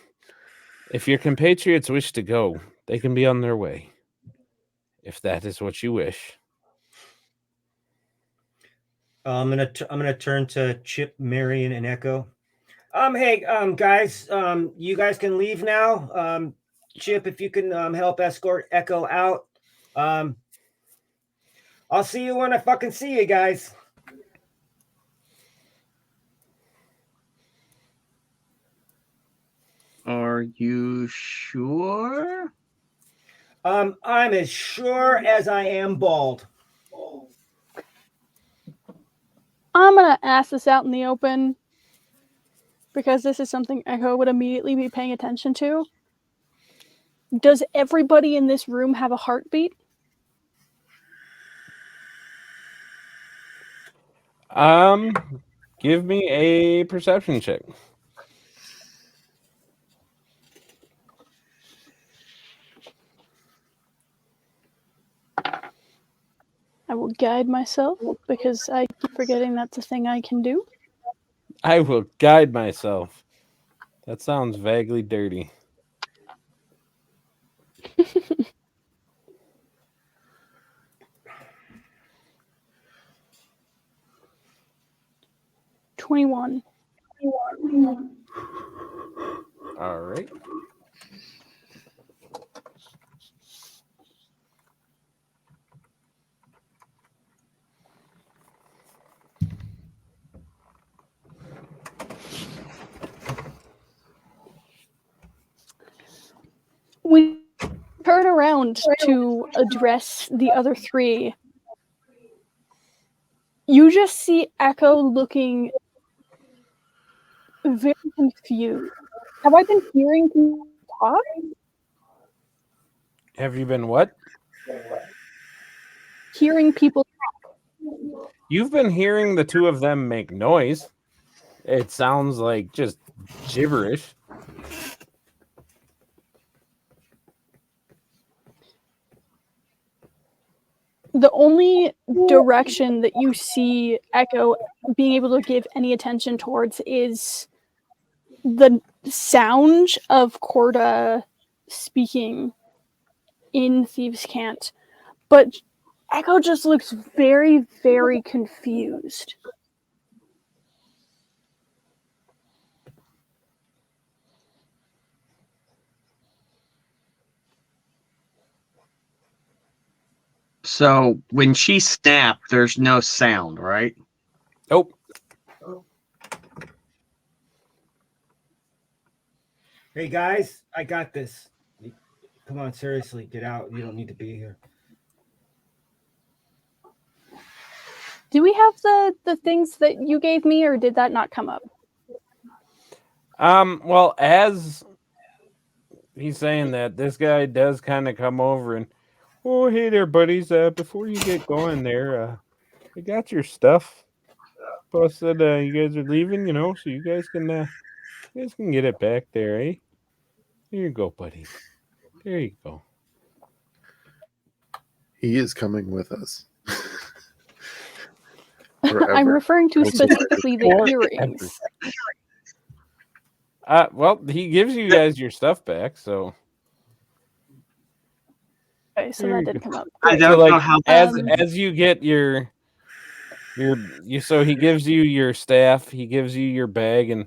if your compatriots wish to go, they can be on their way. If that is what you wish. I'm gonna turn to Chip, Marion, and Echo. Hey, guys, you guys can leave now. Chip, if you can help escort Echo out. I'll see you when I fucking see you guys. Are you sure? I'm as sure as I am bald. I'm gonna ask this out in the open because this is something Echo would immediately be paying attention to. Does everybody in this room have a heartbeat? Give me a perception check. I will guide myself because I keep forgetting that's a thing I can do. I will guide myself. That sounds vaguely dirty. $21. All right. We turn around to address the other three. You just see Echo looking very confused. Have I been hearing people talk? Have you been what? Hearing people. You've been hearing the two of them make noise. It sounds like just gibberish. The only direction that you see Echo being able to give any attention towards is the sound of Corda speaking in Thieves' Cant. But Echo just looks very, very confused. So when she snapped, there's no sound, right? Nope. Hey guys, I got this. Come on, seriously, get out. You don't need to be here. Do we have the things that you gave me, or did that not come up? Well, as he's saying that, this guy does kind of come over and, oh, hey there, buddies. Before you get going there, I got your stuff. Boss said you guys are leaving, so you guys can get it back there, eh? Here you go, buddy. There you go. He is coming with us. Forever. I'm referring to Also- specifically the Forever. earrings. Well, he gives you guys your stuff back, so Okay, so Here that you did go. come up. I Great. don't so know like how. as you get so he gives you your staff, he gives you your bag, and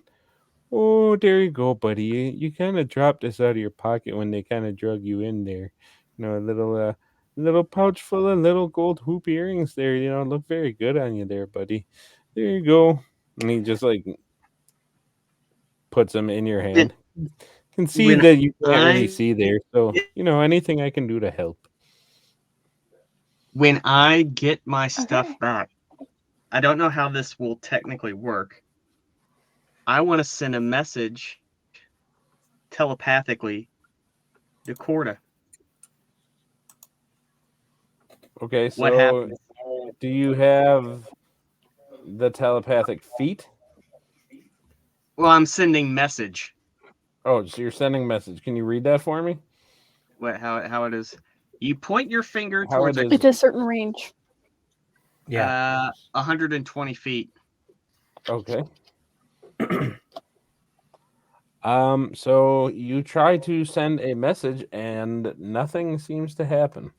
oh, there you go, buddy. You kind of dropped this out of your pocket when they kind of drug you in there. You know, a little pouch full of little gold hoop earrings there. You know, look very good on you there, buddy. There you go. And he just like puts them in your hand. Can see when that you can't really I- see there, so you know anything I can do to help. When I get my stuff Okay. back, I don't know how this will technically work. I want to send a message telepathically to Corda. Okay, What so happens? do you have the telepathic feet? Well, I'm sending message. Oh, so you're sending message. Can you read that for me? How it is? You point your finger How towards it is. It's a certain range. Yeah. 120 feet. Okay. So you try to send a message and nothing seems to happen.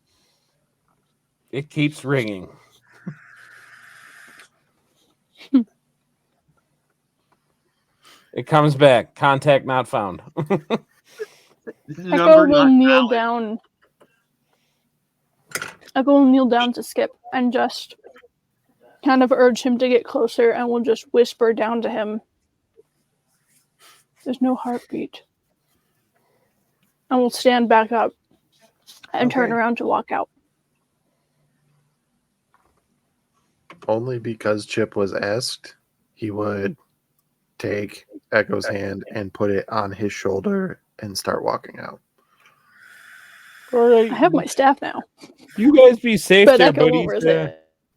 It keeps ringing. It comes back. Contact not found. Echo will kneel down. Echo will kneel down to Skip and just kind of urge him to get closer, and will just whisper down to him, "There's no heartbeat." And we'll stand back up and turn Okay. around to walk out. Only because Chip was asked, he would take Echo's hand and put it on his shoulder and start walking out. All right. I have my staff now, You guys be safe but there, Echo won't buddies. risk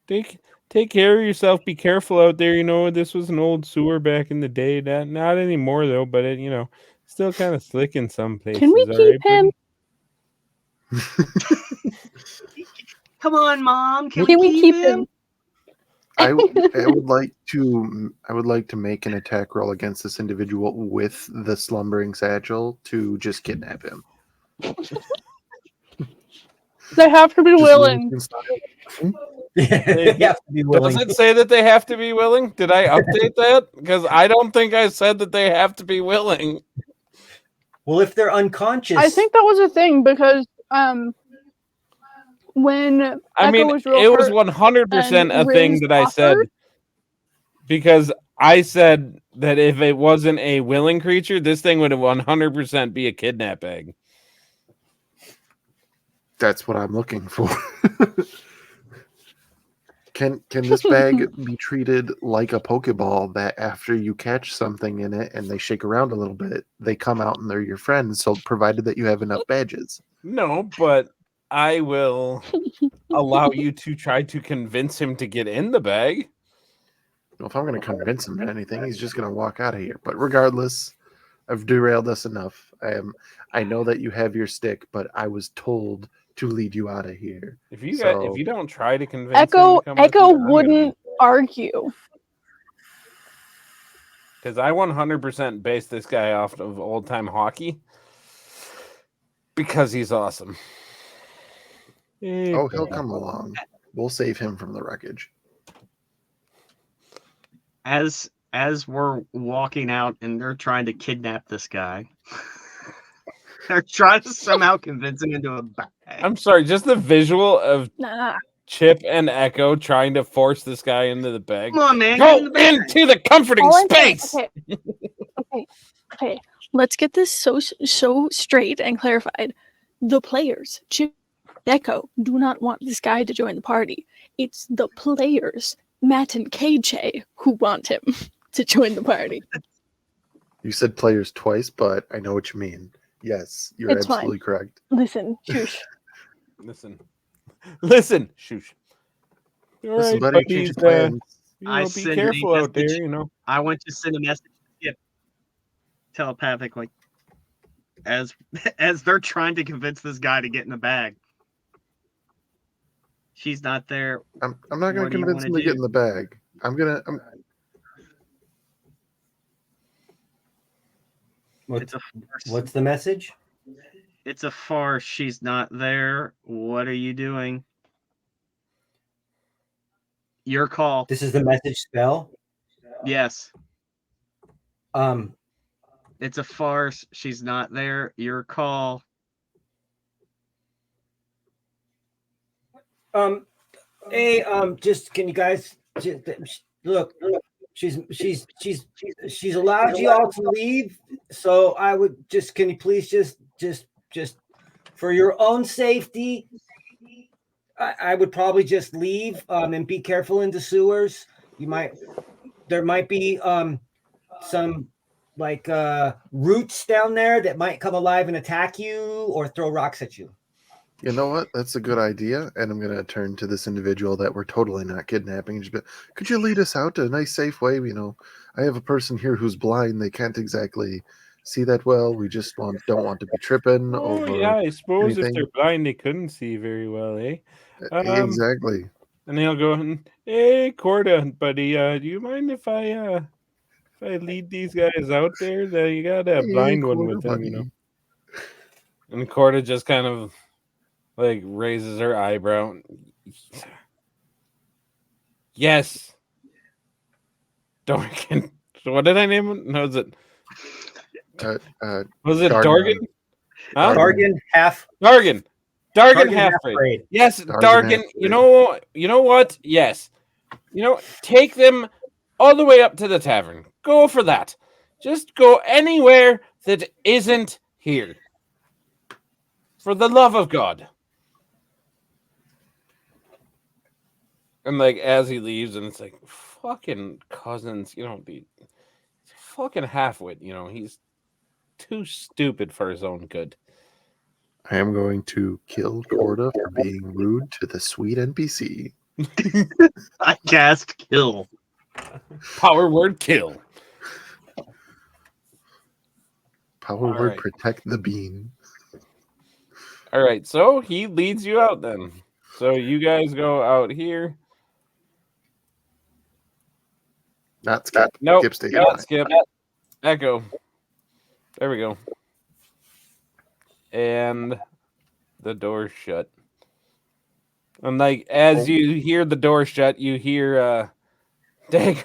it. Take care of yourself. Be careful out there. You know, this was an old sewer back in the day. Not anymore though, but it, still kind of slick in some places. Can we all keep right, him? Come on, Mom. Can Can we keep him? I would like to make an attack roll against this individual with the slumbering satchel to just kidnap him. They have to be Just willing. Lincoln style. They have to be willing. Does it say that they have to be willing? Did I update that? Because I don't think I said that they have to be willing. Well, if they're unconscious, I think that was a thing because when I Echo mean, was real it was hurt 100% and a thing Riz that I said, offered, because I said that if it wasn't a willing creature, this thing would 100% be a kidnap egg. That's what I'm looking for. Can this bag be treated like a Pokeball that after you catch something in it and they shake around a little bit, they come out and they're your friends, so provided that you have enough badges? No, but I will allow you to try to convince him to get in the bag. Well, if I'm going to convince him to anything, he's just going to walk out of here. But regardless, I've derailed us enough. I know that you have your stick, but I was told to lead you out of here. If you So- don't try to convince Echo him to come with Echo you, I'm gonna- wouldn't argue. Because I 100% base this guy off of old time hockey because he's awesome. Oh, he'll come along. We'll save him from the wreckage. As we're walking out and they're trying to kidnap this guy, they're trying to somehow convince him into a bag. I'm sorry, just the visual of Nah. Chip and Echo trying to force this guy into the bag. Come on, man. Get in Go the bag. into the comforting All I'm saying- space. Okay. Let's get this so straight and clarified. The players, Chip, Echo, do not want this guy to join the party. It's the players, Matt and KJ, who want him to join the party. You said players twice, but I know what you mean. Yes, you're It's fine. absolutely correct. Listen, shush. Listen, shush. All Listen, right, buddy, change buddies, your plans. I be send careful a out there, message. I want to send a message to Skip telepathically as they're trying to convince this guy to get in the bag. She's not there. I'm not going What to do you convince him wanna to get do? in the bag. It's a farce. What's the message? It's a farce. She's not there. What are you doing? Your call. This is the message spell. Yes. Um, It's a farce. She's not there. Your call. Hey, just can you guys just, look? She's allowed you all to leave. So I would just, can you please just for your own safety, I would probably just leave and be careful in the sewers. There might be some like roots down there that might come alive and attack you or throw rocks at you. You know what? That's a good idea. And I'm going to turn to this individual that we're totally not kidnapping. And just be, could you lead us out to a nice, safe way? You know, I have a person here who's blind. They can't exactly see that well. We just don't want to be tripping Oh, over. yeah, I suppose if anything. they're blind, they couldn't see very well, eh? Exactly. And he'll go and, hey, Corda, buddy, do you mind if I lead these guys out there? You got a blind one with them, you know. And Corda just kind of like raises her eyebrow. Yes. Dorgan. So what did I name him? No, was it Dorgan? Huh? Dargan half. Dargan half-breed. Yes, Dargan. You know what? Yes. You know, take them all the way up to the tavern. Go for that. Just go anywhere that isn't here. For the love of God. And like as he leaves, and it's like fucking cousins, you know, the fucking halfwit, you know, he's too stupid for his own good. I am going to kill Corda for being rude to the sweet NPC. I cast kill. Power word kill. Power word protect the bean. All right, so he leads you out then. So you guys go out here. Not Skip. Nope, Skip stayed not behind. Skip. Echo. There we go. And the door's shut. And like as you hear the door shut, you hear Dagger.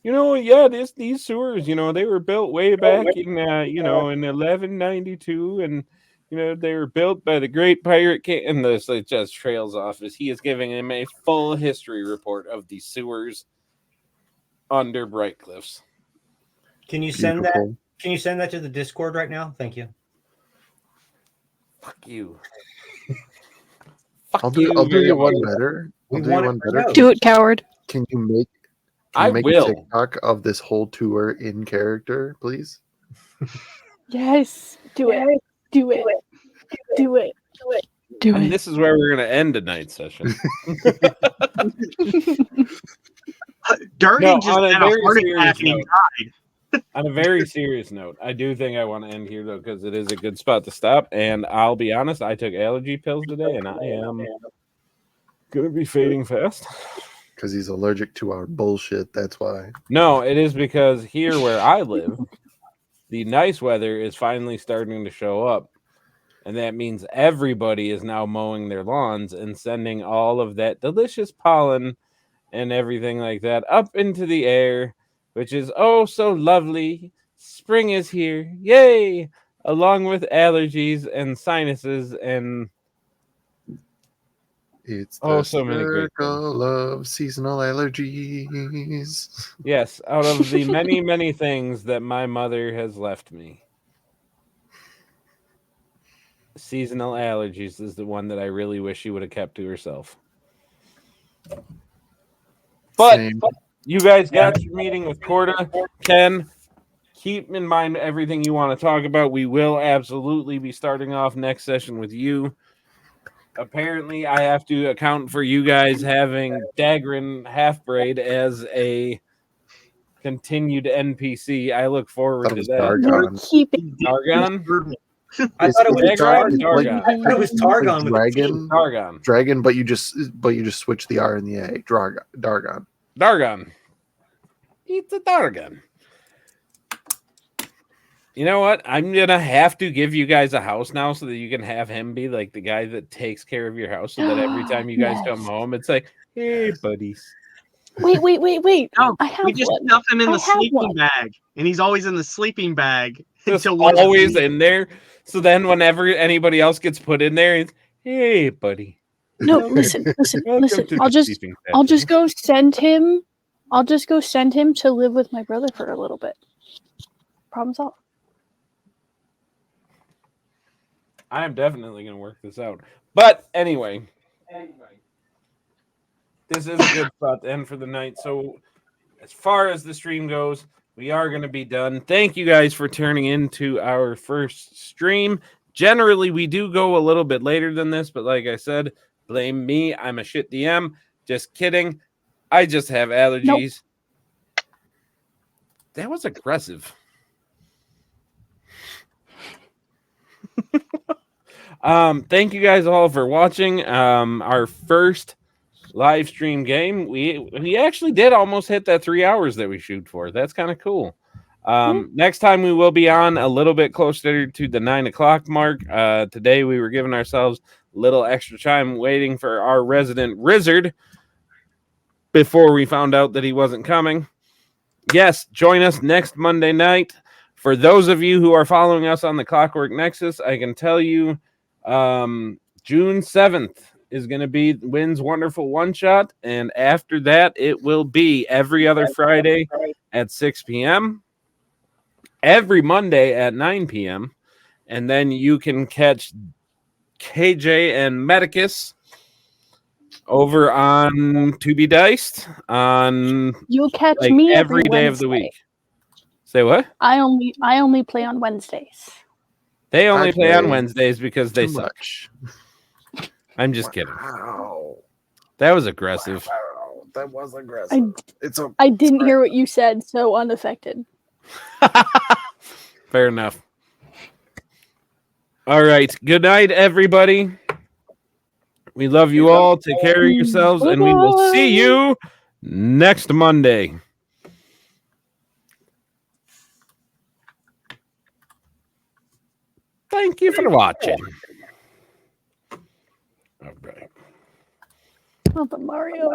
You know, yeah, these sewers, you know, they were built way back in you know, in 1192, and you know, they were built by the great pirate king. And this it just trails off as he is giving him a full history report of the sewers under Bright Cliffs. Can you send that? Can you send that to the Discord right now? Thank you. Fuck you. I'll do you one better. I'll do you one better. Do it, coward. Can you make I will. a TikTok of this whole tour in character, please? Yes. Do it. Do it. Do it. Do And it. this is where we're going to end tonight's session. Dargan just on a had a very heart serious attack and he note. died. On a very serious note, I do think I want to end here, though, because it is a good spot to stop. And I'll be honest, I took allergy pills today, and I am going to be fading fast. Because he's allergic to our bullshit, that's why. No, it is because here where I live, the nice weather is finally starting to show up. And that means everybody is now mowing their lawns and sending all of that delicious pollen and everything like that up into the air, which is oh so lovely. Spring is here. Yay! Along with allergies and sinuses and it's the so many great circle of seasonal allergies. Yes, out of the many, many things that my mother has left me. Seasonal allergies is the one that I really wish she would have kept to herself. But you guys got your meeting with Corda. Ken, keep in mind everything you want to talk about. We will absolutely be starting off next session with you. Apparently, I have to account for you guys having Dagrin Halfbraid as a continued NPC. I look forward to that. We're keeping Dargon? I thought it was Dargon. Dargon. I thought it was Targon with a T. Dargon. Dragon, but you just switch the R and the A. Dargon. Dargon. It's a Dargan. You know what? I'm gonna have to give you guys a house now so that you can have him be like the guy that takes care of your house, so that every time you guys come Yes. home, it's like, hey, buddies. Wait. No, I have we just one. stuff him in I the have sleeping one. bag, and he's always in the sleeping bag Just until we're always asleep. in there. So then whenever anybody else gets put in there, it's hey, buddy. No, listen. Welcome to the I'll just sleeping go send him. I'll just go send him to live with my brother for a little bit. Problem solved. I'm definitely gonna work this out. But anyway, this is a good spot to end for the night. So as far as the stream goes, we are going to be done. Thank you guys for turning into our first stream. Generally, we do go a little bit later than this, but like I said, blame me. I'm a shit DM. Just kidding. I just have allergies. Nope. That was aggressive. Thank you guys all for watching. Our first live stream game. We actually did almost hit that 3 hours that we shoot for. That's kind of cool. Next time we will be on a little bit closer to the 9 o'clock mark. Today we were giving ourselves a little extra time waiting for our resident wizard before we found out that he wasn't coming. Yes, join us next Monday night. For those of you who are following us on the Clockwork Nexus, I can tell you June 7th is going to be Wynn's Wonderful One Shot. And after that, it will be every other Friday at 6 p.m., every Monday at 9 p.m. And then you can catch KJ and Medicus over on To Be Diced on You'll catch me every day Wednesday. of the week. Say what? I only play on Wednesdays. They only I play on play Wednesdays because they too suck. much. I'm just kidding. Wow. That was aggressive. Wow. That was aggressive. I didn't hear what you said, so unaffected. Fair enough. All right. Good night, everybody. We love you all. Take care of yourselves, and we will see you next Monday. Thank you for watching. All right. Oh, but Mario.